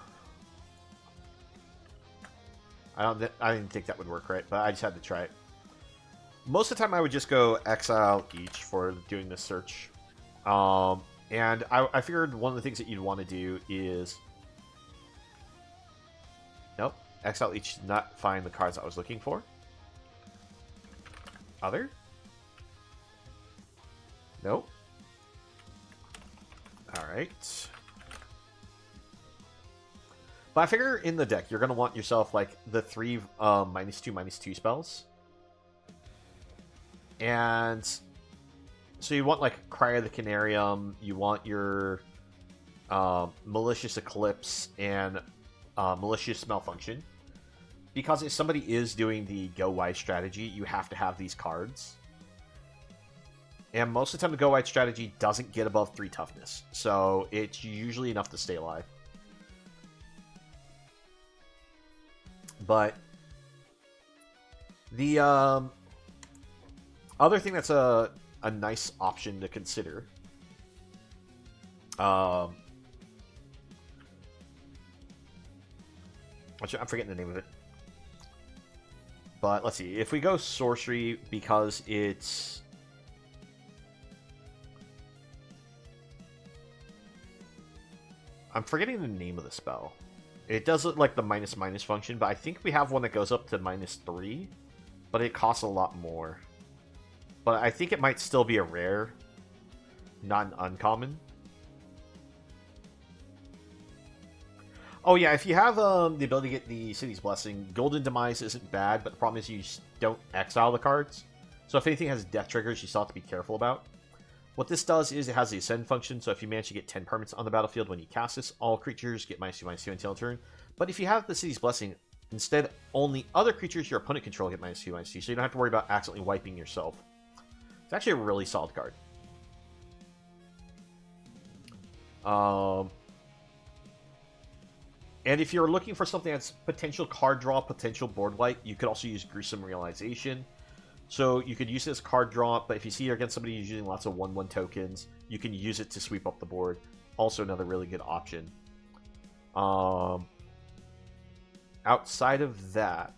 I didn't think that would work right, but I just had to try it. Most of the time, I would just go exile each for doing this search. And I figured one of the things that you'd want to do is... Nope. Exile each did not find the cards I was looking for. Other? Nope. Alright. But I figure in the deck, you're going to want yourself, like, the 3 -2/-2 spells. And... so you want, like, Cry of the Canarium, you want your Malicious Eclipse, and Malicious Malfunction. Because if somebody is doing the Go Wide strategy, you have to have these cards. And most of the time the Go Wide strategy doesn't get above 3 toughness. So it's usually enough to stay alive. But the other thing that's a nice option to consider, I'm forgetting the name of it. But let's see. If we go sorcery, because it's... I'm forgetting the name of the spell. It does look like the -- function, but I think we have one that goes up to -3, but it costs a lot more. But I think it might still be a rare, not an uncommon. Oh yeah, if you have the ability to get the City's Blessing, Golden Demise isn't bad, but the problem is you just don't exile the cards. So if anything has death triggers, you still have to be careful about. What this does is it has the Ascend function, so if you manage to get 10 permanents on the battlefield when you cast this, all creatures get -2/-2 until turn. But if you have the City's Blessing, instead only other creatures your opponent control get -2/-2, so you don't have to worry about accidentally wiping yourself. It's actually a really solid card. And if you're looking for something that's potential card draw, potential board wipe, you could also use Gruesome Realization. So you could use it as card draw, but if you see you're against somebody who's using lots of 1/1 tokens, you can use it to sweep up the board. Also another really good option. Outside of that...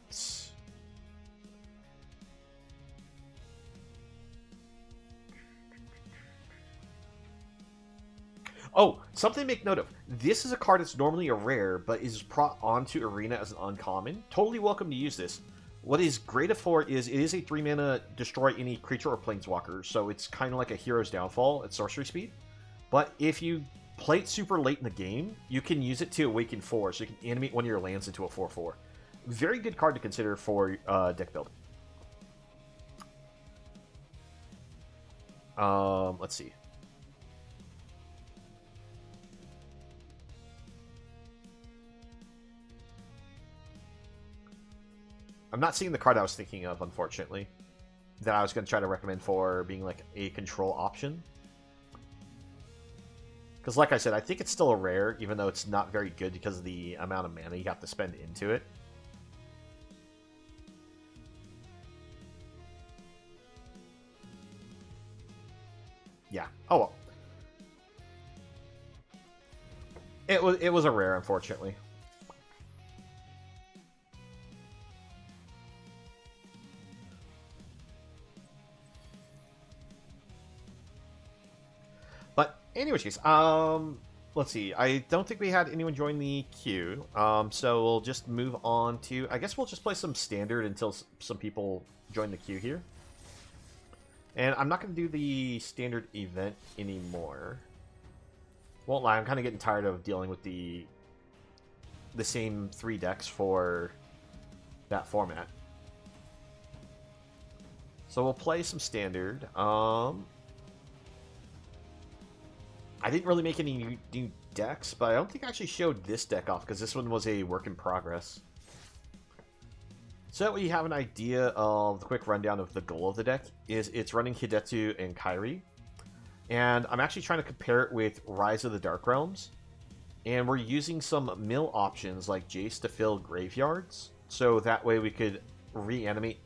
Oh, something to make note of. This is a card that's normally a rare, but is brought onto Arena as an uncommon. Totally welcome to use this. What is great for is it is a 3-mana destroy any creature or planeswalker, so it's kind of like a Hero's Downfall at sorcery speed. But if you play it super late in the game, you can use it to awaken 4, so you can animate one of your lands into a 4/4. Very good card to consider for deck building. Let's see. I'm not seeing the card I was thinking of, unfortunately, that I was going to try to recommend for being like a control option. Because like I said, I think it's still a rare, even though it's not very good because of the amount of mana you have to spend into it. Yeah. Oh well. It was a rare, unfortunately. Anyways, case, let's see. I don't think we had anyone join the queue, so we'll just move on to... I guess we'll just play some standard until some people join the queue here. And I'm not going to do the standard event anymore. Won't lie, I'm kind of getting tired of dealing with the same 3 decks for that format. So we'll play some standard. I didn't really make any new decks, but I don't think I actually showed this deck off because this one was a work in progress. So that way you have an idea of the quick rundown of the goal of the deck, is it's running Hidetsu and Kairi. And I'm actually trying to compare it with Rise of the Dark Realms. And we're using some mill options like Jace to fill graveyards. So that way we could reanimate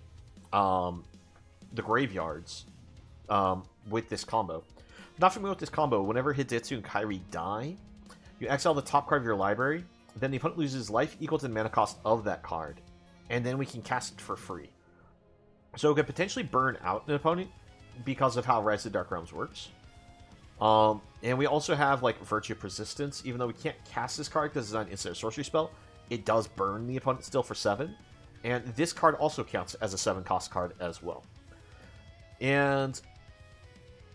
the graveyards with this combo. Not familiar with this combo, whenever Hidetsu and Kairi die, you exile the top card of your library, then the opponent loses life equal to the mana cost of that card, and then we can cast it for free. So it could potentially burn out an opponent because of how Rise of the Dark Realms works. And we also have like Virtue Persistence. Even though we can't cast this card because it's not an instant sorcery spell, it does burn the opponent still for 7. And this card also counts as a 7-cost card as well. And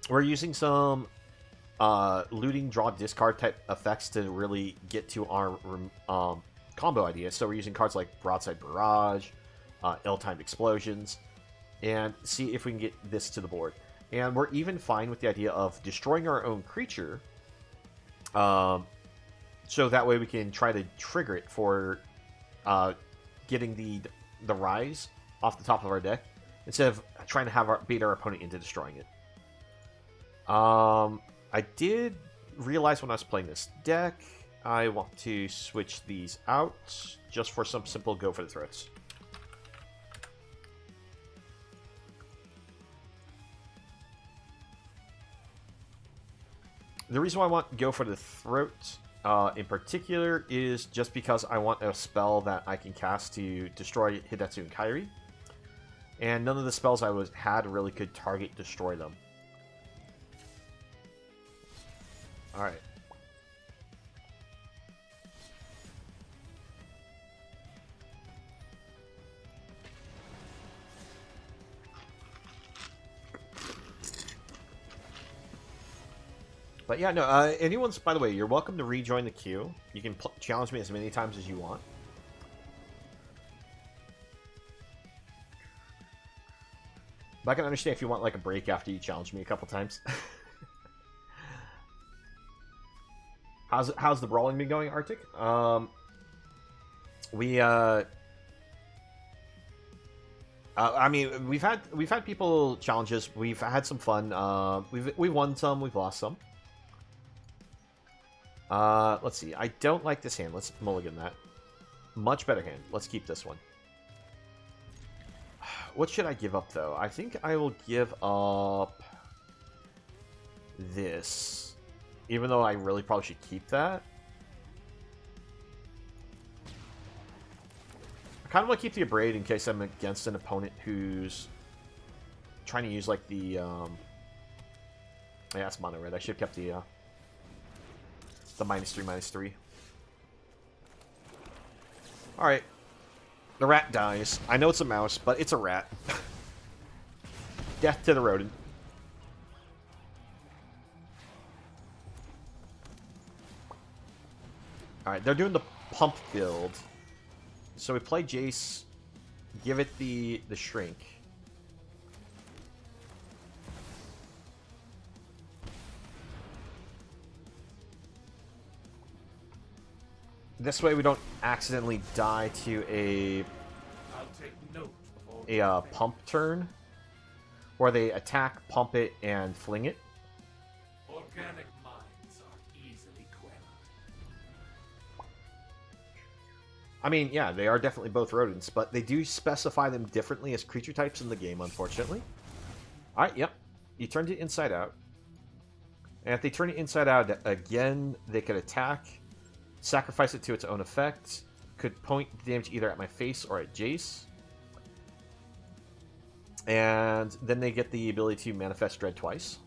we're using some looting, draw, discard type effects to really get to our combo idea. So we're using cards like Broadside Barrage, Ill-Timed Explosions, and see if we can get this to the board. And we're even fine with the idea of destroying our own creature, so that way we can try to trigger it for getting the Rise off the top of our deck, instead of trying to bait our opponent into destroying it. I did realize when I was playing this deck, I want to switch these out just for some simple go for the throats. The reason why I want go for the throat in particular is just because I want a spell that I can cast to destroy Hidetsu and Kairi. And none of the spells I had really could target destroy them. Alright. But yeah, no, anyone's, by the way, you're welcome to rejoin the queue. You can challenge me as many times as you want. But I can understand if you want like a break after you challenge me a couple times. How's the brawling been going, Arctic? I mean, we've had people challenges. We've had some fun. We've won some. We've lost some. Let's see. I don't like this hand. Let's mulligan that. Much better hand. Let's keep this one. What should I give up, though? I think I will give up this. Even though I really probably should keep that. I kind of want to keep the Abrade in case I'm against an opponent who's trying to use, like, the, yeah, that's mono red. I should have kept the -3/-3. Alright. The rat dies. I know it's a mouse, but it's a rat. Death to the rodent. Alright, they're doing the pump build. So we play Jace, give it the shrink. This way we don't accidentally die to a pump turn, where they attack, pump it, and fling it. Organic minds are easily quelled. I mean, yeah, they are definitely both rodents, but they do specify them differently as creature types in the game, unfortunately. Alright, yep. You turned it inside out. And if they turn it inside out again, they could attack, sacrifice it to its own effect, could point the damage either at my face or at Jace. And then they get the ability to manifest Dread twice.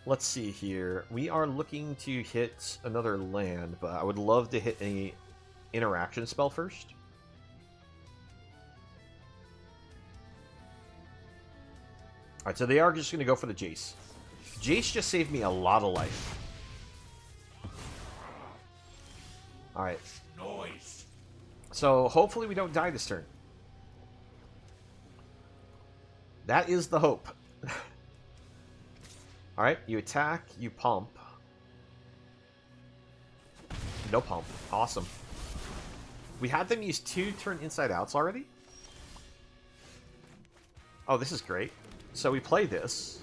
Let's see here. We are looking to hit another land, but I would love to hit a interaction spell first. Alright, so they are just going to go for the Jace. Jace just saved me a lot of life. Alright. Noise. So hopefully we don't die this turn. That is the hope. Alright, you attack, you pump. No pump. Awesome. We had them use 2 turn inside outs already? Oh, this is great. So we play this.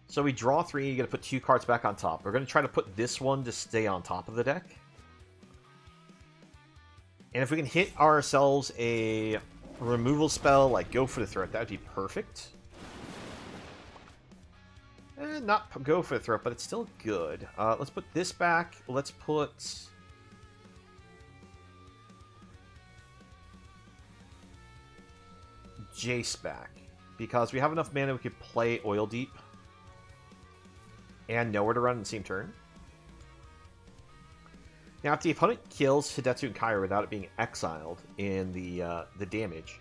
So we draw 3, you gotta put 2 cards back on top. We're gonna try to put this one to stay on top of the deck. And if we can hit ourselves a removal spell, like go for the throat, that would be perfect. Not go for the throat, but it's still good. Let's put this back. Let's put... Jace back. Because we have enough mana we could play Oil Deep. And Nowhere to Run in the same turn. Now, if the opponent kills Hidetsu and Kairi without it being exiled in the damage,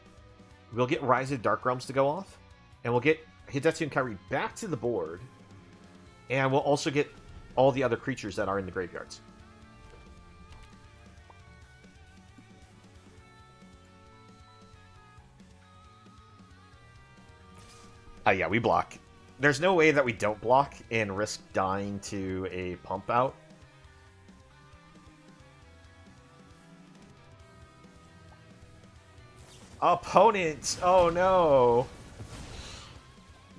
we'll get Rise of Dark Realms to go off, and we'll get Hidetsu and Kairi back to the board, and we'll also get all the other creatures that are in the graveyards. Yeah, we block. There's no way that we don't block and risk dying to a pump out. Opponents! Oh no!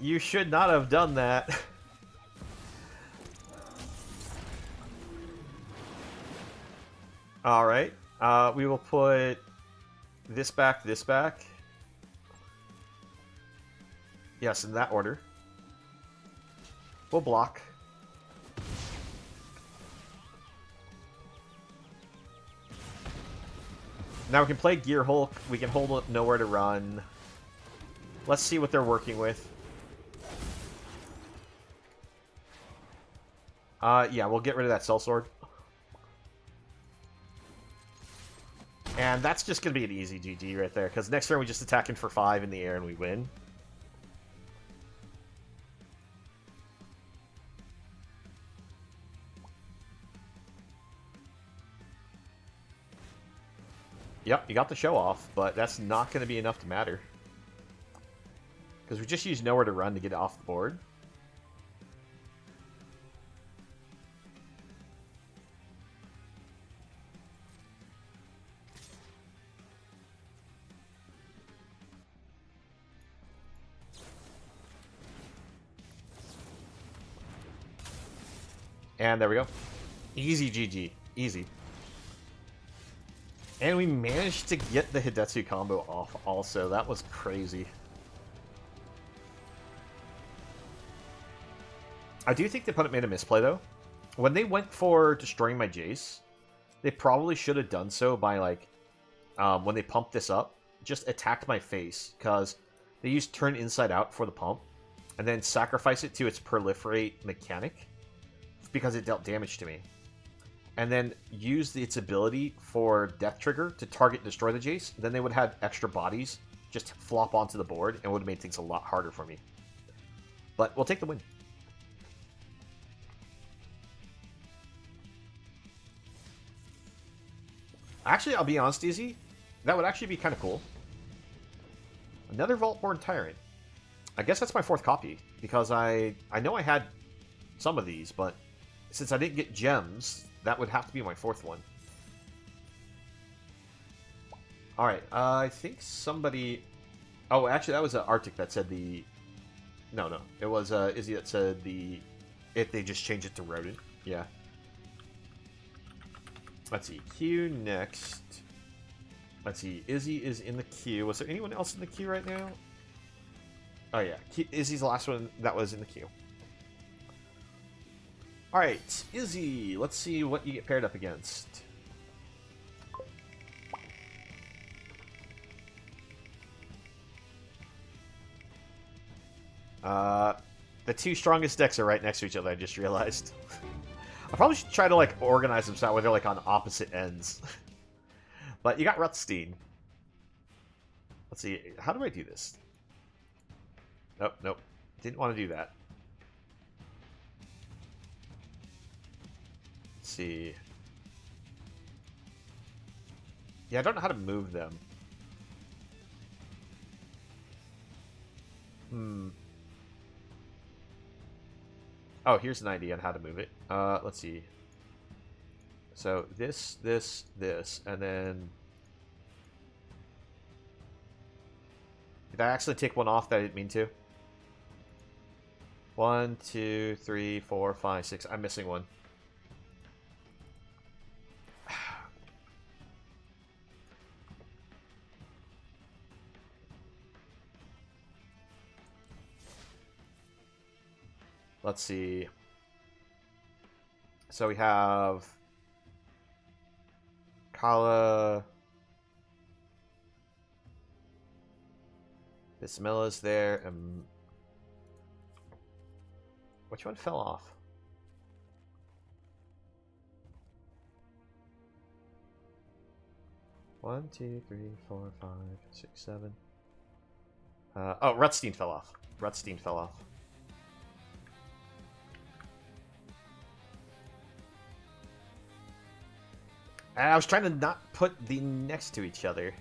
You should not have done that. Alright. We will put this back, this back. Yes, in that order. We'll block. Now we can play Gear Hulk. We can hold Nowhere to Run. Let's see what they're working with. Yeah, we'll get rid of that Cell Sword. And that's just going to be an easy GG right there, because next turn we just attack in for 5 in the air and we win. Yep, you got the show off, but that's not going to be enough to matter. Because we just used Nowhere to Run to get off the board. And there we go. Easy GG. Easy. And we managed to get the Hidetsu combo off also. That was crazy. I do think the opponent made a misplay, though. When they went for destroying my Jace, they probably should have done so by, like, when they pumped this up, just attacked my face, because they used turn inside out for the pump, and then sacrifice it to its proliferate mechanic, because it dealt damage to me. And then use its ability for Death Trigger to target and destroy the Jace, then they would have extra bodies just flop onto the board and would have made things a lot harder for me. But we'll take the win. Actually, I'll be honest, Izzy, that would actually be kind of cool. Another Vault-Born Tyrant. I guess that's my 4th copy, because I know I had some of these, but since I didn't get gems, that would have to be my 4th one. Alright, I think somebody... Oh, actually, that was Arctic that said the... No. It was Izzy that said the... If they just change it to Rodent. Yeah. Let's see. Q next. Let's see. Izzy is in the queue. Was there anyone else in the queue right now? Oh, yeah. Izzy's the last one that was in the queue. Alright, Izzy, let's see what you get paired up against. The 2 strongest decks are right next to each other, I just realized. I probably should try to, like, organize them so where they're, like, on opposite ends. But you got Rutstein. Let's see, how do I do this? Nope. Didn't want to do that. See. Yeah, I don't know how to move them. Oh, here's an idea on how to move it. Let's see. So this, and then... Did I actually take one off that I didn't mean to? 1, 2, 3, 4, 5, 6. I'm missing one. Let's see. So we have Kala. Bismilla's there. Which one fell off? One, two, three, 4, 5, 6, 7. Oh, Rutstein fell off. Rutstein fell off. And I was trying to not put the next to each other.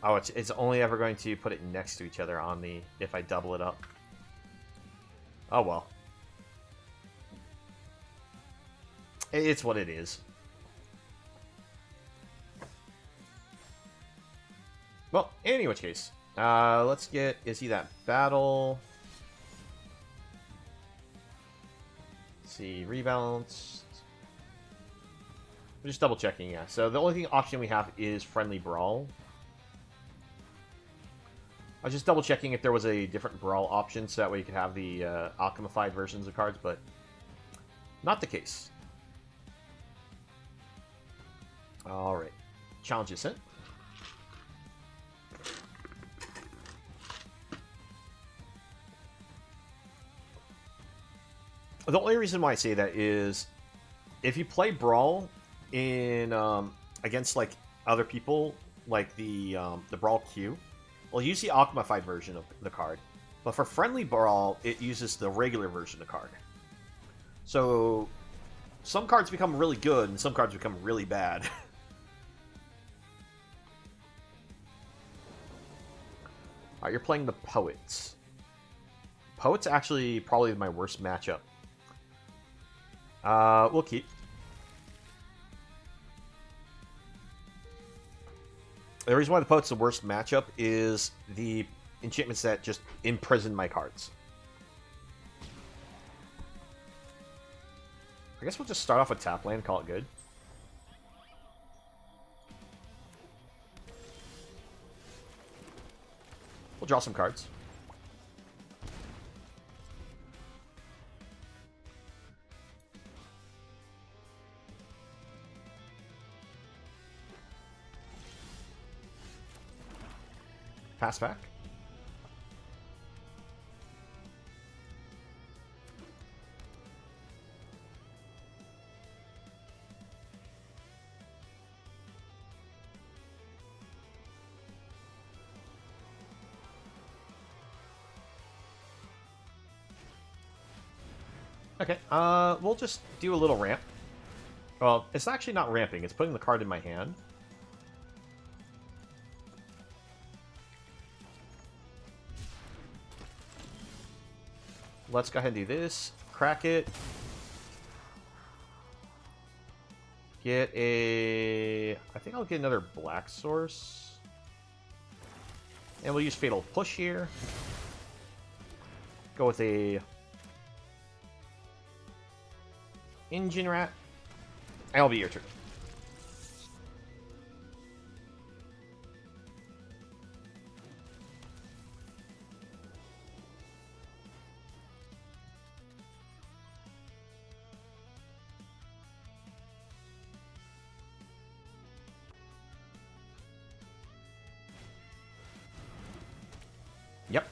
Oh, it's only ever going to put it next to each other on the... if I double it up. Oh, well. It's what it is. Well, in which case, let's get Izzy that battle. Let's see, rebalanced. We're just double checking, yeah. So the only option we have is friendly brawl. I was just double checking if there was a different brawl option, so that way you could have the alchemified versions of cards, but not the case. All right, challenge is sent. The only reason why I say that is if you play Brawl in against like other people, like the Brawl queue, well, use the alchemified version of the card. But for friendly Brawl, it uses the regular version of the card. So some cards become really good and some cards become really bad. Alright, you're playing the Poets. Poets actually probably my worst matchup. We'll keep. The reason why the Poet's the worst matchup is the enchantments that just imprison my cards. I guess we'll just start off with tap land, call it good. We'll draw some cards. Pass back. Okay, we'll just do a little ramp. Well, it's actually not ramping, it's putting the card in my hand. Let's go ahead and do this. Crack it. Get a... I think I'll get another black source. And we'll use Fatal Push here. Go with a... Engine Rat. And it'll be your turn. Yep.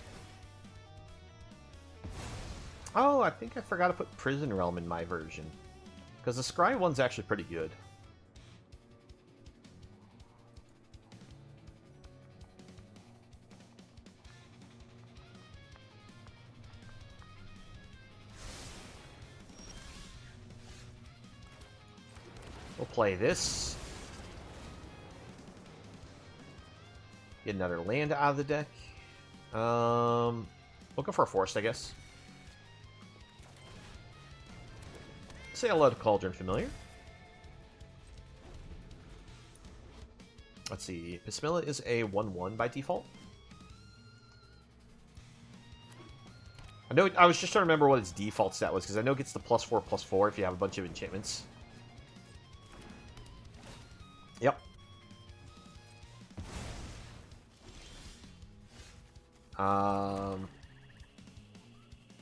Oh, I think I forgot to put Prison Realm in my version. Because the Scry one's actually pretty good. We'll play this. Get another land out of the deck. We'll go for a forest, I guess. Say hello to Cauldron Familiar. Let's see. Bismillah is a 1/1 by default. I know. I was just trying to remember what its default stat was, because I know it gets the +4/+4 if you have a bunch of enchantments. Yep.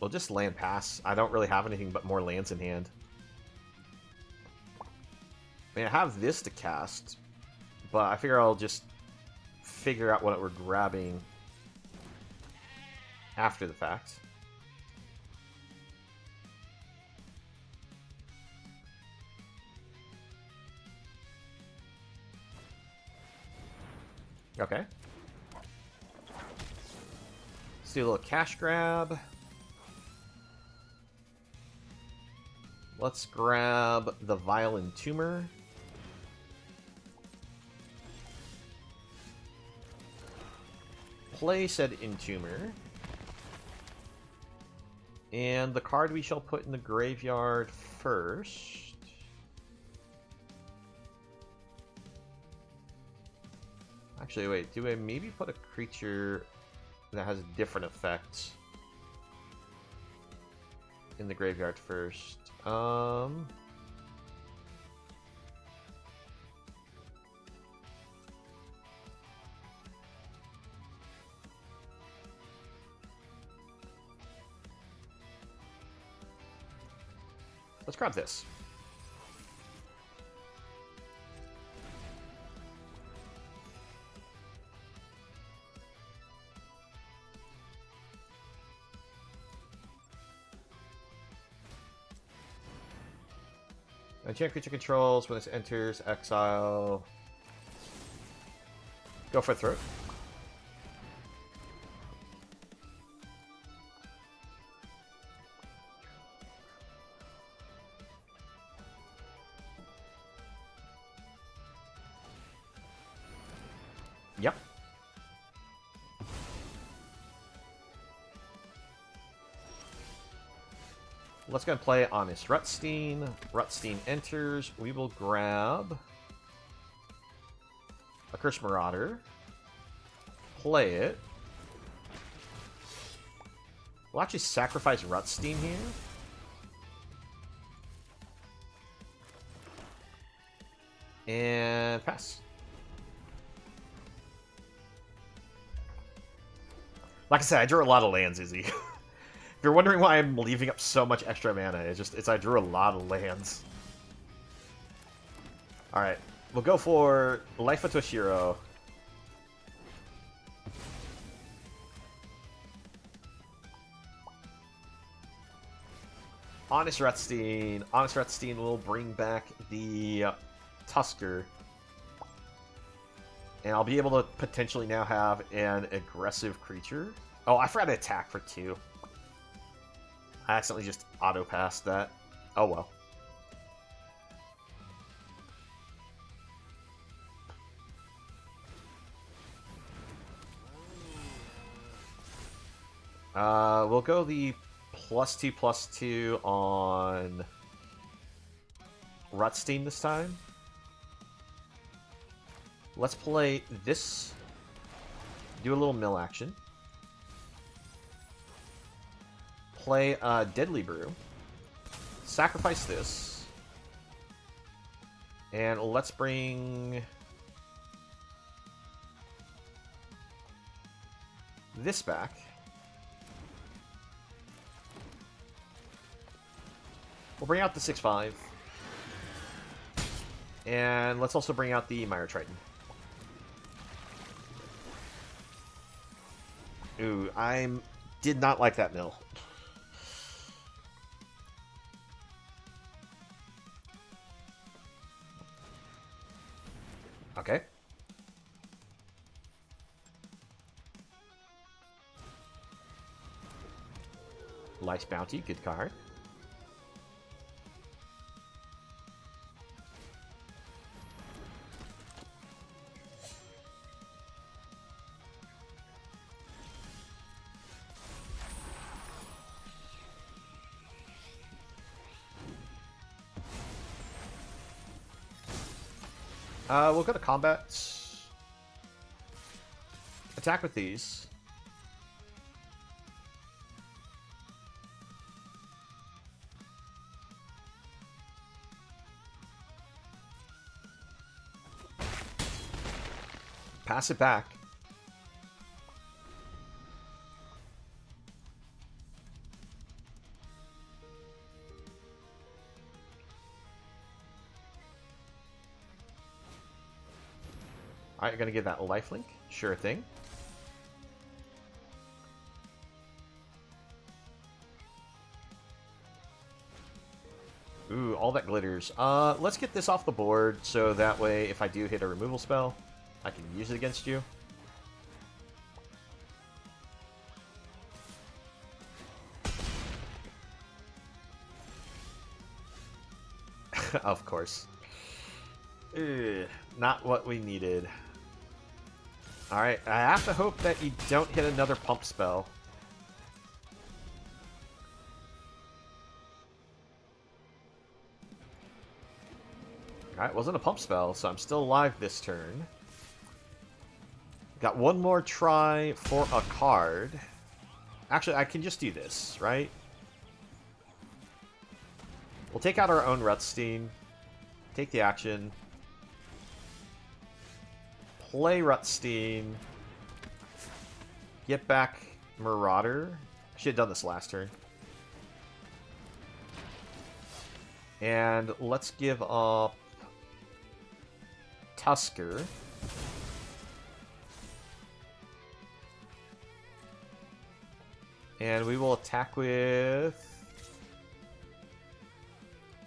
We'll just land pass. I don't really have anything but more lands in hand. I mean, I have this to cast, but I figure I'll just figure out what we're grabbing after the fact. Okay. Let's do a little cash grab. Let's grab the Vile Entomber. play said Entomber. And the card we shall put in the graveyard first. Actually, wait. Do I maybe put a creature that has a different effect in the graveyard first? Let's grab this. Enchant creature controls when this enters exile. Go for a throat. Yep. Let's go and play Honest Rutstein. Rutstein enters. We will grab a Curse Marauder. Play it. We'll actually sacrifice Rutstein here. And pass. Like I said, I drew a lot of lands, Izzy. If you're wondering why I'm leaving up so much extra mana, it's I drew a lot of lands. Alright, we'll go for Life of Toshiro. Honest Rutstein. Honest Rutstein will bring back the Tusker. And I'll be able to potentially now have an aggressive creature. Oh, I forgot to attack for 2. I accidentally just auto-passed that. Oh well. We'll go the +2/+2 on Rutstein this time. Let's play this. Do a little mill action. Play Deadly Brew. Sacrifice this. And let's bring this back. We'll bring out the 6/5. And let's also bring out the Mire Triton. Ooh, did not like that mill. Okay. Life's Bounty, good card. We'll go to combat. Attack with these. Pass it back. Alright, you're gonna give that a lifelink? Sure thing. Ooh, all that glitters. Let's get this off the board so that way if I do hit a removal spell, I can use it against you. Of course. Ugh, not what we needed. Alright, I have to hope that you don't hit another pump spell. Alright, wasn't a pump spell, so I'm still alive this turn. Got one more try for a card. Actually, I can just do this, right? We'll take out our own Rutstein. Take the action. Play Rutstein. Get back Marauder. I should have done this last turn. And let's give up Tusker. And we will attack with...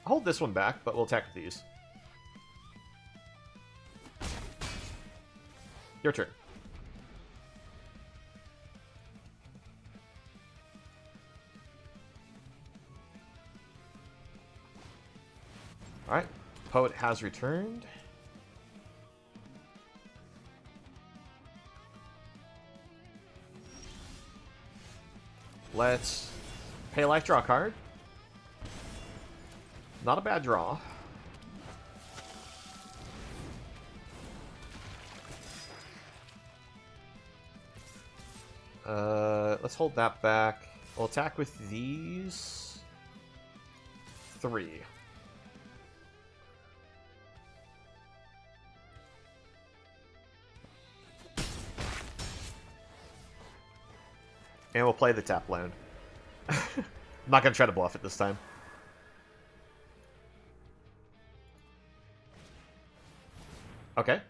I'll hold this one back, but we'll attack with these. Your turn. Alright. Poet has returned. Let's pay life, draw a card. Not a bad draw. Let's hold that back. We'll attack with these 3. And we'll play the tap land. I'm not going to try to bluff it this time. Okay.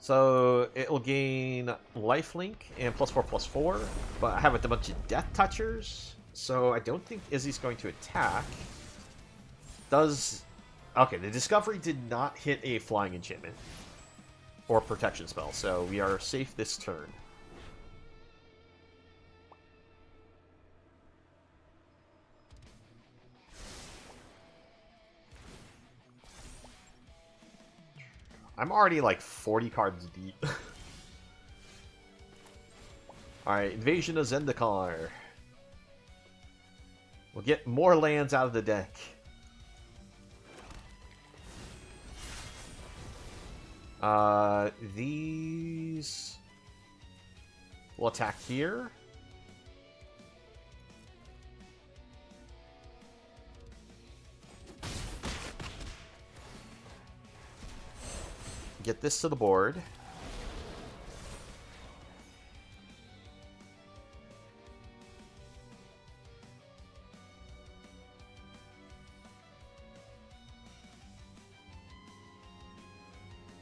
So it'll gain lifelink and +4/+4, but I have a bunch of death touchers, so I don't think Izzy's going to attack. Does... Okay, the discovery did not hit a flying enchantment or protection spell, so we are safe this turn. I'm already like 40 cards deep. Alright, Invasion of Zendikar. We'll get more lands out of the deck. These... We'll attack here. Get this to the board.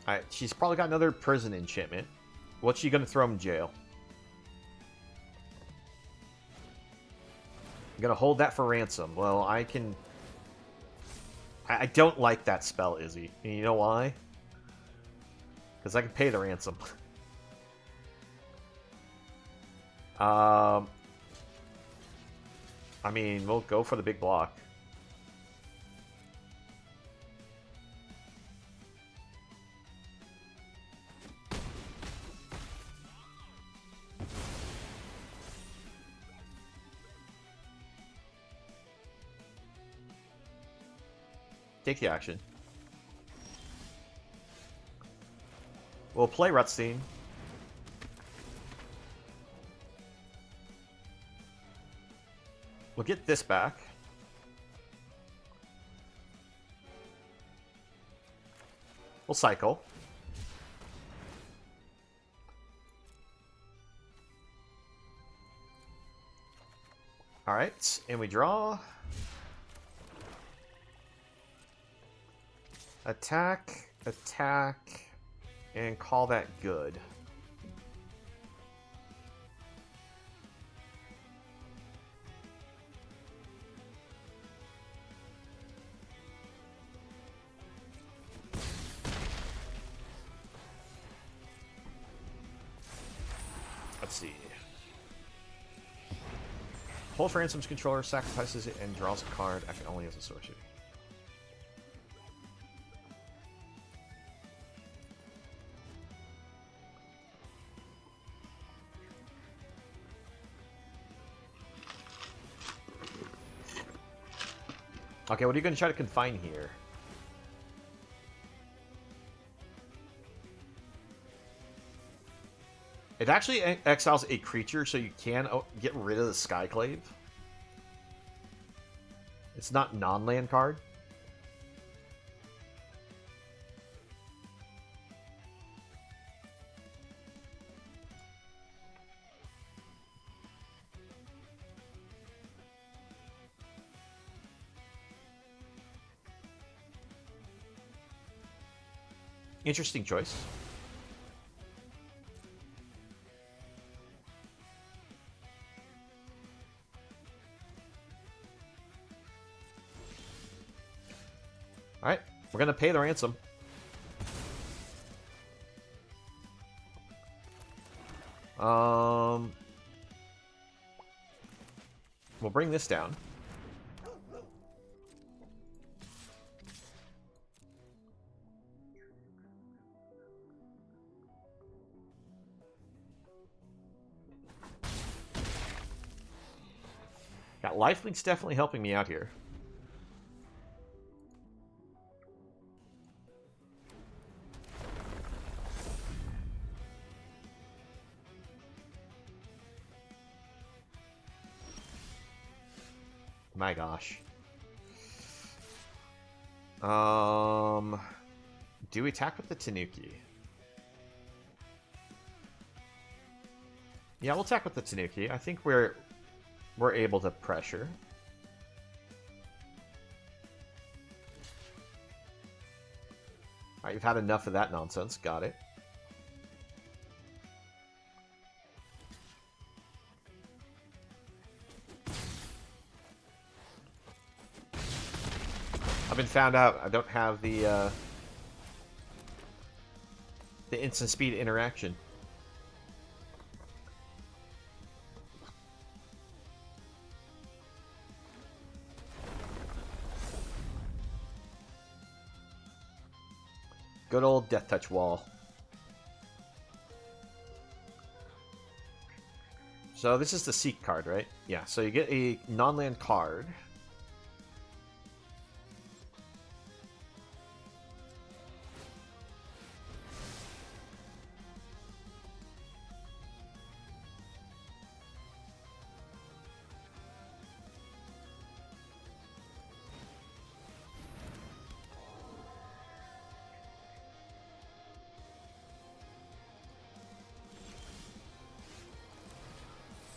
Alright, she's probably got another prison enchantment. What's she gonna throw him in jail? I'm gonna hold that for ransom. Well, I can... I don't like that spell, Izzy. And you know why? Because I can pay the ransom. I mean, we'll go for the big block. Take the action. We'll play Rutstein. We'll get this back. We'll cycle. Alright, and we draw. Attack, attack, and call that good. Let's see. Hold for Ransom's controller, sacrifices it, and draws a card. Act only as a sorcery. Okay, what are you going to try to confine here? It actually exiles a creature, so you can get rid of the Skyclave. It's not non-land card. Interesting choice. Alright, we're gonna pay the ransom. We'll bring this down. Got Lifelink's definitely helping me out here. My gosh. Do we attack with the Tanuki? Yeah, we'll attack with the Tanuki. I think we're able to pressure. Alright, you've had enough of that nonsense. Got it. I've been found out. I don't have the instant speed interaction. Good old Death Touch wall. So this is the Seek card, right? Yeah, so you get a non-land card.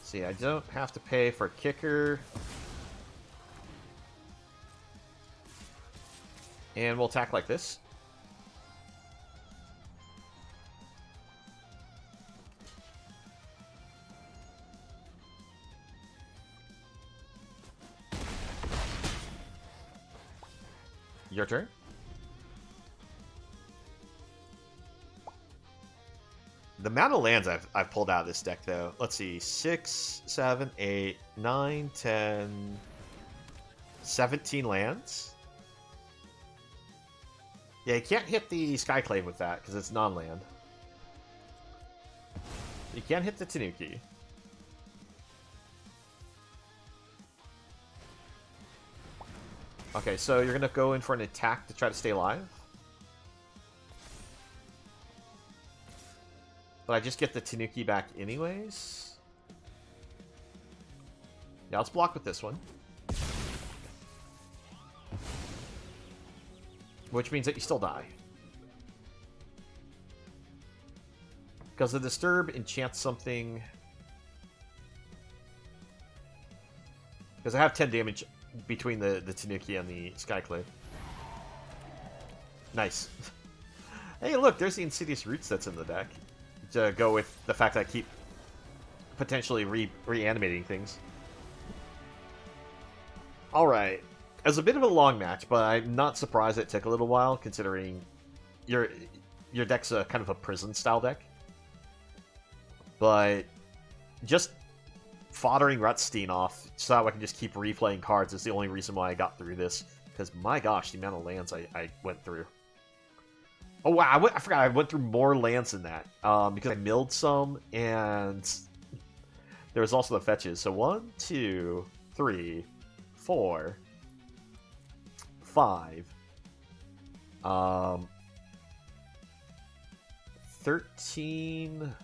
See, I don't have to pay for kicker. And we'll attack like this. Your turn. The amount of lands I've pulled out of this deck, though. Let's see. 6, 7, 8, 9, 10, 17 lands. Yeah, you can't hit the Skyclave with that, because it's non-land. You can't hit the Tanuki. Okay, so you're going to go in for an attack to try to stay alive? But I just get the Tanuki back anyways? Yeah, let's block with this one. Which means that you still die. Because the Disturb enchants something... Because I have 10 damage between the Tanuki and the Skyclave. Nice. Hey, look, there's the Insidious Roots that's in the deck. To go with the fact that I keep potentially reanimating things. Alright. It was a bit of a long match, but I'm not surprised it took a little while, considering your deck's a kind of a prison-style deck. But just foddering Rutstein off so that I can just keep replaying cards is the only reason why I got through this. Because, my gosh, the amount of lands I went through. Oh, wow, I forgot I went through more lands than that. Because I milled some, and there was also the fetches. So 1, 2, 3, 4, 5. 13,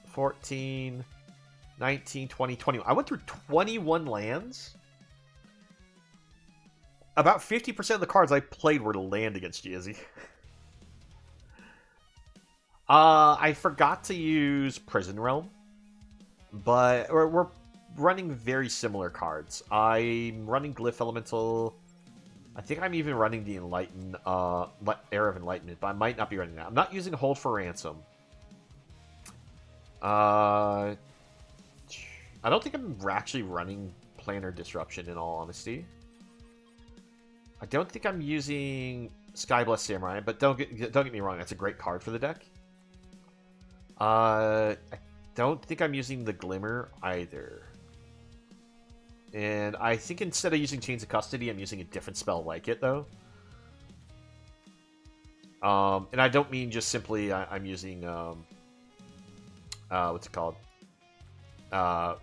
14, 19, 20, 21. I went through 21 lands. About 50% of the cards I played were to land against Jizzy. I forgot to use Prison Realm, but we're running very similar cards. I'm running Glyph Elemental. I think I'm even running the Enlighten, Era of Enlightenment, but I might not be running that. I'm not using Hold for Ransom. I don't think I'm actually running Planar Disruption, in all honesty. I don't think I'm using Skyblessed Samurai, but don't get me wrong, that's a great card for the deck. I don't think I'm using the Glimmer either. And I think instead of using Chains of Custody, I'm using a different spell like it, though. And I don't mean just simply I'm using, what's it called?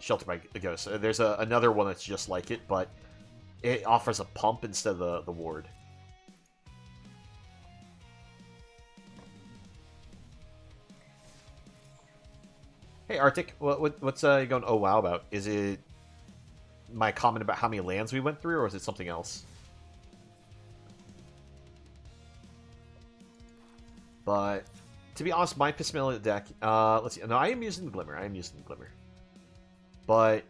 Shelter by Ghost. There's another one that's just like it, but it offers a pump instead of the ward. Hey, Arctic, what's you going oh wow about? Is it my comment about how many lands we went through, or is it something else? But to be honest, my Pismilla deck, let's see. No, I am using the Glimmer. I am using the Glimmer. But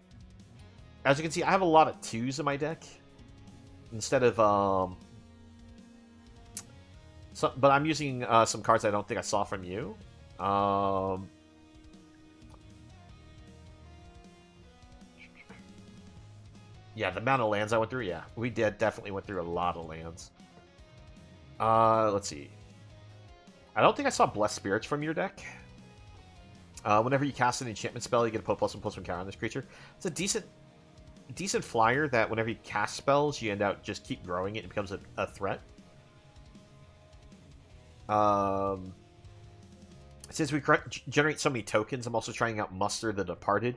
as you can see, I have a lot of 2s in my deck instead of but I'm using some cards I don't think I saw from you. Yeah, the amount of lands I went through, yeah. We definitely went through a lot of lands. Let's see. I don't think I saw Blessed Spirits from your deck. Whenever you cast an enchantment spell, you get a put +1/+1 counter on this creature. It's a decent flyer that whenever you cast spells, you end up just keep growing it. It becomes a threat. Since we generate so many tokens, I'm also trying out Muster the Departed.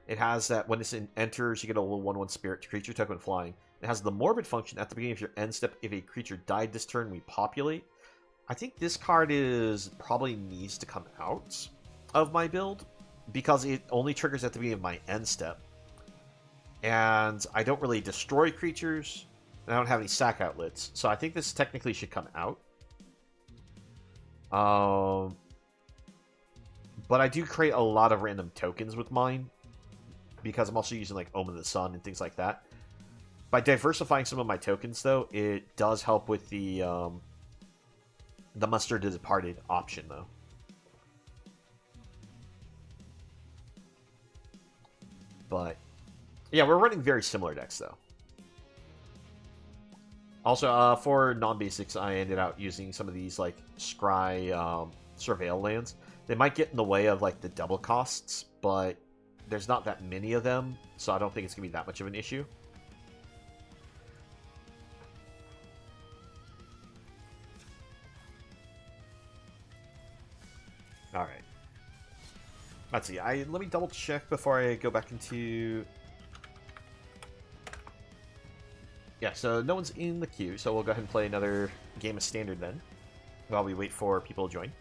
It has that when this enters, you get a little 1/1 spirit creature token flying. It has the morbid function at the beginning of your end step. If a creature died this turn, we populate. I think this card probably needs to come out of my build because it only triggers at the beginning of my end step. And I don't really destroy creatures, and I don't have any sack outlets. So I think this technically should come out. But I do create a lot of random tokens with mine, because I'm also using like Omen of the Sun and things like that. By diversifying some of my tokens, though, it does help with the Muster the Departed option, though. But yeah, we're running very similar decks, though. Also, for non-basics, I ended out using some of these like Scry Surveil lands. They might get in the way of like the double costs, but there's not that many of them, so I don't think it's going to be that much of an issue. Alright. Let's see. Let me double check before I go back into... Yeah, so no one's in the queue, so we'll go ahead and play another game of Standard then, while we wait for people to join.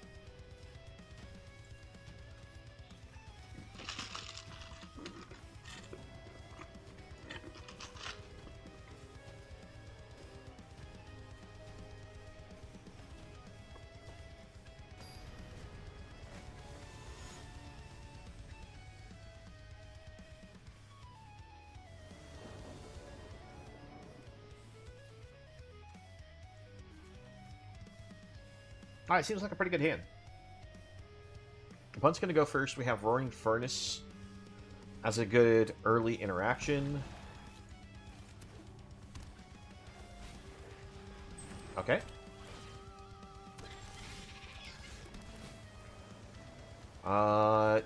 Alright, seems like a pretty good hand. Opponent's going to go first. We have Roaring Furnace as a good early interaction. Okay.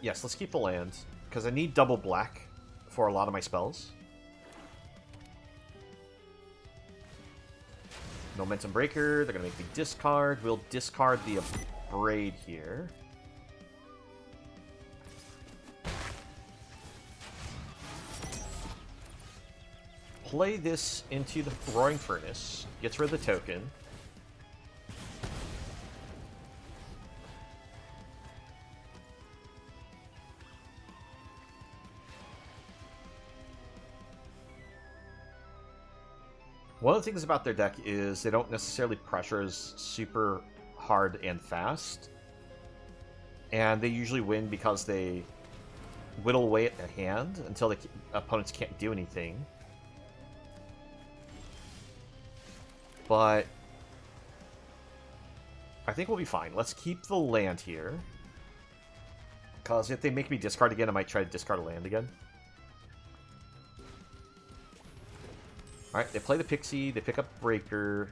Yes, let's keep the land, because I need double black for a lot of my spells. Momentum Breaker, they're going to make me discard. We'll discard the Abrade here. Play this into the Roaring Furnace. Gets rid of the token. One of the things about their deck is they don't necessarily pressure as super hard and fast. And they usually win because they whittle away at the hand until the opponents can't do anything. But I think we'll be fine. Let's keep the land here. Because if they make me discard again, I might try to discard a land again. Alright, they play the Pixie, they pick up Breaker.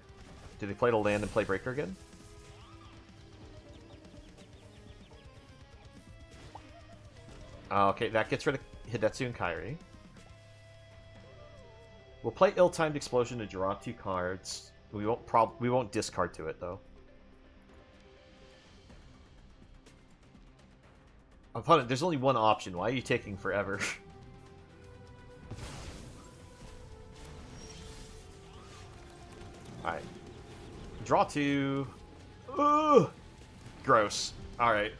Do they play the land and play Breaker again? Okay, that gets rid of Hidetsu and Kairi. We'll play Ill-Timed Explosion to draw 2 cards. We won't discard to it though. Opponent, there's only one option. Why are you taking forever? Alright. Draw 2. Ugh! Gross. Alright.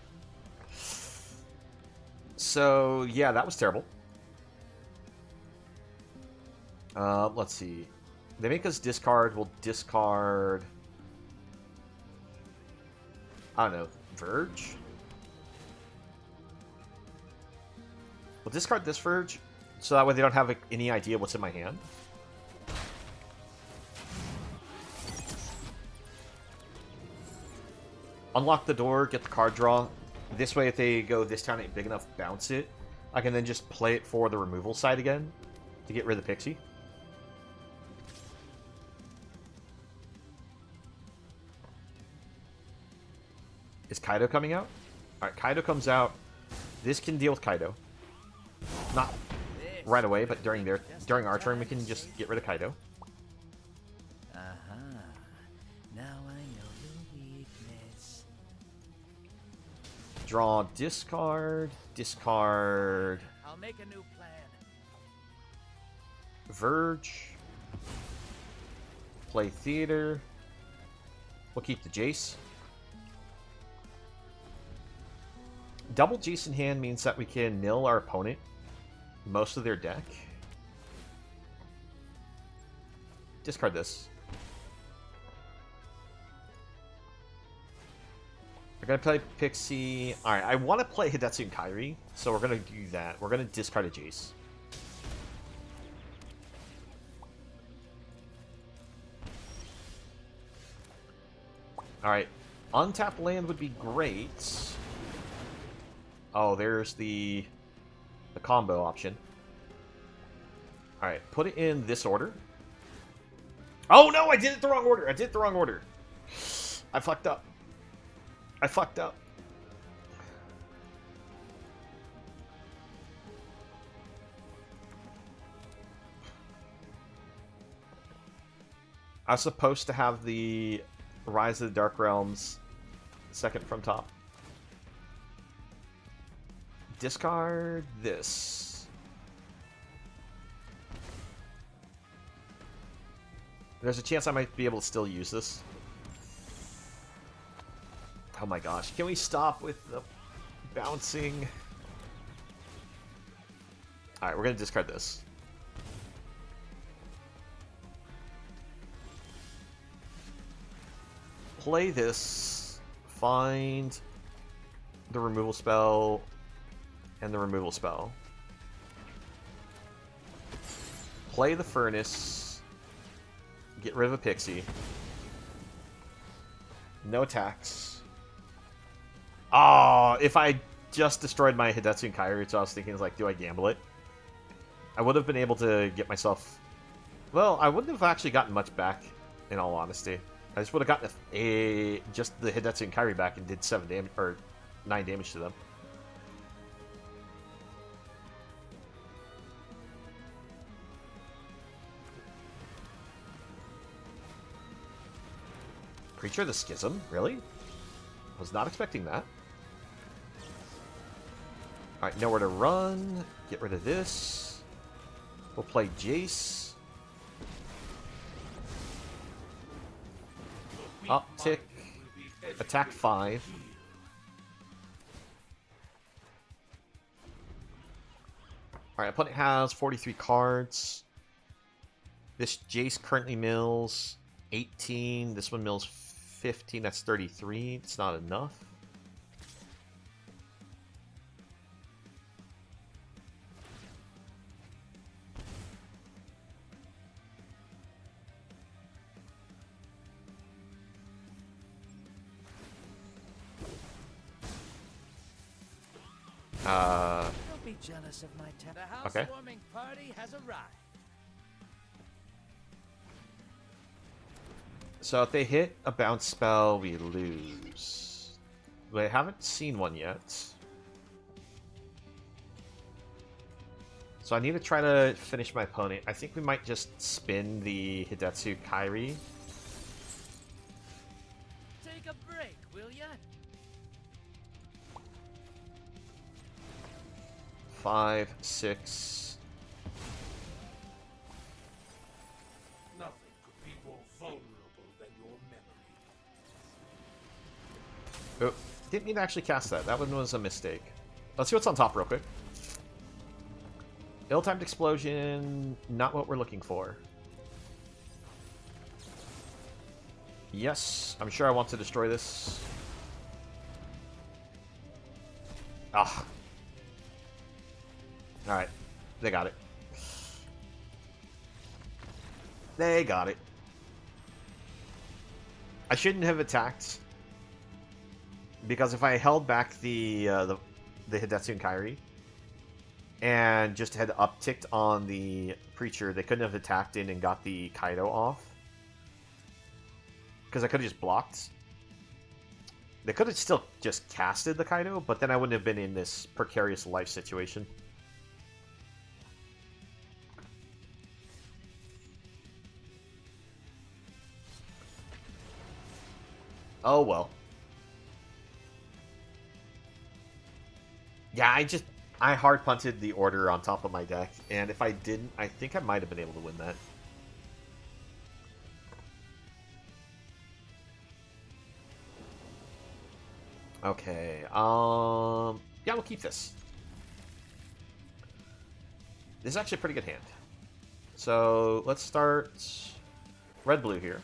So, yeah, that was terrible. Let's see. They make us discard. We'll discard... I don't know. Verge? We'll discard this Verge, so that way they don't have any idea what's in my hand. Unlock the door, get the card draw. This way, if they go this town ain't big enough, bounce it. I can then just play it for the removal side again to get rid of the Pixie. Is Kaido coming out? Alright, Kaido comes out. This can deal with Kaido. Not right away, but during our turn, we can just get rid of Kaido. Now I know the weakness. Draw, discard, discard. I'll make a new plan. Verge. Play Theater. We'll keep the Jace. Double Jace in hand means that we can nil our opponent most of their deck. Discard this. We're going to play Pixie. Alright, I want to play Hidetsu and Kairi, so we're going to do that. We're going to discard a Jace. Alright, untap land would be great. Oh, there's the combo option. Alright, put it in this order. Oh no, I did it the wrong order. I did it the wrong order. I fucked up. I fucked up. I was supposed to have the Rise of the Dark Realms second from top. Discard this. There's a chance I might be able to still use this. Oh my gosh. Can we stop with the bouncing? Alright, we're going to discard this. Play this. Find the removal spell and the removal spell. Play the Furnace. Get rid of a Pixie. No attacks. Oh, if I just destroyed my Hidetsu and Kairi, so I was thinking, like, do I gamble it? I would have been able to get myself... Well, I wouldn't have actually gotten much back, in all honesty. I just would have gotten just the Hidetsu and Kairi back and did 7 damage, or 9 damage to them. Creature of the Schism? Really? Was not expecting that. Alright, nowhere to run. Get rid of this. We'll play Jace. Uptick. Attack 5. Alright, opponent has 43 cards. This Jace currently mills 18. This one mills 15. That's 33. It's not enough. Don't be jealous of my talent. The Okay. housewarming party has arrived. So if they hit a bounce spell, we lose. We haven't seen one yet. So I need to try to finish my opponent. I think we might just spin the Hidetsu Kairi. Take a break, will ya? 5, 6. Nothing could be more vulnerable than your memory. Oh, didn't mean to actually cast that. That one was a mistake. Let's see what's on top real quick. Ill-timed explosion, not what we're looking for. Yes, I'm sure I want to destroy this. Ah. Alright, they got it. They got it. I shouldn't have attacked. Because if I held back the Hidetsu and Kairi, and just had upticked on the Preacher, they couldn't have attacked in and got the Kaido off. Because I could have just blocked. They could have still just casted the Kaido, but then I wouldn't have been in this precarious life situation. Oh well. Yeah, I hard punted the order on top of my deck, and if I didn't, I think I might have been able to win that. Okay, yeah, we'll keep this. This is actually a pretty good hand. So, let's start red-blue here.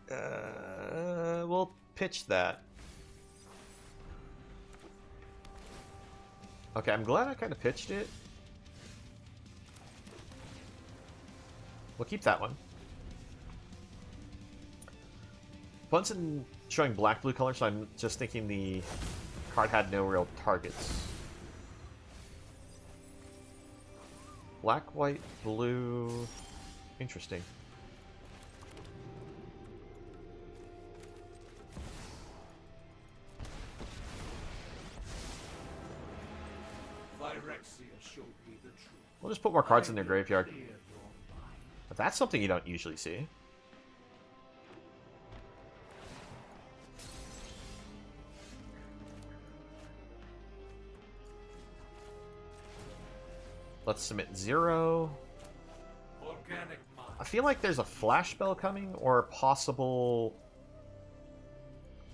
We'll pitch that. Okay, I'm glad I kind of pitched it. We'll keep that one. Bunsen showing black-blue color, so I'm just thinking the card had no real targets. Black, white, blue... Interesting. We'll just put more cards in their graveyard. But that's something you don't usually see. Let's submit 0. I feel like there's a flash spell coming, or a possible...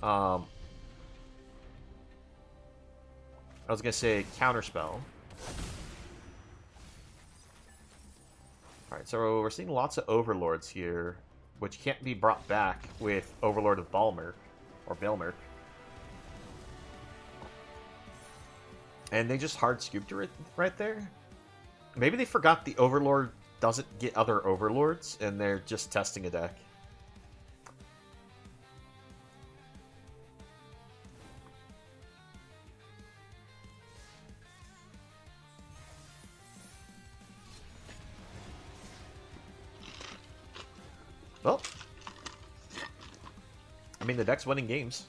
I was gonna say counter spell. Alright, so we're seeing lots of Overlords here, which can't be brought back with Overlord of Balmerk, or Balmerk. And they just hard scooped it right there. Maybe they forgot the Overlord doesn't get other Overlords, and they're just testing a deck. Well, I mean, the deck's winning games.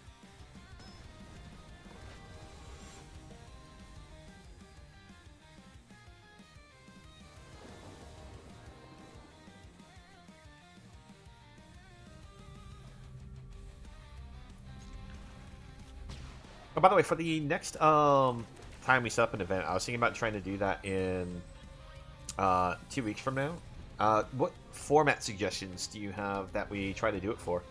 Oh, by the way, for the next time we set up an event, I was thinking about trying to do that in 2 weeks from now. What format suggestions do you have that we try to do it for?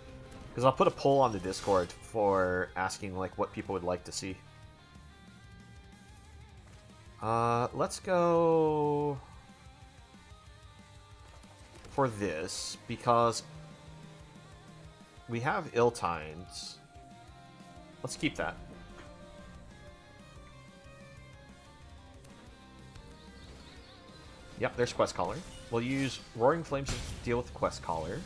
Because I'll put a poll on the Discord for asking like what people would like to see. Let's go for this because we have ill times. Let's keep that. Yep, there's Quest Caller. We'll use Roaring Flames to deal with Quest Caller.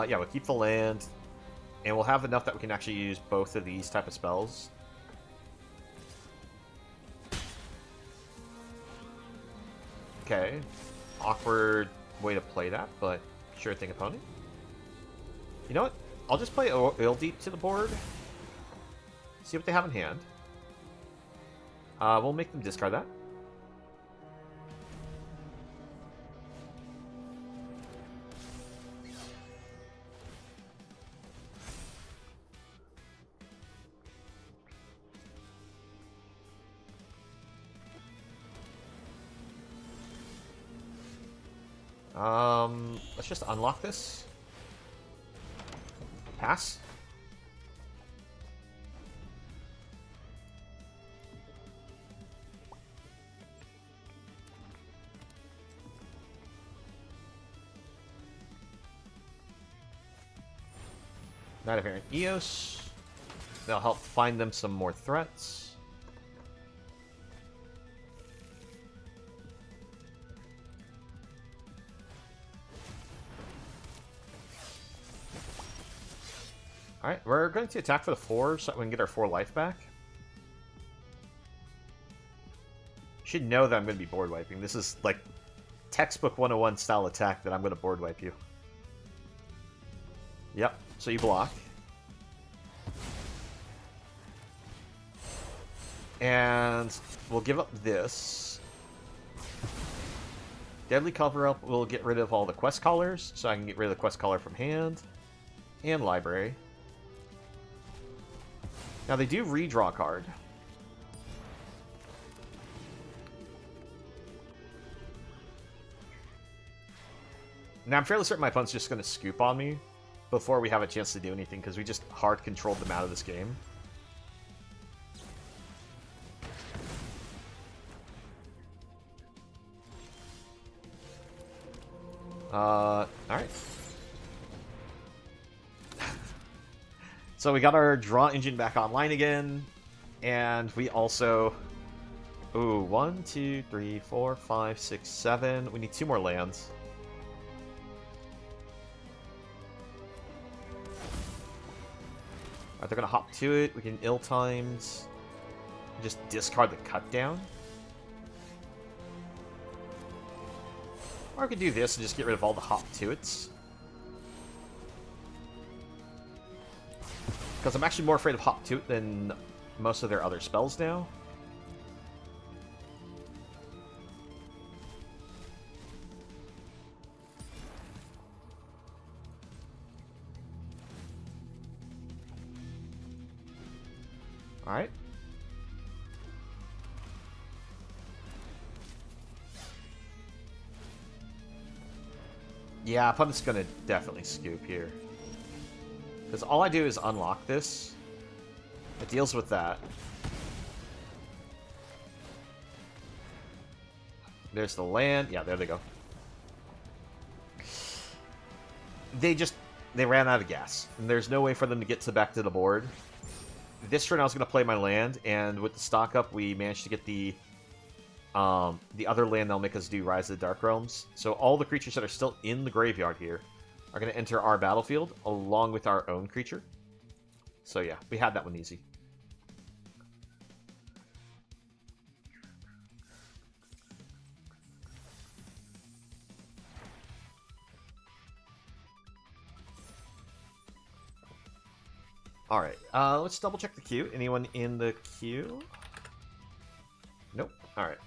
Yeah, we'll keep the land, and we'll have enough that we can actually use both of these type of spells. Okay, awkward way to play that, but sure thing, opponent. You know what? I'll just play Oil Deep to the board. See what they have in hand. We'll make them discard that. Let's just unlock this. Pass. Knight of Errant Eos. That'll help find them some more threats. Alright, we're going to attack for the 4 so that we can get our 4 life back. Should know that I'm going to be board wiping. This is like textbook 101 style attack that I'm going to board wipe you. Yep, so you block. And we'll give up this. Deadly Cover Up will get rid of all the Quest Callers, so I can get rid of the Quest Caller from hand. And Library. Now they do redraw a card. Now I'm fairly certain my opponent's just going to scoop on me before we have a chance to do anything, because we just hard controlled them out of this game. Alright. So we got our draw engine back online again, and we also... Ooh, 1, 2, 3, 4, 5, 6, 7. We need 2 more lands. Alright, they're gonna hop to it. We can ill-timed just discard the cut down. Or we could do this and just get rid of all the hop to its. Because I'm actually more afraid of hop to it than most of their other spells now. Alright. Yeah, opponent's gonna definitely scoop here. Because all I do is unlock this. It deals with that. There's the land. Yeah, there they go. They ran out of gas. And there's no way for them to get back to the board. This turn I was going to play my land, and with the stock up, we managed to get the other land that'll make us do Rise of the Dark Realms. So all the creatures that are still in the graveyard here are going to enter our battlefield, along with our own creature. So yeah, we had that one easy. Alright, let's double check the queue. Anyone in the queue? Nope. Alright.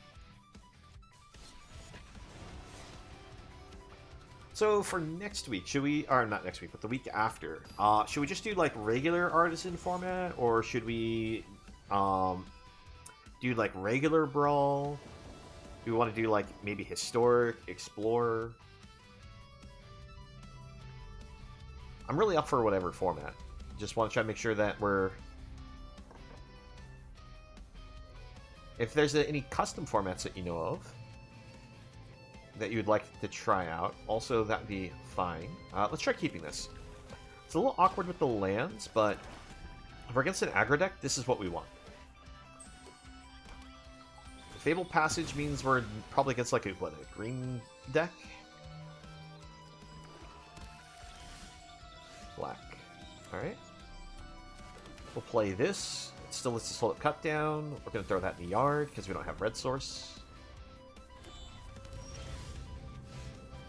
So for next week, should we, or not next week, but the week after, should we just do like regular Artisan format, or should we do like regular Brawl? Do we want to do like maybe Historic, Explorer? I'm really up for whatever format. Just want to try to make sure that we're... If there's any custom formats that you know of that you'd like to try out, also that'd be fine. Let's try keeping this. It's a little awkward with the lands, but if we're against an aggro deck, this is what we want. Fable Passage means we're probably against like a green deck? Black. Alright. We'll play this. It still lets us hold it cut down. We're going to throw that in the yard because we don't have red source.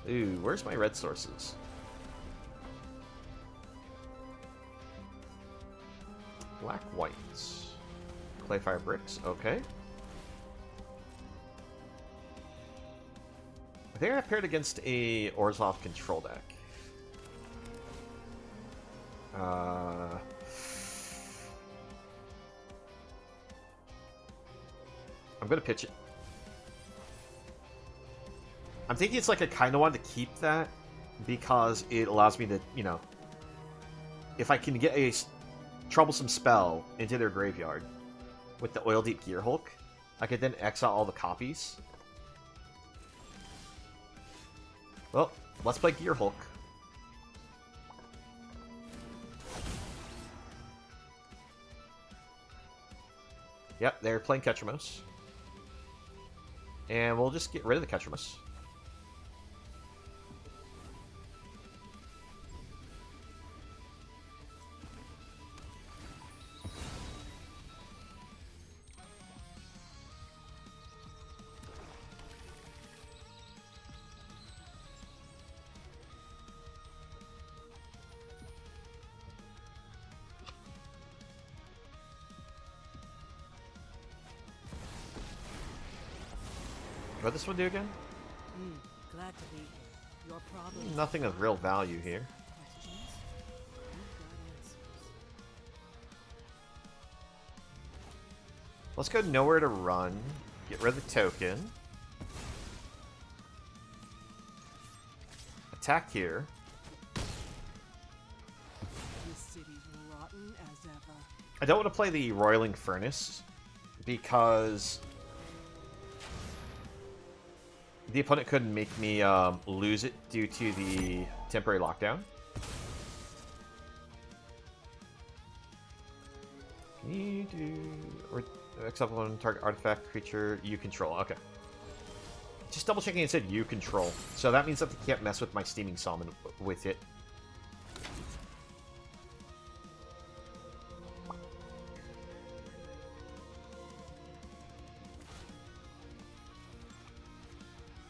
Ooh, where's my red sources? Black, whites. Clayfire bricks, okay. I think I paired against a Orzhov control deck. I'm gonna pitch it. I'm thinking it's like I kind of want to keep that because it allows me to, you know, if I can get a troublesome spell into their graveyard with the Oil Deep Gear Hulk, I could then exile all the copies. Well, let's play Gear Hulk. Yep, they're playing Ketramos. And we'll just get rid of the Ketramos. What does this one do again? Glad to be here. Your problem. Nothing of real value here. Questions? You've got answers. Let's go nowhere to run. Get rid of the token. Attack here. This city's rotten as ever. I don't want to play the Roiling Furnace because the opponent could make me lose it due to the temporary lockdown. Can you do... or except one target artifact creature you control. Okay. Just double checking it said you control. So that means that they can't mess with my Steaming Salmon with it.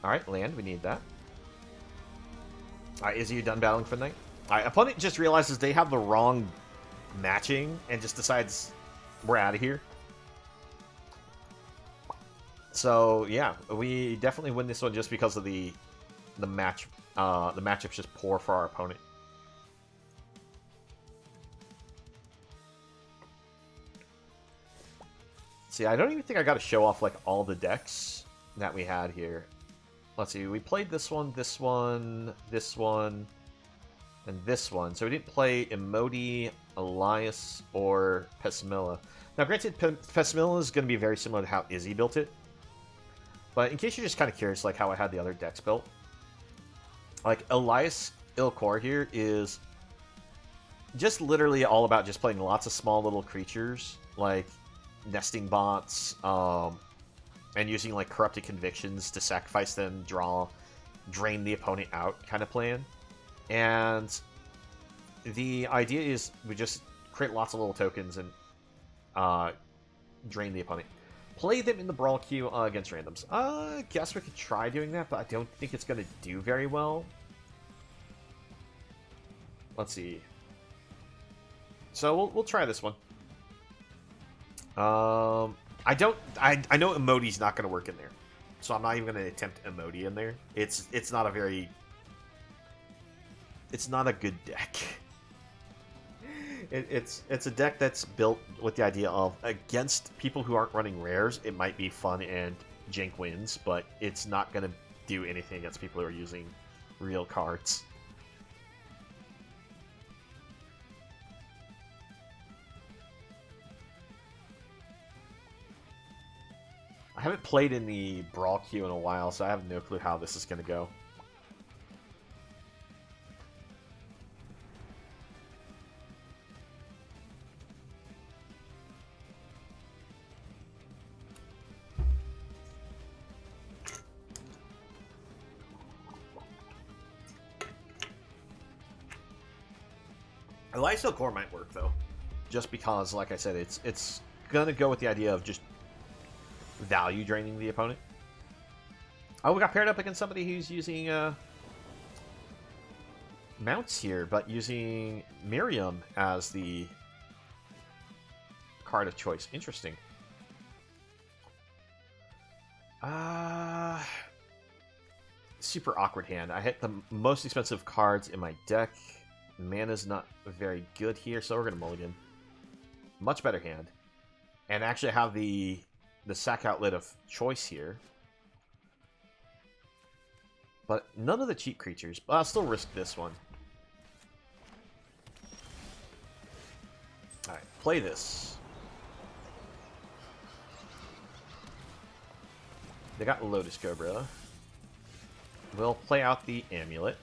Alright, land, we need that. Alright, is you done battling for the night? Alright, opponent just realizes they have the wrong matching and just decides we're out of here. So yeah, we definitely win this one just because of the match. The matchup's just poor for our opponent. See, I don't even think I got to show off like all the decks that we had here. Let's see, we played this one, this one, this one, and this one. So we didn't play Emoti, Elias, or Pessimilla. Now, granted, Pessimilla is going to be very similar to how Izzy built it. But in case you're just kind of curious, like how I had the other decks built, like Elias Ilkor here is just literally all about just playing lots of small little creatures, like nesting bots, and using like Corrupted Convictions to sacrifice them, drain the opponent out kind of plan. And the idea is we just create lots of little tokens and drain the opponent. Play them in the Brawl queue against randoms. I guess we could try doing that, but I don't think it's going to do very well. Let's see. So we'll try this one. I know Emoti's not going to work in there, so I'm not even going to attempt Emoti in there. It's not a very it's not a good deck. It's a deck that's built with the idea of against people who aren't running rares, it might be fun and jank wins, but it's not going to do anything against people who are using real cards. I haven't played in the Brawl queue in a while, so I have no clue how this is going to go. A Lifesteal Core might work, though. Just because, like I said, it's going to go with the idea of just value draining the opponent. Oh, we got paired up against somebody who's using mounts here, but using Miriam as the card of choice. Interesting. Super awkward hand. I hit the most expensive cards in my deck. Mana's not very good here, so we're going to mulligan. Much better hand. And actually have the sack outlet of choice here. But none of the cheap creatures. But I'll still risk this one. Alright, play this. They got Lotus Cobra. We'll play out the Amulet.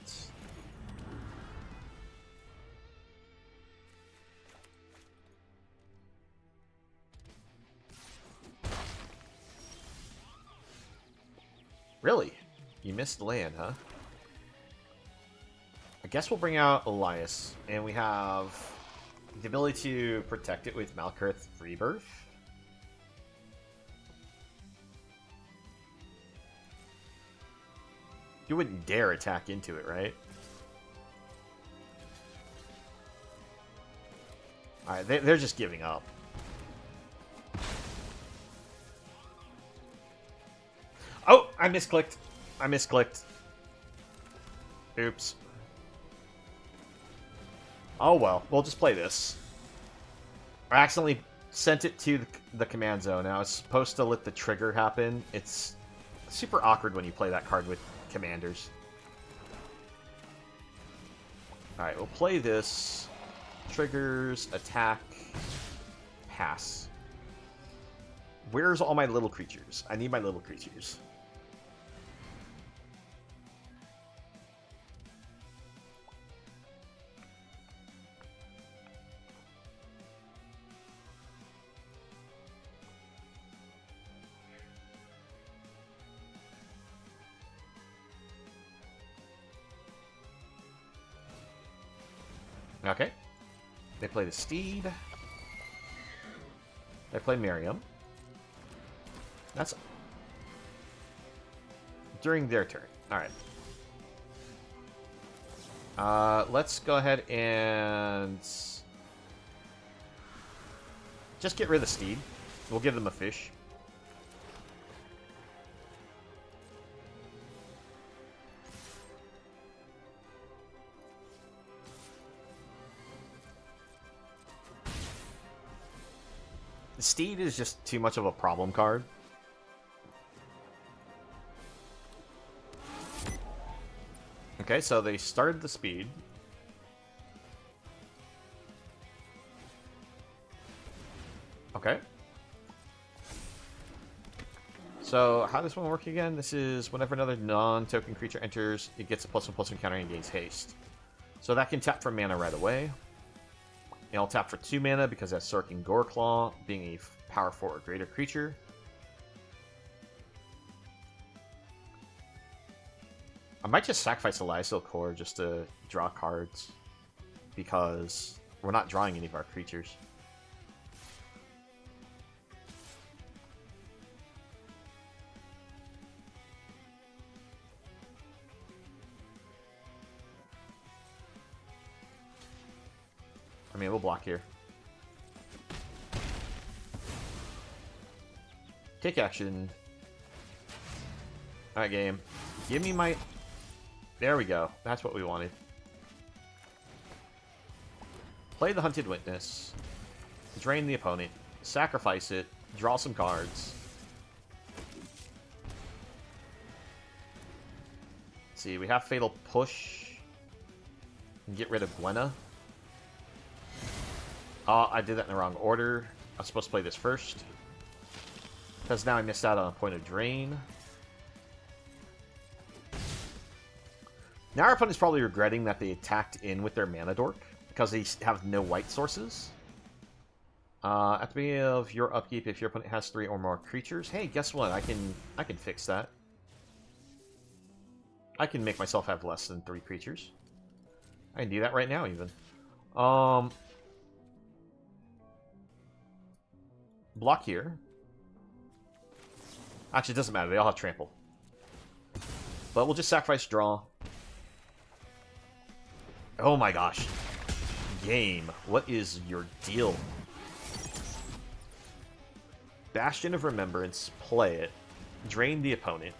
Really? You missed land, huh? I guess we'll bring out Elias, and we have the ability to protect it with Malkuth Rebirth. You wouldn't dare attack into it, right? Alright, they're just giving up. Oh, I misclicked. I misclicked. Oops. Oh well, we'll just play this. I accidentally sent it to the command zone. I was supposed to let the trigger happen. It's super awkward when you play that card with commanders. Alright, we'll play this. Triggers, attack, pass. Where's all my little creatures? I need my little creatures. Okay. They play the Steed. They play Miriam. That's during their turn. Alright. Let's go ahead and just get rid of the Steed. We'll give them a fish. The Steed is just too much of a problem card. Okay, so they started the speed. Okay. So, how does one work again? This is whenever another non-token creature enters, it gets a +1/+1 counter and gains haste. So that can tap for mana right away. It'll tap for 2 mana because that's Sorkin Goreclaw, being a power 4 or greater creature. I might just sacrifice a Lifesteal Core just to draw cards, because we're not drawing any of our creatures. I mean, we'll block here. Take action. Alright, game. Give me my... There we go. That's what we wanted. play the Hunted Witness, drain the opponent, sacrifice it, draw some cards. Let's see, we have Fatal Push. Get rid of Gwenna. I did that in the wrong order. I was supposed to play this first. Because now I missed out on a point of drain. Now our opponent's probably regretting that they attacked in with their Mana Dork. Because they have no white sources. At the beginning of your upkeep, if your opponent has 3 or more creatures... Hey, guess what? I can fix that. I can make myself have less than 3 creatures. I can do that right now, even. Block here. Actually, it doesn't matter. They all have trample. But we'll just sacrifice draw. Oh my gosh. Game. What is your deal? Bastion of Remembrance. Play it. Drain the opponent.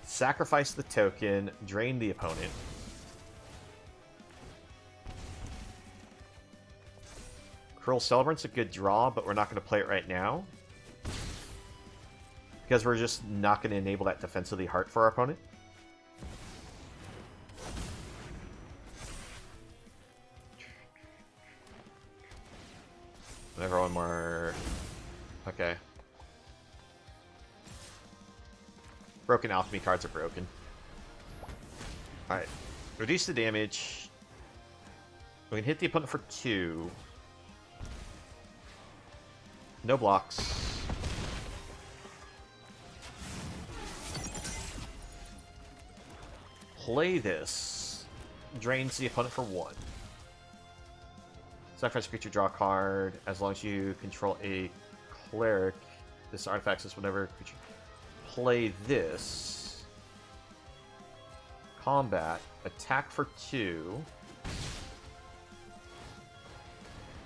Sacrifice the token. Drain the opponent. Cruel Celebrant's a good draw, but we're not going to play it right now. Because we're just not going to enable that Defense of the Heart for our opponent. Never one more. Okay. Broken Alchemy cards are broken. Alright. Reduce the damage. We can hit the opponent for 2. No blocks. Play this. Drains the opponent for 1. Sacrifice a creature, draw a card. As long as you control a cleric, this artifact says whenever creature. Play this. Combat. Attack for 2.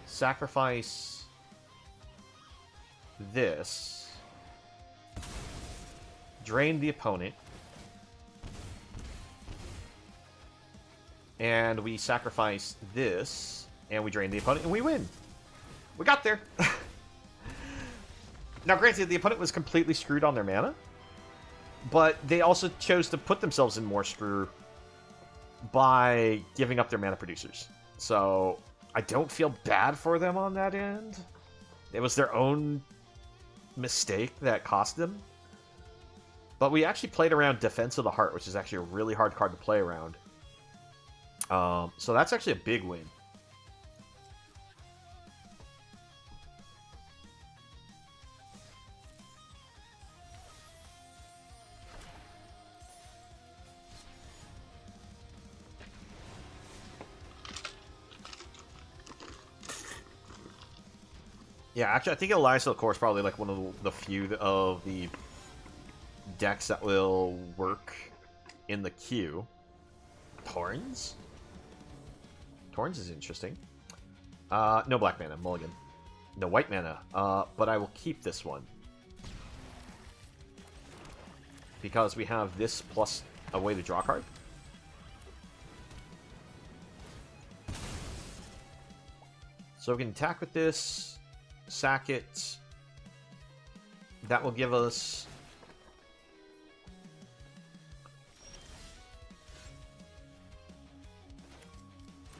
Sacrifice this. Drain the opponent. And we sacrifice this. And we drain the opponent, and we win. We got there. Now, granted, the opponent was completely screwed on their mana. But they also chose to put themselves in more screw by giving up their mana producers. So, I don't feel bad for them on that end. It was their own mistake that cost them. But we actually played around Defense of the Heart, which is actually a really hard card to play around. So that's actually a big win. Yeah, actually, I think Alliance of the Core is probably like one of the few of the decks that will work in the queue. Torrens? Torrens is interesting. No black mana, mulligan. No white mana, but I will keep this one. Because we have this plus a way to draw a card. So we can attack with this. Sack it. That will give us...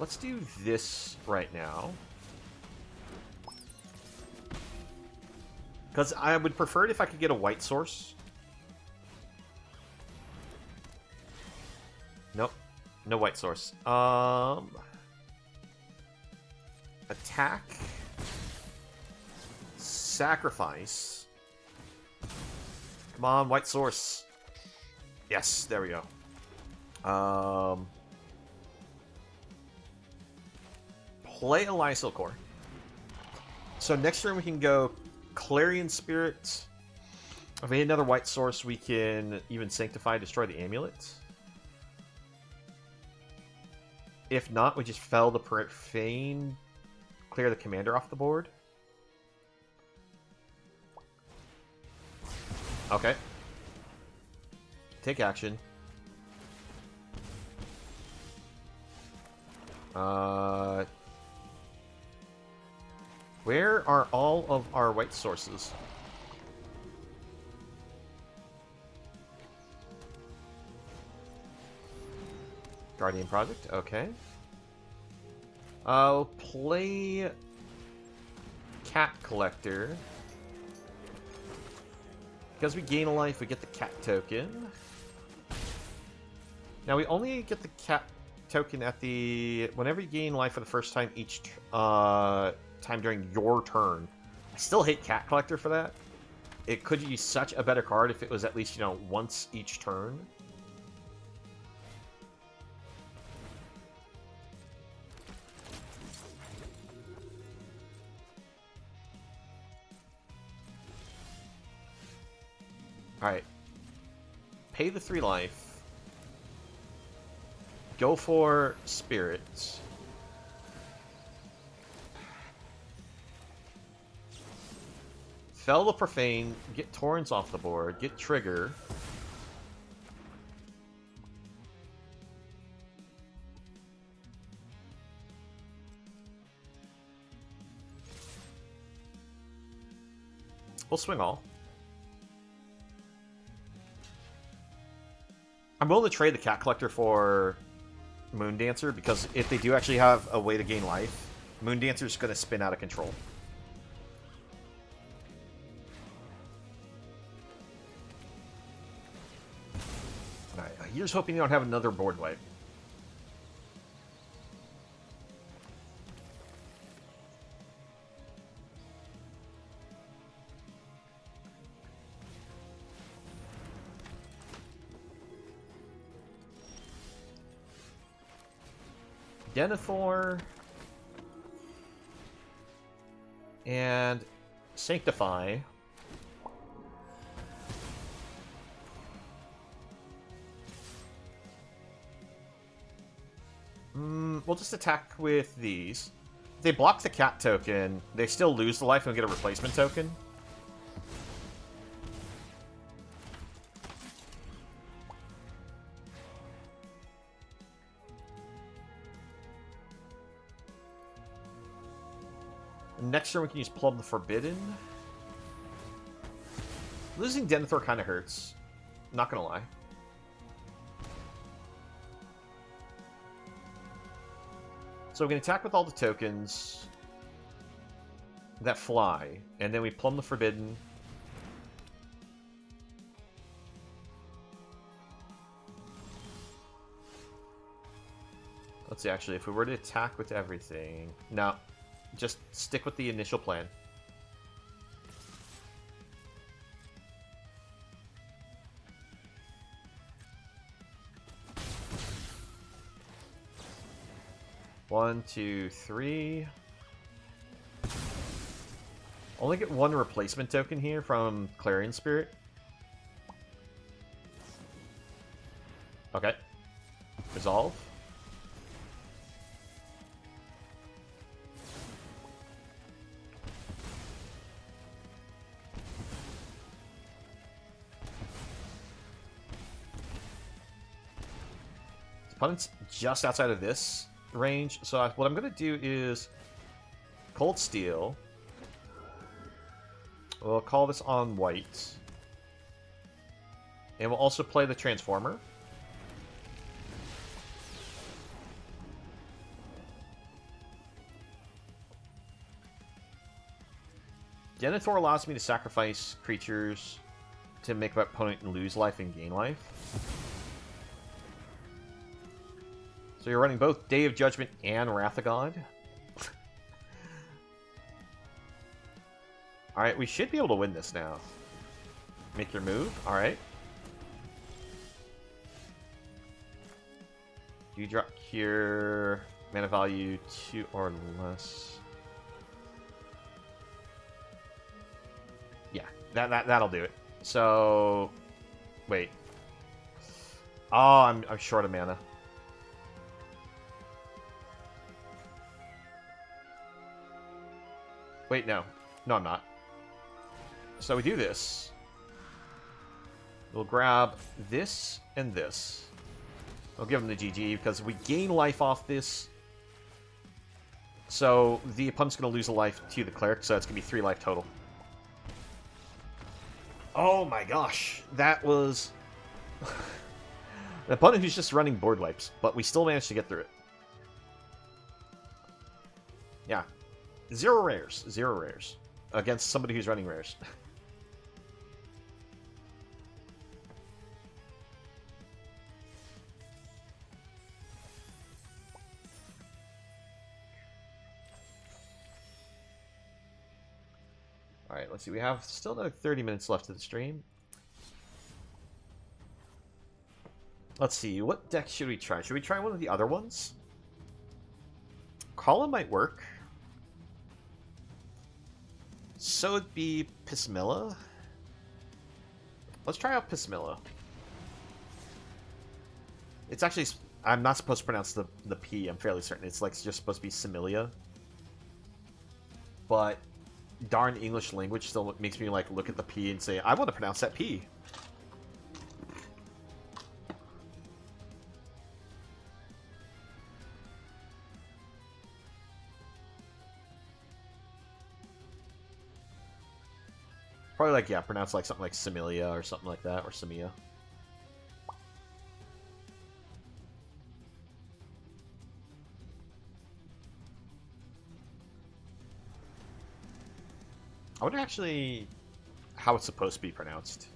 Let's do this right now. Because I would prefer it if I could get a white source. Nope. No white source. Attack. Sacrifice. Come on, white source. Yes, there we go. Play Alliance of the Core. So next turn we can go Clarion Spirit. If we need another white source, we can even Sanctify, destroy the amulet. If not, we just fell the Profane, clear the commander off the board. Okay. Take action. Where are all of our white sources? Guardian Project, okay. I'll play Cat Collector. Because we gain a life, we get the cat token. Now we only get the cat token at the... Whenever you gain life for the first time each time during your turn. I still hate Cat Collector for that. It could be such a better card if it was at least, you know, once each turn. Alright. Pay the 3 life. Go for spirits. Fell the Profane. Get Torrents off the board. Get Trigger. We'll swing all. I'm willing to trade the Cat Collector for Moon Dancer, because if they do actually have a way to gain life, Moon Dancer's going to spin out of control. Alright, here's hoping you don't have another board wipe. Denethor and Sanctify. We'll just attack with these. If they block the cat token, they still lose the life and get a replacement token. Next turn we can use Plumb the Forbidden. Losing Denethor kind of hurts. Not gonna lie. So we can attack with all the tokens that fly, and then we Plumb the Forbidden. Let's see, actually, if we were to attack with everything... No. Just stick with the initial plan. One, two, three. Only get one replacement token here from Clarion Spirit. Okay. Resolve. Opponent's just outside of this range, so what I'm going to do is Cold Steel. We'll call this on white. And we'll also play the Transformer. Denethor allows me to sacrifice creatures to make my opponent lose life and gain life. So you're running both Day of Judgment and Wrath of God. Alright, we should be able to win this now. Make your move. Alright. You drop here. Mana value 2 or less. Yeah, that'll do it. So... Wait. Oh, I'm short of mana. Wait, no. No, I'm not. So we do this. We'll grab this and this. We'll give him the GG because we gain life off this. So the opponent's going to lose a life to the cleric, so it's going to be 3 life total. Oh my gosh, that was... the opponent who's just running board wipes, but we still managed to get through it. Yeah. 0 rares. 0 rares. Against somebody who's running rares. Alright, let's see. We have still another 30 minutes left of the stream. Let's see. What deck should we try? Should we try one of the other ones? Kala might work. So it'd be Pismilla. Let's try out Pismilla. It's actually... I'm not supposed to pronounce the P, I'm fairly certain. It's like just supposed to be Similia. But darn English language still makes me like look at the P and say, I want to pronounce that P. Probably like, yeah, pronounce like something like Similia or something like that, or Simia. I wonder actually how it's supposed to be pronounced.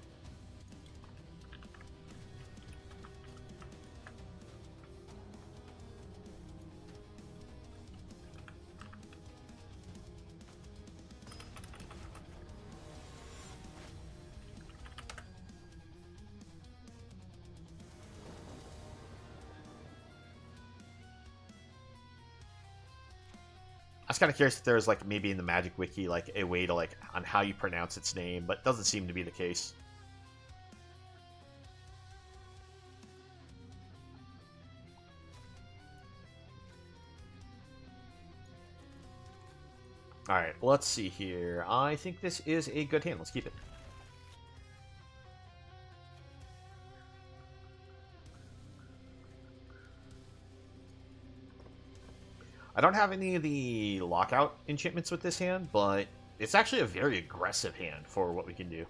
I was kind of curious if there's like maybe in the Magic Wiki like a way to like on how you pronounce its name, but it doesn't seem to be the case. Alright, let's see here. I think this is a good hand. Let's keep it. I don't have any of the lockout enchantments with this hand, but it's actually a very aggressive hand for what we can do.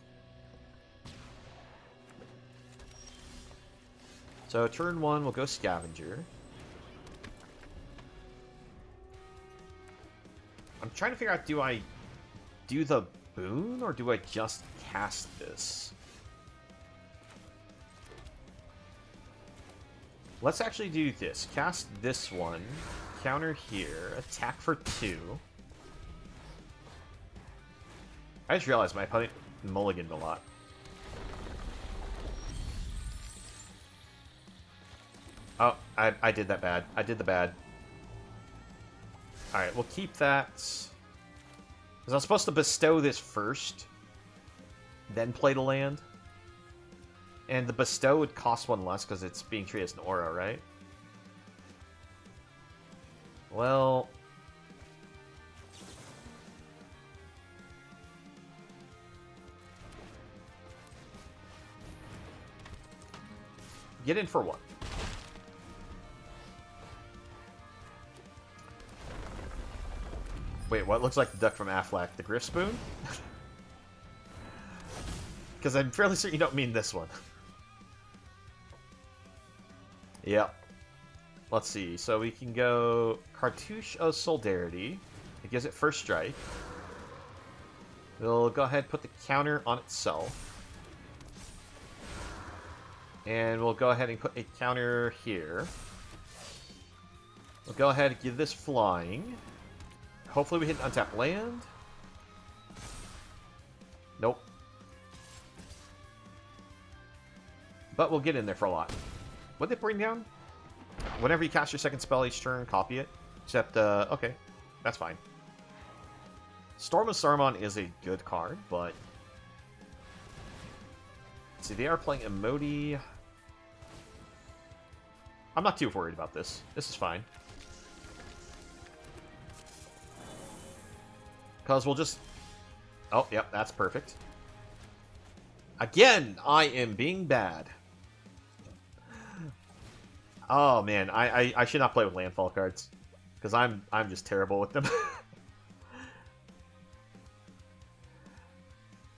So turn 1, we'll go Scavenger. I'm trying to figure out, do I do the boon or do I just cast this? Let's actually do this. Cast this one. Counter here. Attack for 2. I just realized my opponent mulliganed a lot. Oh, I did that bad. I did the bad. Alright, we'll keep that. Because I was supposed to bestow this first, then play the land. And the bestow would cost 1 less because it's being treated as an aura, right? Well... Get in for 1. Wait, what looks like the duck from Affleck? The Griff Spoon? Because I'm fairly certain you don't mean this one. Yep. Let's see. So we can go Cartouche of Solidarity. It gives it first strike. We'll go ahead and put the counter on itself. And we'll go ahead and put a counter here. We'll go ahead and give this flying. Hopefully we hit an untapped land. Nope. But we'll get in there for a lot. What did it bring down? Whenever you cast your second spell each turn, copy it. Except, okay. That's fine. Storm of Saruman is a good card, but... Let's see, they are playing Emoti. I'm not too worried about this. This is fine. Because we'll just... Oh, yep, that's perfect. Again, I am being bad. Oh, man, I should not play with landfall cards. because I'm just terrible with them.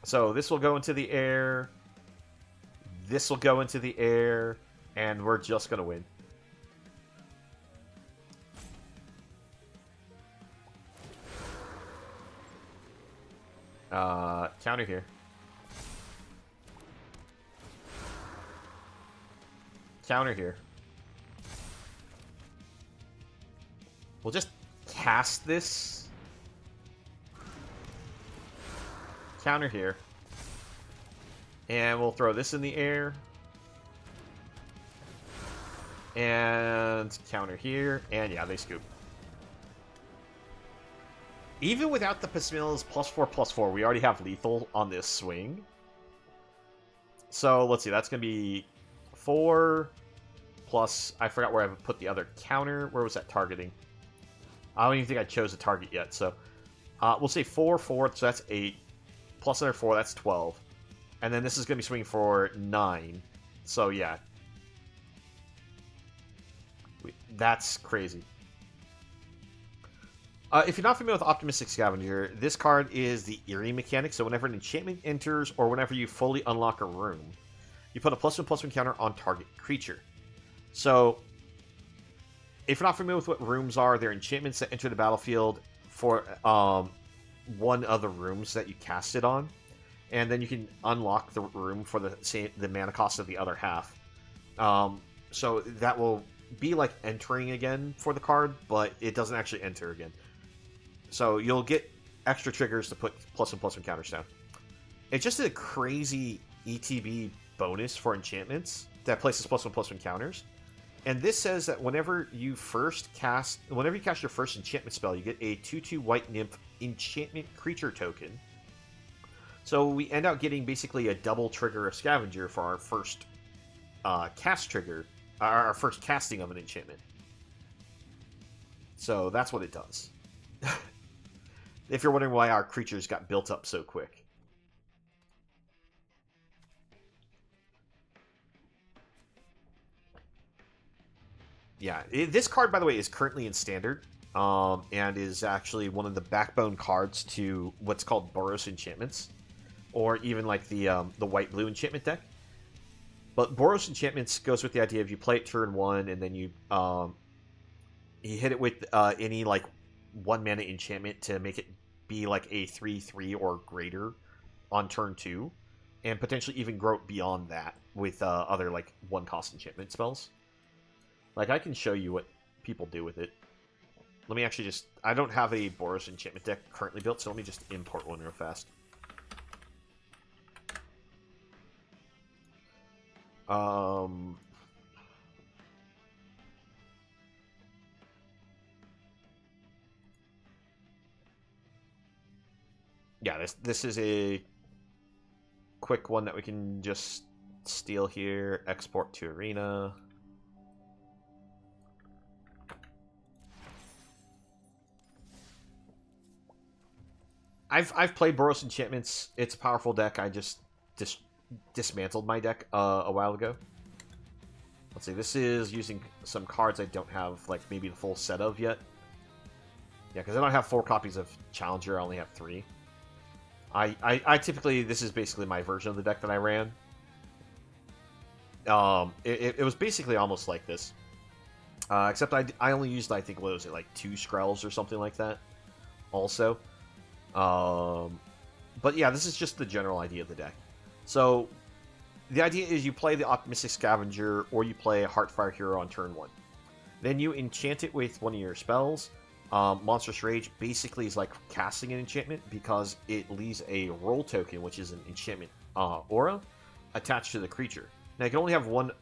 So this will go into the air. This will go into the air, and we're just gonna win. Counter here. Counter here. We'll just cast this. Counter here. And we'll throw this in the air. And counter here. And yeah, they scoop. Even without the Pismil's +4/+4, we already have lethal on this swing. So let's see, that's going to be 4 plus, I forgot where I put the other counter. Where was that targeting? I don't even think I chose a target yet. So we'll say 4, 4, so that's 8. Plus another 4, that's 12. And then this is going to be swinging for 9. So yeah. That's crazy. If you're not familiar with Optimistic Scavenger, this card is the Eerie mechanic. So whenever an enchantment enters, or whenever you fully unlock a room, you put a +1/+1 counter on target creature. So, if you're not familiar with what rooms are, they're enchantments that enter the battlefield for one of the rooms that you cast it on, and then you can unlock the room for the mana cost of the other half. So that will be like entering again for the card, but it doesn't actually enter again. So you'll get extra triggers to put +1/+1 counters down. It's just a crazy ETB bonus for enchantments that places +1/+1 counters. And this says that whenever you cast your first enchantment spell, you get a 2/2 white nymph enchantment creature token. So we end up getting basically a double trigger of Scavenger for our first cast trigger, our first casting of an enchantment. So that's what it does. If you're wondering why our creatures got built up so quick. Yeah, this card, by the way, is currently in Standard, and is actually one of the backbone cards to what's called Boros enchantments, or even like the white-blue enchantment deck. But Boros enchantments goes with the idea of you play it turn 1, and then you hit it with any like 1-mana enchantment to make it be like a 3/3 or greater on turn 2, and potentially even grow it beyond that with other like 1-cost enchantment spells. Like, I can show you what people do with it. Let me actually just... I don't have a Boros enchantment deck currently built, so let me just import one real fast. Yeah, this is a quick one that we can just steal here, export to Arena. I've played Boros Enchantments. It's a powerful deck. I just dismantled my deck a while ago. Let's see. This is using some cards I don't have, like, maybe the full set of yet. Yeah, because I don't have 4 copies of Challenger. I only have 3. I typically... This is basically my version of the deck that I ran. It was basically almost like this. Except I only used, I think, what was it, like 2 Skrells or something like that. Also. But yeah, this is just the general idea of the deck. So, the idea is you play the Optimistic Scavenger, or you play a Heartfire Hero on turn 1. Then you enchant it with one of your spells. Monstrous Rage basically is like casting an enchantment, because it leaves a roll token, which is an enchantment aura, attached to the creature. Now, you can only have one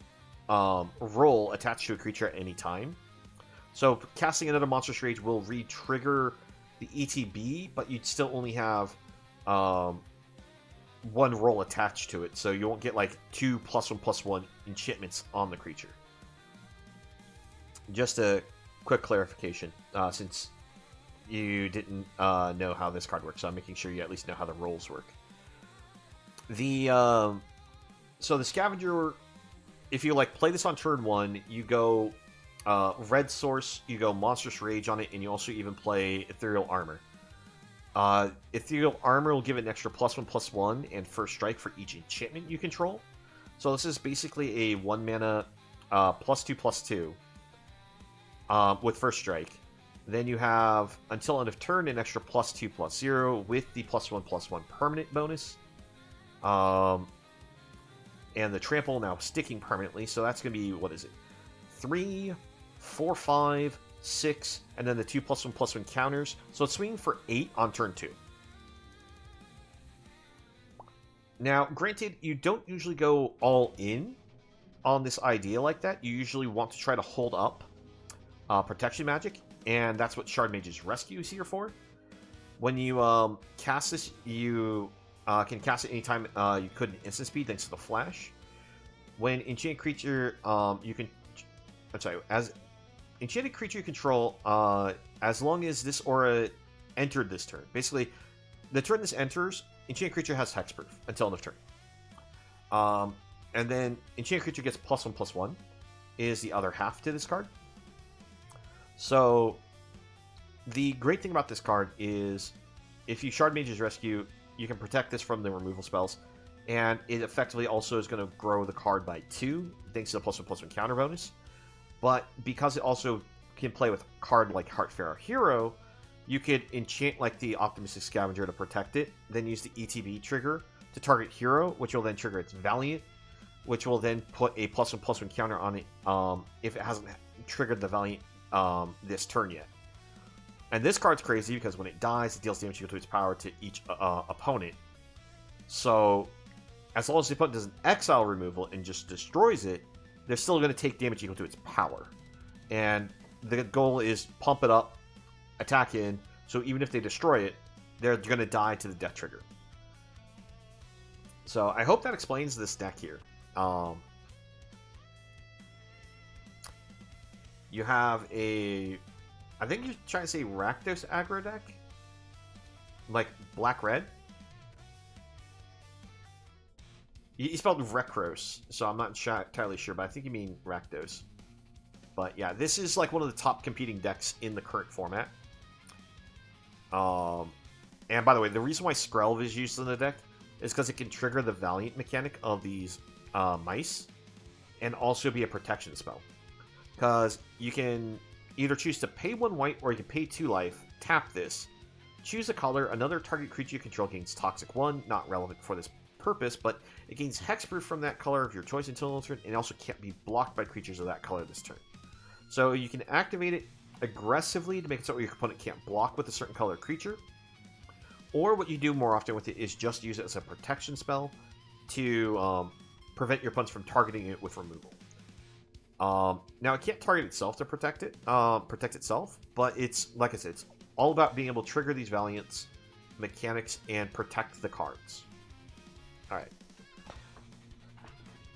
roll attached to a creature at any time. So, casting another Monstrous Rage will re-trigger the ETB, but you'd still only have one roll attached to it, so you won't get like 2 +1/+1 enchantments on the creature. Just a quick clarification, since you didn't know how this card works, so I'm making sure you at least know how the rolls work. So the Scavenger, if you like play this on turn 1, you go red source, you go Monstrous Rage on it, and you also even play Ethereal Armor. Ethereal Armor will give it an extra +1/+1 and first strike for each enchantment you control. So this is basically a 1 mana +2/+2 with first strike. Then you have until end of turn an extra +2/+0 with the +1/+1 permanent bonus. And the trample now sticking permanently, so that's going to be, what is it? 3, 4, 5, 6, and then the 2 +1/+1 counters. So it's swinging for 8 on turn 2. Now, granted, you don't usually go all in on this idea like that. You usually want to try to hold up protection magic, and that's what Shard Mage's Rescue is here for. When you cast this, you can cast it anytime you could in instant speed thanks to the flash. When enchanted creature, as enchanted creature you control, as long as this aura entered this turn. Basically, the turn this enters, enchanted creature has hexproof until end of turn. And then enchanted creature gets +1/+1 is the other half to this card. So the great thing about this card is if you Shard Mage's Rescue, you can protect this from the removal spells, and it effectively also is going to grow the card by 2 thanks to the +1/+1 counter bonus. But because it also can play with a card like Heartfarer Hero, you could enchant like the Optimistic Scavenger to protect it, then use the ETB trigger to target Hero, which will then trigger its Valiant, which will then put a +1/+1 counter on it if it hasn't triggered the Valiant this turn yet. And this card's crazy because when it dies, it deals damage equal to its power to each opponent. So, as long as the opponent doesn't exile removal and just destroys it, they're still going to take damage equal to its power. And the goal is pump it up, attack in, so even if they destroy it, they're going to die to the death trigger. So I hope that explains this deck here. You have a... I think you're trying to say Rakdos aggro deck? Like black-red? You spelled Rekros, so I'm not entirely sure, but I think you mean Rakdos. But yeah, this is like one of the top competing decks in the current format. And by the way, the reason why Skrelv is used in the deck is because it can trigger the Valiant mechanic of these mice, and also be a protection spell. Because you can either choose to pay 1 white, or you can pay 2 life, tap this, choose a color, another target creature you control gains Toxic 1, not relevant for this purpose, but it gains hexproof from that color of your choice until turn, and also can't be blocked by creatures of that color this turn. So you can activate it aggressively to make it so your opponent can't block with a certain color creature, or what you do more often with it is just use it as a protection spell to prevent your opponents from targeting it with removal. Now it can't target itself to protect itself, but it's, like I said, it's all about being able to trigger these Valiants mechanics and protect the cards. Alright.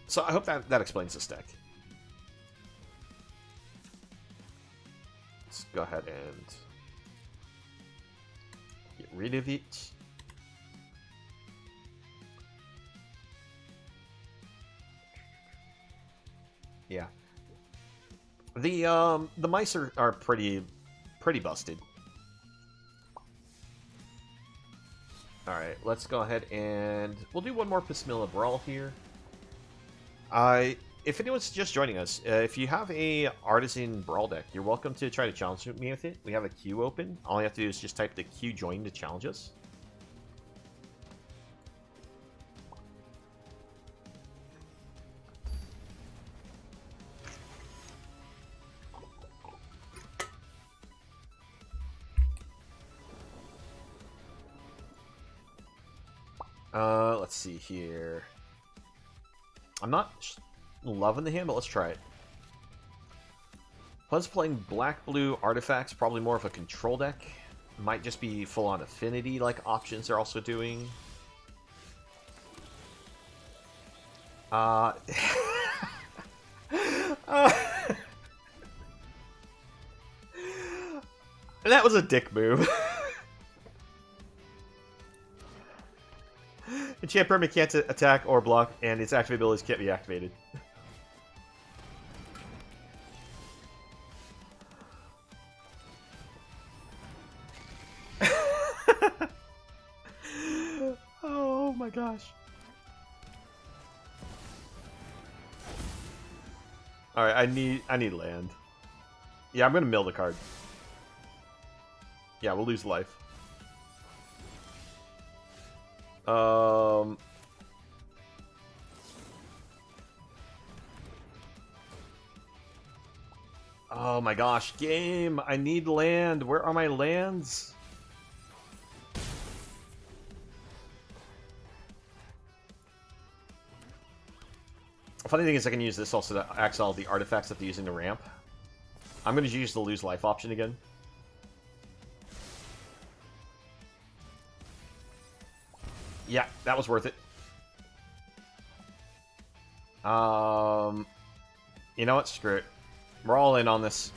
So I hope that explains this deck. Let's go ahead and get rid of it. Yeah. The mice are pretty busted. Alright, let's go ahead and we'll do one more Pismilla Brawl here. If anyone's just joining us, if you have a Artisan Brawl deck, you're welcome to try to challenge me with it. We have a queue open. All you have to do is just type the queue join to challenge us. Let's see here. I'm not loving the hand, but let's try it. Plus playing black-blue artifacts, probably more of a control deck. Might just be full-on affinity like options they're also doing. That was a dick move. Enchant permanent can't attack or block, and its active abilities can't be activated. Alright, I need land. Yeah, I'm gonna mill the card. Yeah, we'll lose life. Oh my gosh, game! I need land. Where are my lands? The funny thing is I can use this also to exile the artifacts that they're using to ramp. I'm going to use the lose life option again. Yeah, that was worth it. You know what? Screw it. We're all in on this.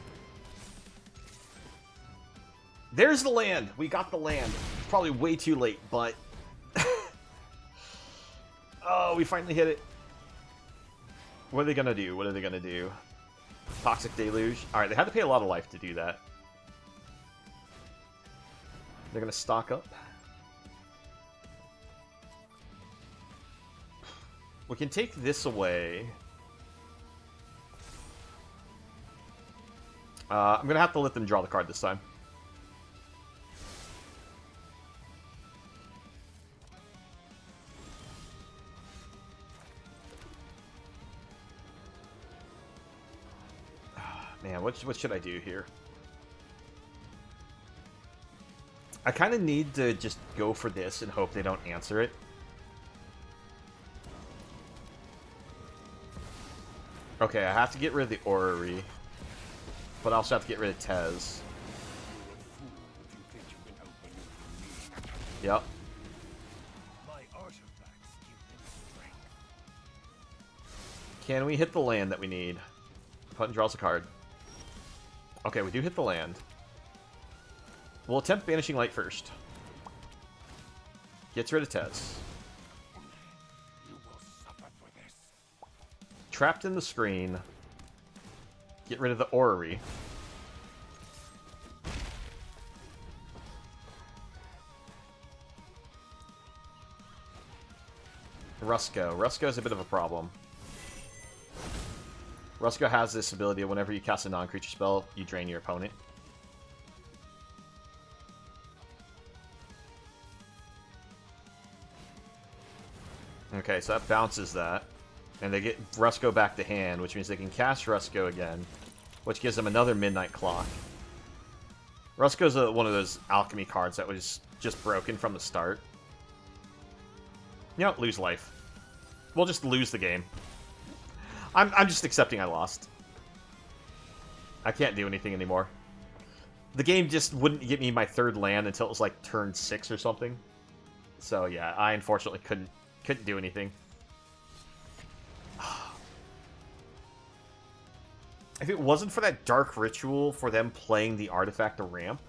There's the land! We got the land. It's probably way too late, but... oh, we finally hit it. What are they gonna do? What are they gonna do? Toxic Deluge? Alright, they had to pay a lot of life to do that. They're gonna stock up. We can take this away. I'm gonna have to let them draw the card this time. Man, what should I do here? I kind of need to just go for this and hope they don't answer it. Okay, I have to get rid of the Orrery. But I also have to get rid of Tez. Yep. Can we hit the land that we need? Opponent draws a card. Okay, we do hit the land. We'll attempt Banishing Light first. Gets rid of Tez. Trapped in the screen. Get rid of the Orrery. Rusko. Rusko's a bit of a problem. Rusko has this ability of whenever you cast a non-creature spell, you drain your opponent. Okay, so that bounces that. And they get Rusko back to hand, which means they can cast Rusko again, which gives them another Midnight Clock. Rusko's one of those alchemy cards that was just broken from the start. You know, lose life. We'll just lose the game. I'm just accepting I lost. I can't do anything anymore. The game just wouldn't give me my third land until it was like turn 6 or something. So yeah, I unfortunately couldn't do anything. If it wasn't for that Dark Ritual for them playing the artifact to ramp,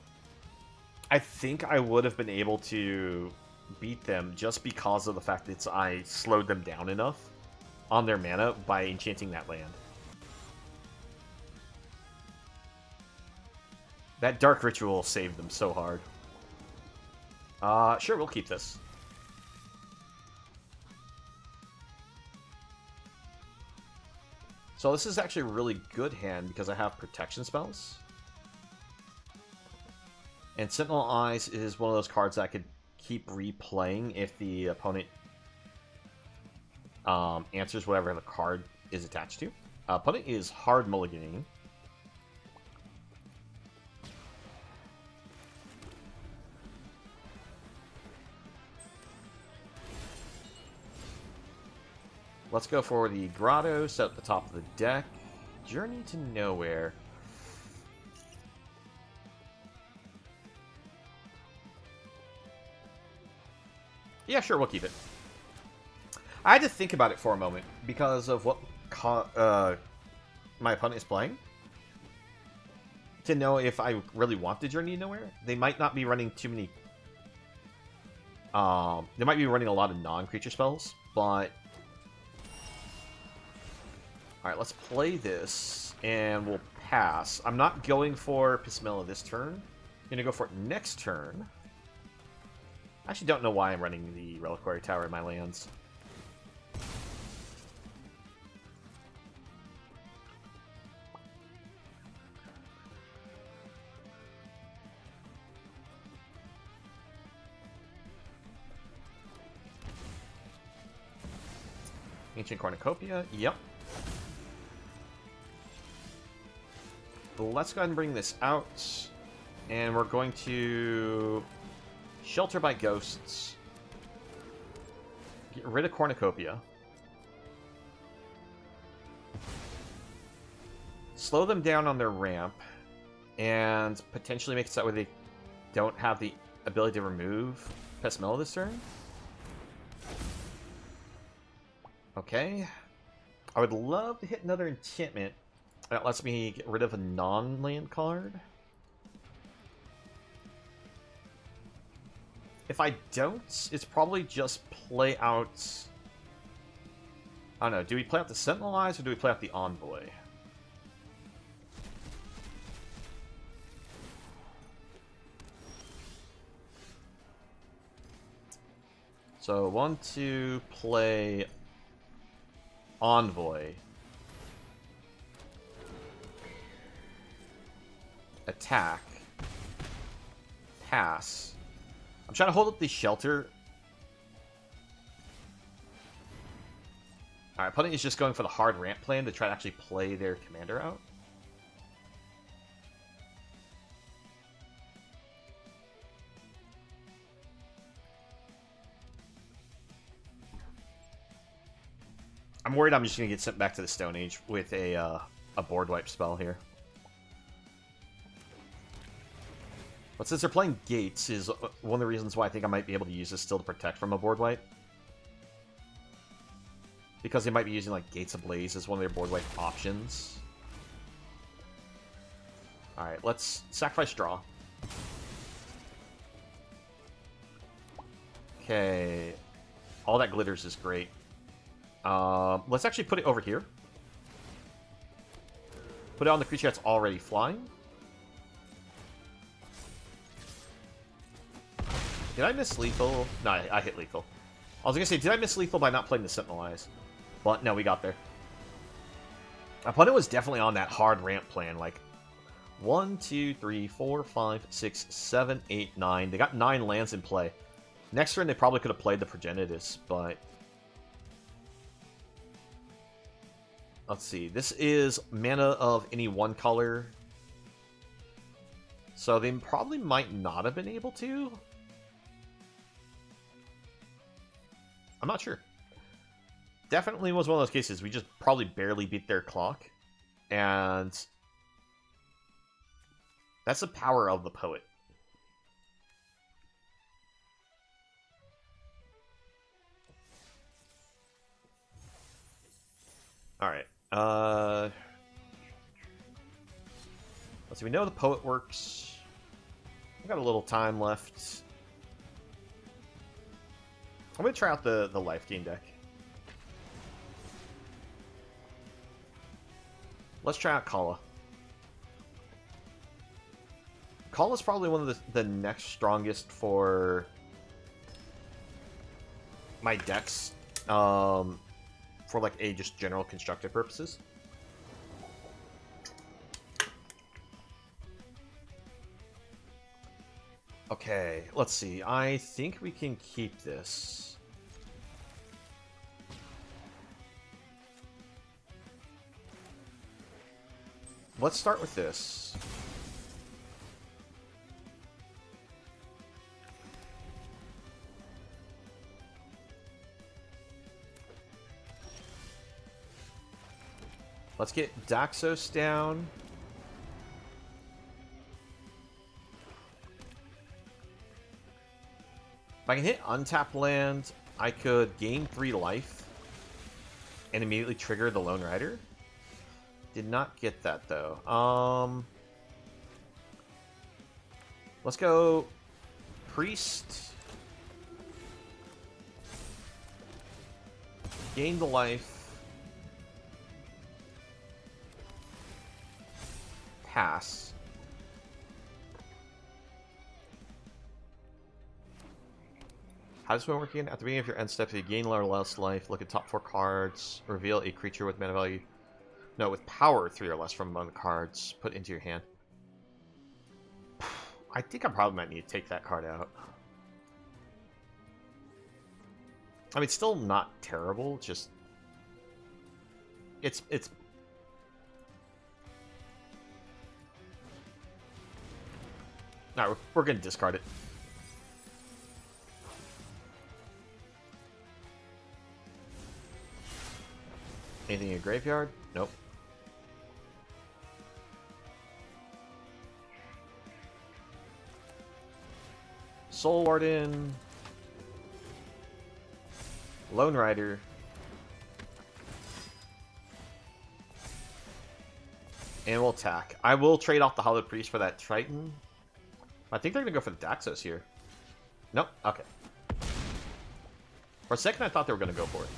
I think I would have been able to beat them just because of the fact that I slowed them down enough on their mana by enchanting that land. That Dark Ritual saved them so hard. Sure, we'll keep this. So this is actually a really good hand because I have protection spells. And Sentinel Eyes is one of those cards that I could keep replaying if the opponent answers whatever the card is attached to. Opponent is hard mulliganing. Let's go for the Grotto, set at the top of the deck. Journey to Nowhere. Yeah, sure, we'll keep it. I had to think about it for a moment because of what my opponent is playing. To know if I really want to Journey to Nowhere. They might not be running too many... they might be running a lot of non-creature spells, but... Alright, let's play this, and we'll pass. I'm not going for Pismella this turn. I'm going to go for it next turn. I actually don't know why I'm running the Reliquary Tower in my lands. Ancient Cornucopia. Yep. Let's go ahead and bring this out. And we're going to Shelter by Ghosts. Get rid of Cornucopia. Slow them down on their ramp. And potentially make it so that way they don't have the ability to remove Pessimilla this turn. Okay. I would love to hit another enchantment that lets me get rid of a non-land card. If I don't, it's probably just play out... I don't know, do we play out the Sentinel Eyes or do we play out the Envoy? So, 1, 2, play Envoy. Attack. Pass. I'm trying to hold up the Shelter. Alright, opponent is just going for the hard ramp plan to try to actually play their commander out. I'm worried I'm just going to get sent back to the Stone Age with a board wipe spell here. But since they're playing Gates is one of the reasons why I think I might be able to use this still to protect from a board wipe. Because they might be using like Gates Ablaze as one of their board wipe options. Alright, let's sacrifice draw. Okay. All that glitters is great. Let's actually put it over here. Put it on the creature that's already flying. Did I miss lethal? No, I hit lethal. I was gonna say, did I miss lethal by not playing the Sentinel Eyes? But no, we got there. Opponent was definitely on that hard ramp plan. Like 1, 2, 3, 4, 5, 6, 7, 8, 9. They got 9 lands in play. Next turn, they probably could have played the Progenitus, but let's see. This is mana of any one color, so they probably might not have been able to. I'm not sure. Definitely was one of those cases. We just probably barely beat their clock. And that's the power of the Poet. Alright. Let's see. We know the Poet works. We've got a little time left. I'm going to try out the life gain deck. Let's try out Kala. Kala's probably one of the next strongest for my decks. For like just general constructive purposes. Okay, let's see. I think we can keep this. Let's start with this. Let's get Daxos down. If I can hit untap land, I could gain 3 life and immediately trigger the Lone Rider. Did not get that though. Let's go Priest. Gain the life. Pass. How does this one work again? At the beginning of your end step, if you gain or less life, look at top 4 cards, reveal a creature with mana value. No, with power 3 or less from among the cards, put into your hand. I think I probably might need to take that card out. I mean, it's still not terrible, just It's no, we're gonna discard it. Anything in your graveyard? Nope. Soul Warden. Lone Rider. And we'll attack. I will trade off the Hollow Priest for that Triton. I think they're going to go for the Daxos here. Nope. Okay. For a second, I thought they were going to go for it.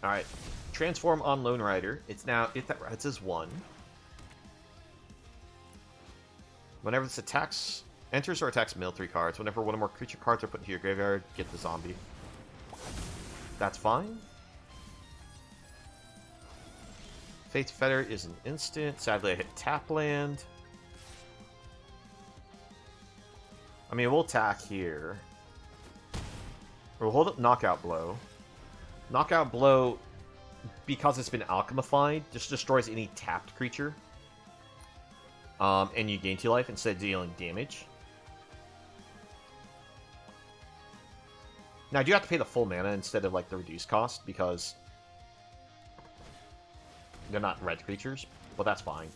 Alright. Transform on Lone Rider. It's now... It says 1. Whenever this attacks... Enters or attacks mill 3 cards. Whenever one or more creature cards are put into your graveyard, get the zombie. That's fine. Fate's Fetter is an instant. Sadly, I hit tap land. I mean, we'll attack here. We'll hold up Knockout Blow. Knockout Blow, because it's been alchemified, just destroys any tapped creature. And you gain 2 life instead of dealing damage. Now, I do have to pay the full mana instead of, like, the reduced cost, because they're not red creatures, but that's fine.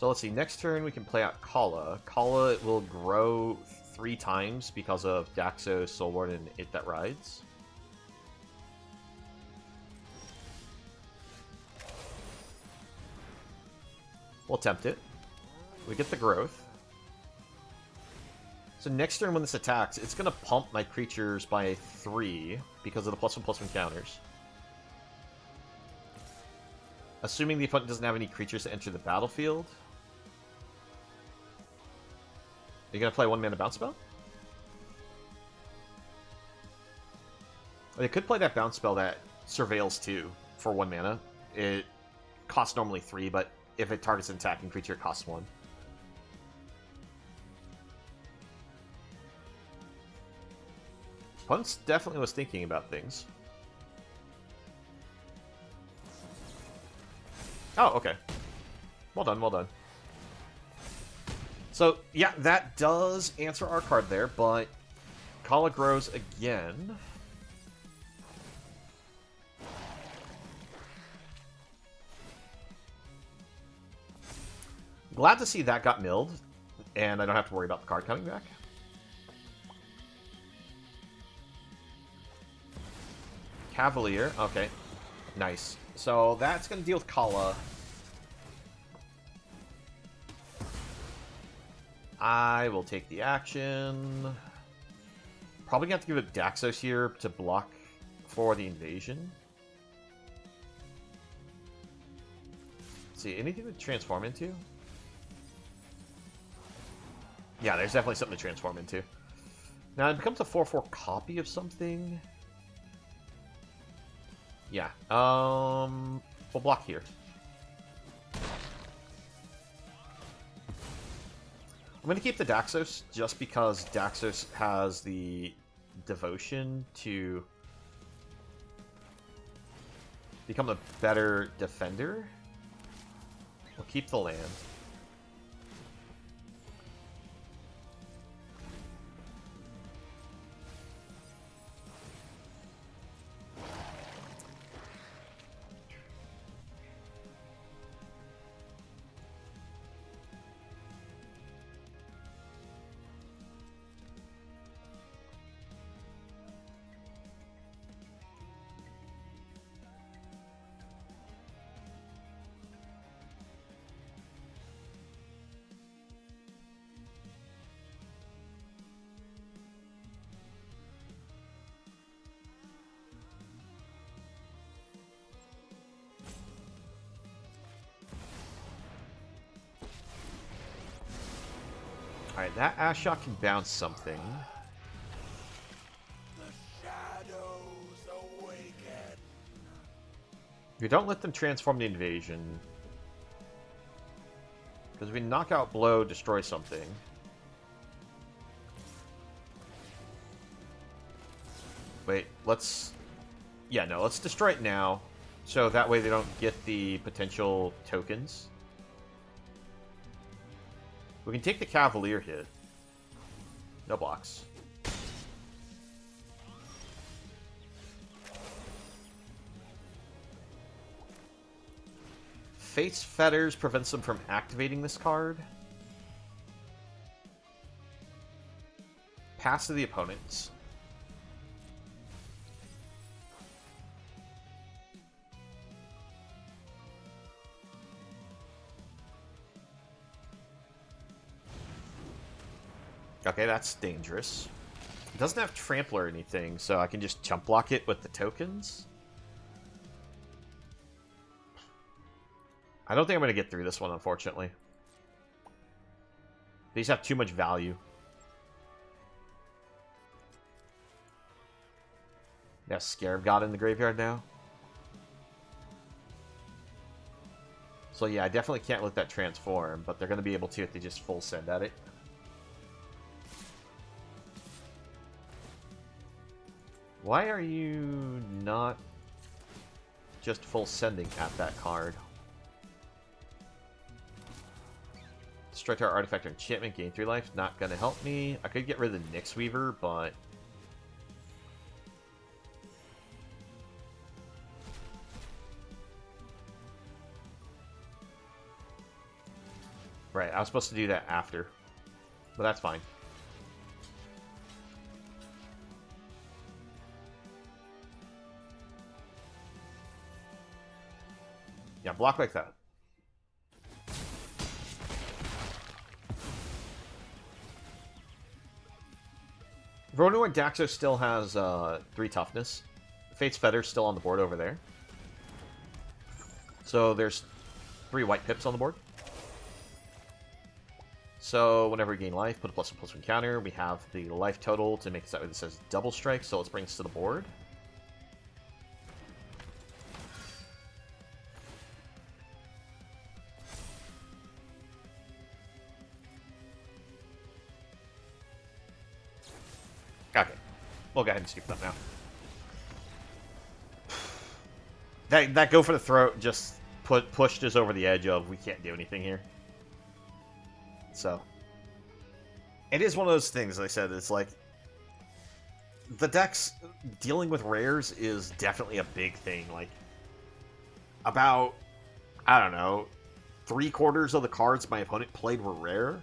So let's see, next turn we can play out Kala. Kala will grow 3 times because of Daxos, Soul Warden, and It That Rides. We'll attempt it. We get the growth. So next turn when this attacks, it's going to pump my creatures by 3 because of the +1/+1 counters. Assuming the opponent doesn't have any creatures to enter the battlefield. Are you going to play 1 mana bounce spell? They could play that bounce spell that surveils 2 for 1 mana. It costs normally 3, but if it targets an attacking creature, it costs 1. Opponent definitely was thinking about things. Oh, okay. Well done, well done. So, yeah, that does answer our card there, but Kala grows again. Glad to see that got milled, and I don't have to worry about the card coming back. Cavalier, okay. Nice. So that's going to deal with Kala. I will take the action. Probably going to have to give it Daxos here to block for the invasion. Let's see, anything to transform into? Yeah, there's definitely something to transform into. Now, it becomes a 4/4 copy of something. Yeah, we'll block here. I'm going to keep the Daxos just because Daxos has the devotion to become a better defender. We'll keep the land. Alright, that Ashok can bounce something. The shadows awaken. If you don't let them transform the invasion... Because if we knockout blow, destroy something... Wait, let's... Yeah, no, let's destroy it now. So that way they don't get the potential tokens. We can take the Cavalier hit. No blocks. Fate's Fetters prevents them from activating this card. Pass to the opponents. Okay, that's dangerous. It doesn't have Trample or anything, so I can just jump block it with the tokens. I don't think I'm going to get through this one, unfortunately. These have too much value. Yeah, Scarab God in the graveyard now. So yeah, I definitely can't let that transform, but they're going to be able to if they just full send at it. Why are you not just full sending at that card? Destroy our artifact or enchantment, gain 3 life. Not gonna help me. I could get rid of the Nyx Weaver, but... Right, I was supposed to do that after. But that's fine. Yeah, block like that. Vonoid Daxo still has 3 toughness. Fate's Feather's still on the board over there. So there's 3 white pips on the board. So whenever we gain life, put a +1/+1 counter. We have the life total to make it so that it says double strike, so let's bring this to the board. Okay. We'll go ahead and skip that now. That go for the throat just pushed us over the edge of we can't do anything here. So. It is one of those things, like I said, it's like... The deck's dealing with rares is definitely a big thing. Like, about, I don't know, 3/4 of the cards my opponent played were rare.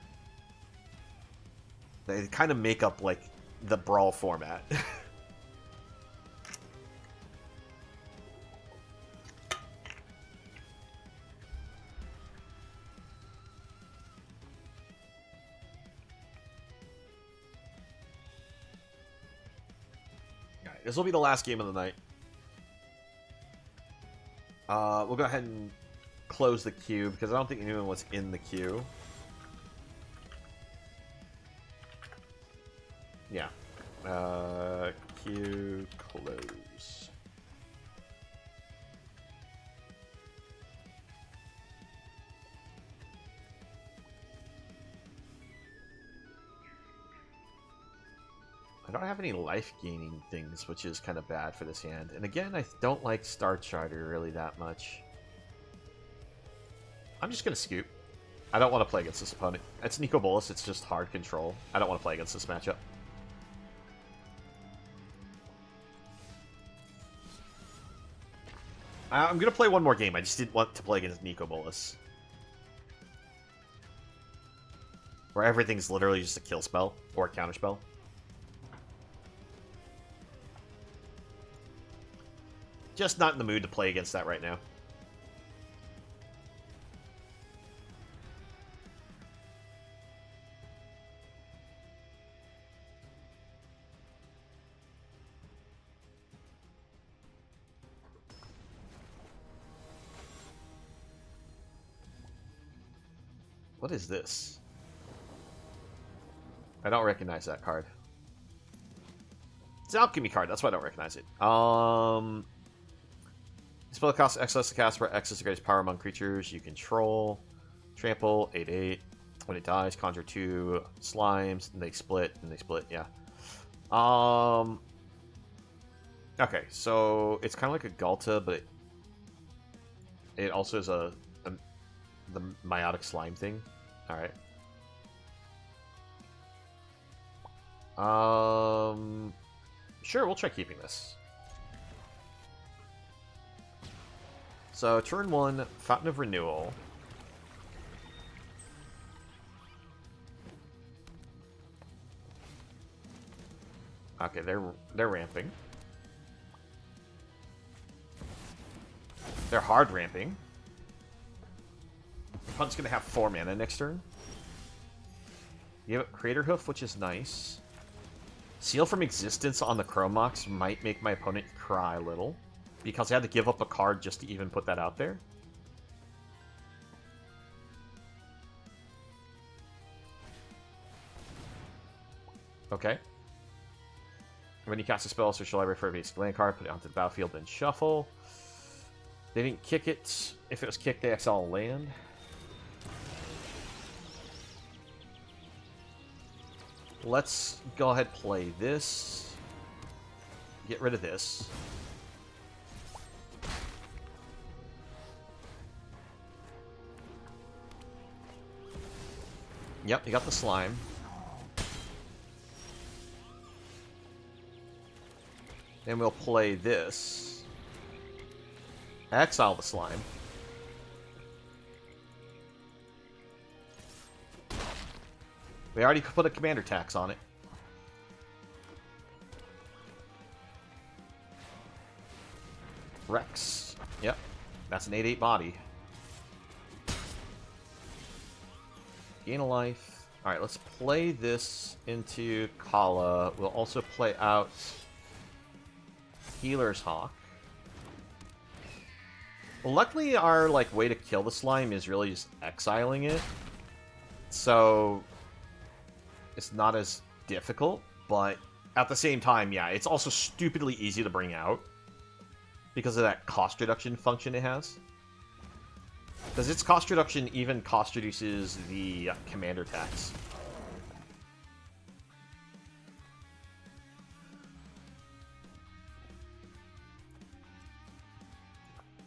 They kind of make up, like, the Brawl format. Alright, this will be the last game of the night. We'll go ahead and close the queue, because I don't think anyone was in the queue. Yeah. Queue close. I don't have any life gaining things, which is kind of bad for this hand. And again, I don't like Star Charter really that much. I'm just going to scoop. I don't want to play against this opponent. It's Nico Bolas, it's just hard control. I don't want to play against this matchup. I'm going to play one more game. I just didn't want to play against Nico Bolas. Where everything's literally just a kill spell or a counter spell. Just not in the mood to play against that right now. What is this? I don't recognize that card. It's an alchemy card, that's why I don't recognize it. Spell costs X less to cast, where X is the greatest power among creatures you control. Trample, 8/8. When it dies, conjure 2 slimes, and they split, yeah. Okay, so it's kind of like a Galta, but it also is the meiotic slime thing. Alright. Sure, we'll try keeping this. So, turn 1, Fountain of Renewal. Okay, they're ramping. They're hard ramping. Hunt's gonna have 4 mana next turn. You have Crater Hoof, which is nice. Seal from Existence on the Chromox might make my opponent cry a little, because I had to give up a card just to even put that out there. Okay. When you cast a spell, search your library for a basic land card, put it onto the battlefield, then shuffle. They didn't kick it. If it was kicked, they exile a land. Let's go ahead and play this. Get rid of this. Yep, you got the slime. Then we'll play this. Exile the slime. We already put a commander tax on it. Rex. Yep. That's an 8/8 body. Gain a life. Alright, let's play this into Kala. We'll also play out Healer's Hawk. Well, luckily our way to kill the slime is really just exiling it. So it's not as difficult, but at the same time, yeah, it's also stupidly easy to bring out because of that cost reduction function it has. Because its cost reduction even cost reduces the commander tax.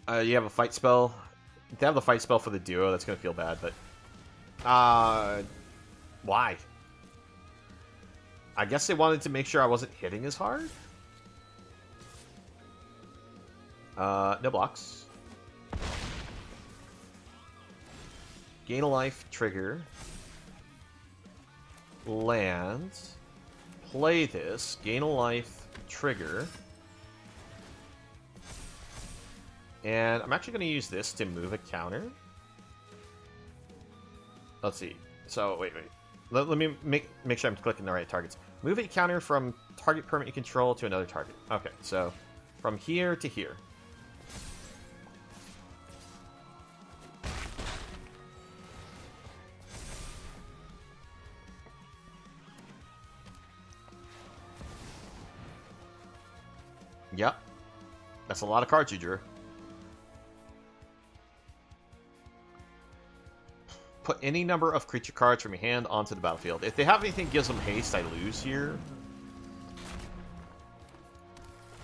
You have a fight spell. If they have the fight spell for the duo, that's going to feel bad, but... why? I guess they wanted to make sure I wasn't hitting as hard? No blocks. Gain a life, trigger. Land. Play this. Gain a life, trigger. And I'm actually going to use this to move a counter. Let's see. So, wait. Let me make sure I'm clicking the right targets. Move a counter from target permanent you control to another target. Okay, so from here to here. Yep. That's a lot of cards you drew. Put any number of creature cards from your hand onto the battlefield. If they have anything that gives them haste, I lose here.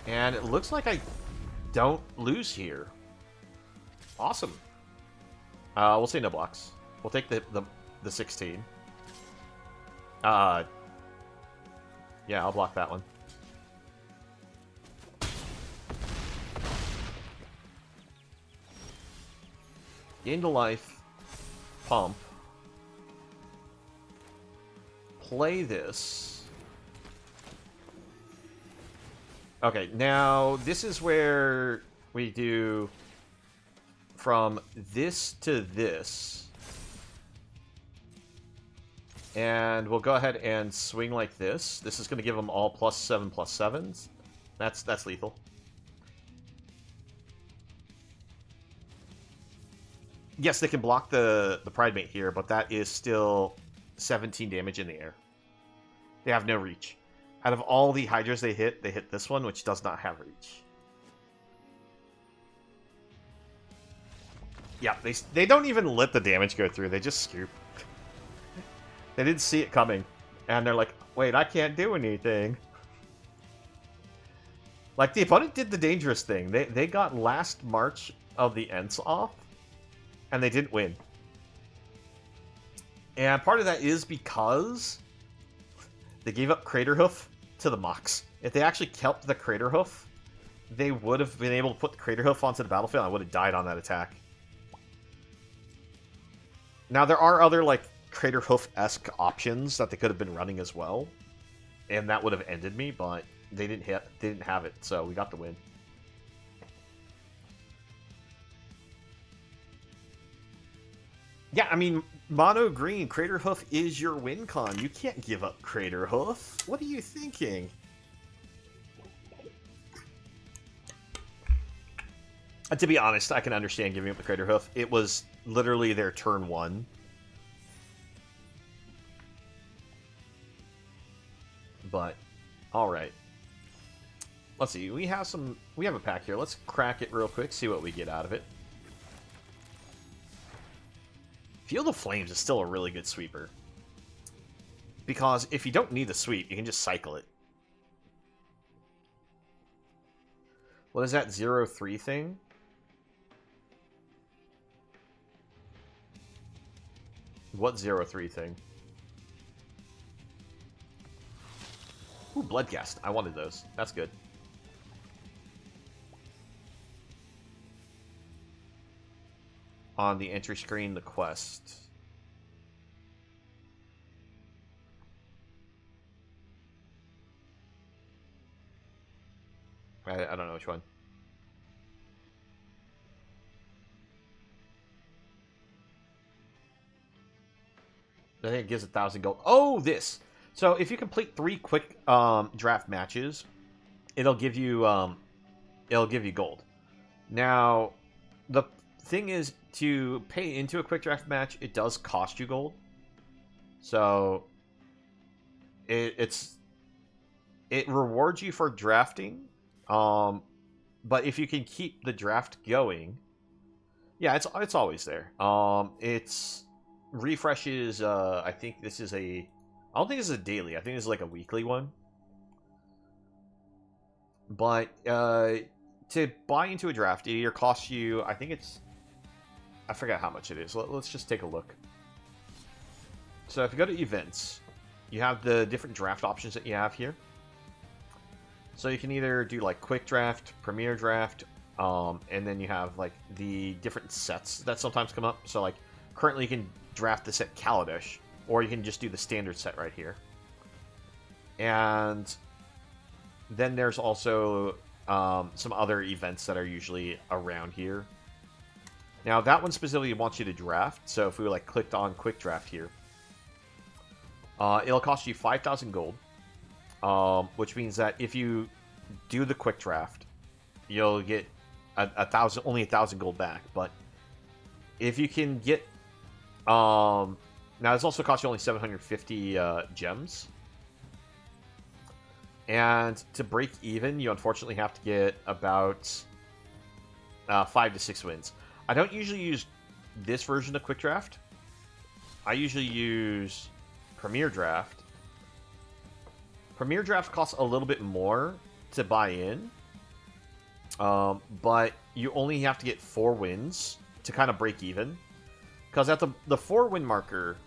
And it looks like I don't lose here. Awesome. We'll say no blocks. We'll take the 16. Yeah, I'll block that one. Gain to life. Pump. Play this. Okay, now this is where we do from this to this. And we'll go ahead and swing like this. This is going to give them all +7/+7s. That's lethal. Yes, they can block the Pride Mate here, but that is still 17 damage in the air. They have no reach. Out of all the Hydras they hit this one, which does not have reach. Yeah, they don't even let the damage go through. They just scoop. They didn't see it coming. And they're like, wait, I can't do anything. Like, the opponent did the dangerous thing. They got last march of the Ents off, and they didn't win. And part of that is because they gave up Crater Hoof to the Mox. If they actually kept the Crater Hoof, they would have been able to put the Crater Hoof onto the battlefield. I would have died on that attack. Now, there are other, like, Crater Hoof-esque options that they could have been running as well, and that would have ended me, but they didn't have it, so we got the win. Yeah, I mean, mono green, Crater Hoof is your win con. You can't give up Crater Hoof. What are you thinking? And to be honest, I can understand giving up the Crater Hoof. It was literally their turn 1. But, alright. Let's see, we have a pack here. Let's crack it real quick, see what we get out of it. Field of Flames is still a really good sweeper. Because if you don't need the sweep, you can just cycle it. What is that 0-3 thing? What 0-3 thing? Ooh, Bloodcast. I wanted those. That's good. On the entry screen, the quest. I don't know which one. I think it gives 1,000 gold. Oh, this! So if you complete 3 quick draft matches, it'll give you gold. Now, the thing is, to pay into a quick draft match, it does cost you gold. So it rewards you for drafting. But if you can keep the draft going, yeah, it's always there. It's refreshes. I think this is I don't think this is a daily. I think this is like a weekly one. But to buy into a draft, it either costs you, I think it's, I forgot how much it is. Let's just take a look. So if you go to events, you have the different draft options that you have here. So you can either do like quick draft, premier draft, and then you have like the different sets that sometimes come up. So like currently you can draft the set Kaladesh, or you can just do the standard set right here. And then there's also some other events that are usually around here. Now that one specifically wants you to draft. So if we like clicked on quick draft here, it'll cost you 5,000 gold. Which means that if you do the quick draft, you'll get only 1,000 gold back. But if you can get, now this also costs you only 750 gems. And to break even, you unfortunately have to get about 5 to 6 wins. I don't usually use this version of quick draft. I usually use premier draft. Premier draft costs a little bit more to buy in, but you only have to get 4 wins to kind of break even. Because at the 4-win marker,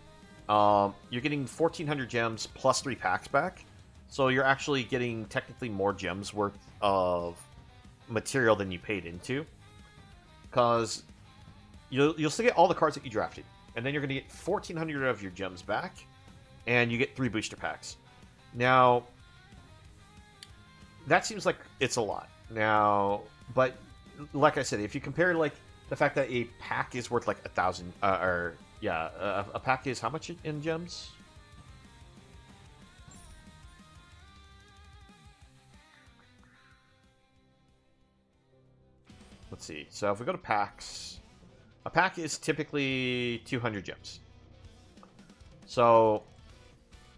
you're getting 1,400 gems plus 3 packs back. So you're actually getting technically more gems worth of material than you paid into. Because you'll still get all the cards that you drafted. And then you're going to get 1,400 of your gems back. And you get 3 booster packs. Now, that seems like it's a lot. Now, but like I said, if you compare like the fact that a pack is worth like 1,000, a pack is how much in gems? Let's see. So if we go to packs, a pack is typically 200 gems. So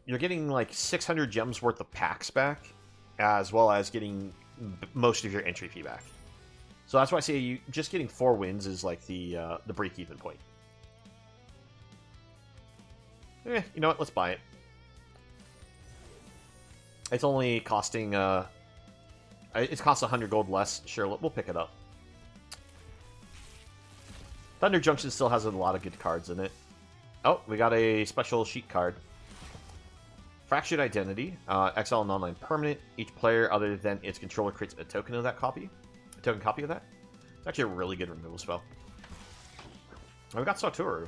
you're getting like 600 gems worth of packs back, as well as getting most of your entry fee back. So that's why I say you just getting 4 wins is like the break-even point. You know what? Let's buy it. It's only costing it costs 100 gold less. Sure, we'll pick it up. Thunder Junction still has a lot of good cards in it. Oh, we got a special sheet card. Fractured Identity. Exile an online permanent. Each player other than its controller creates a token of that copy. A token copy of that. It's actually a really good removal spell. Oh, we got Satoru.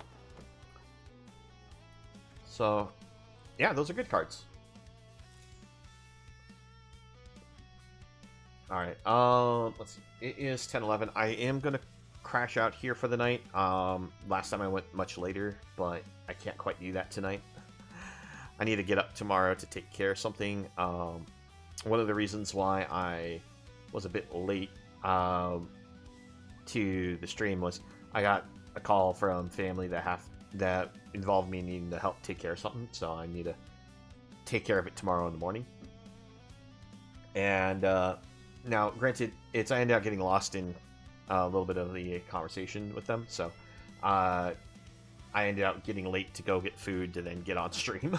So, yeah, those are good cards. Alright, let's see. It is 10:11. I am going to crash out here for the night. Last time I went much later, but I can't quite do that tonight. I need to get up tomorrow to take care of something. One of the reasons why I was a bit late to the stream was I got a call from family that involved me needing to help take care of something, so I need to take care of it tomorrow in the morning. And now, granted, I ended up getting lost in a little bit of the conversation with them, so I ended up getting late to go get food to then get on stream.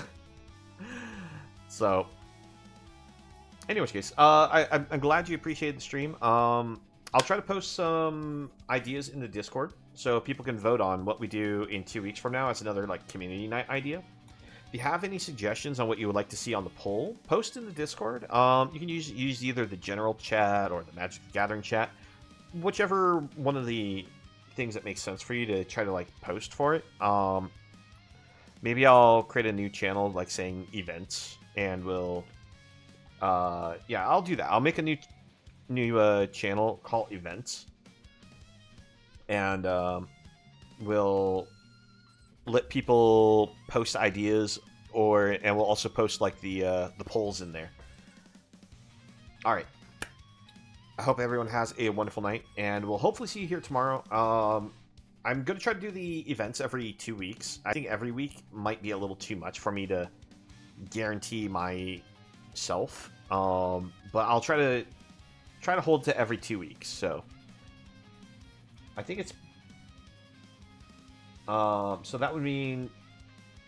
So, anyways, guys, I'm glad you appreciated the stream. I'll try to post some ideas in the Discord so people can vote on what we do in 2 weeks from now as another like community night idea. If you have any suggestions on what you would like to see on the poll, post in the Discord. You can use either the general chat or the Magic the Gathering chat, whichever one of the things that makes sense for you to try to like post for it. Maybe I'll create a new channel like saying events, and we'll yeah, I'll do that. I'll make a new channel called events, and we'll let people post ideas, and we'll also post like the polls in there. All right. I hope everyone has a wonderful night, and we'll hopefully see you here tomorrow. I'm going to try to do the events every 2 weeks. I think every week might be a little too much for me to guarantee myself. But I'll try to hold to every 2 weeks. So I think it's so that would mean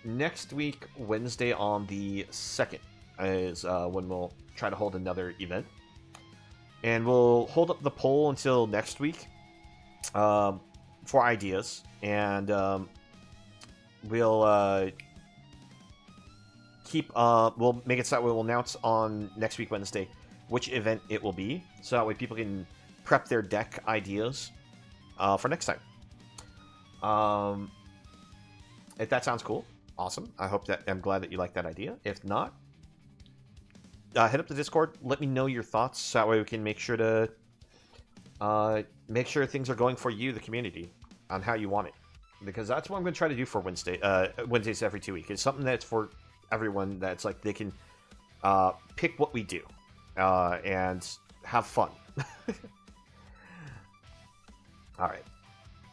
next week, Wednesday on the 2nd is when we'll try to hold another event. And we'll hold up the poll until next week for ideas. And we'll we'll make it so that we'll announce on next week, Wednesday, which event it will be. So that way people can prep their deck ideas for next time. If that sounds cool, awesome. I'm glad that you like that idea. If not, head up to Discord. Let me know your thoughts. So that way we can make sure things are going for you, the community, on how you want it. Because that's what I'm going to try to do for Wednesdays every 2 weeks. It's something that's for everyone. That's like they can pick what we do and have fun. All right.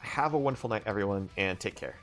Have a wonderful night, everyone, and take care.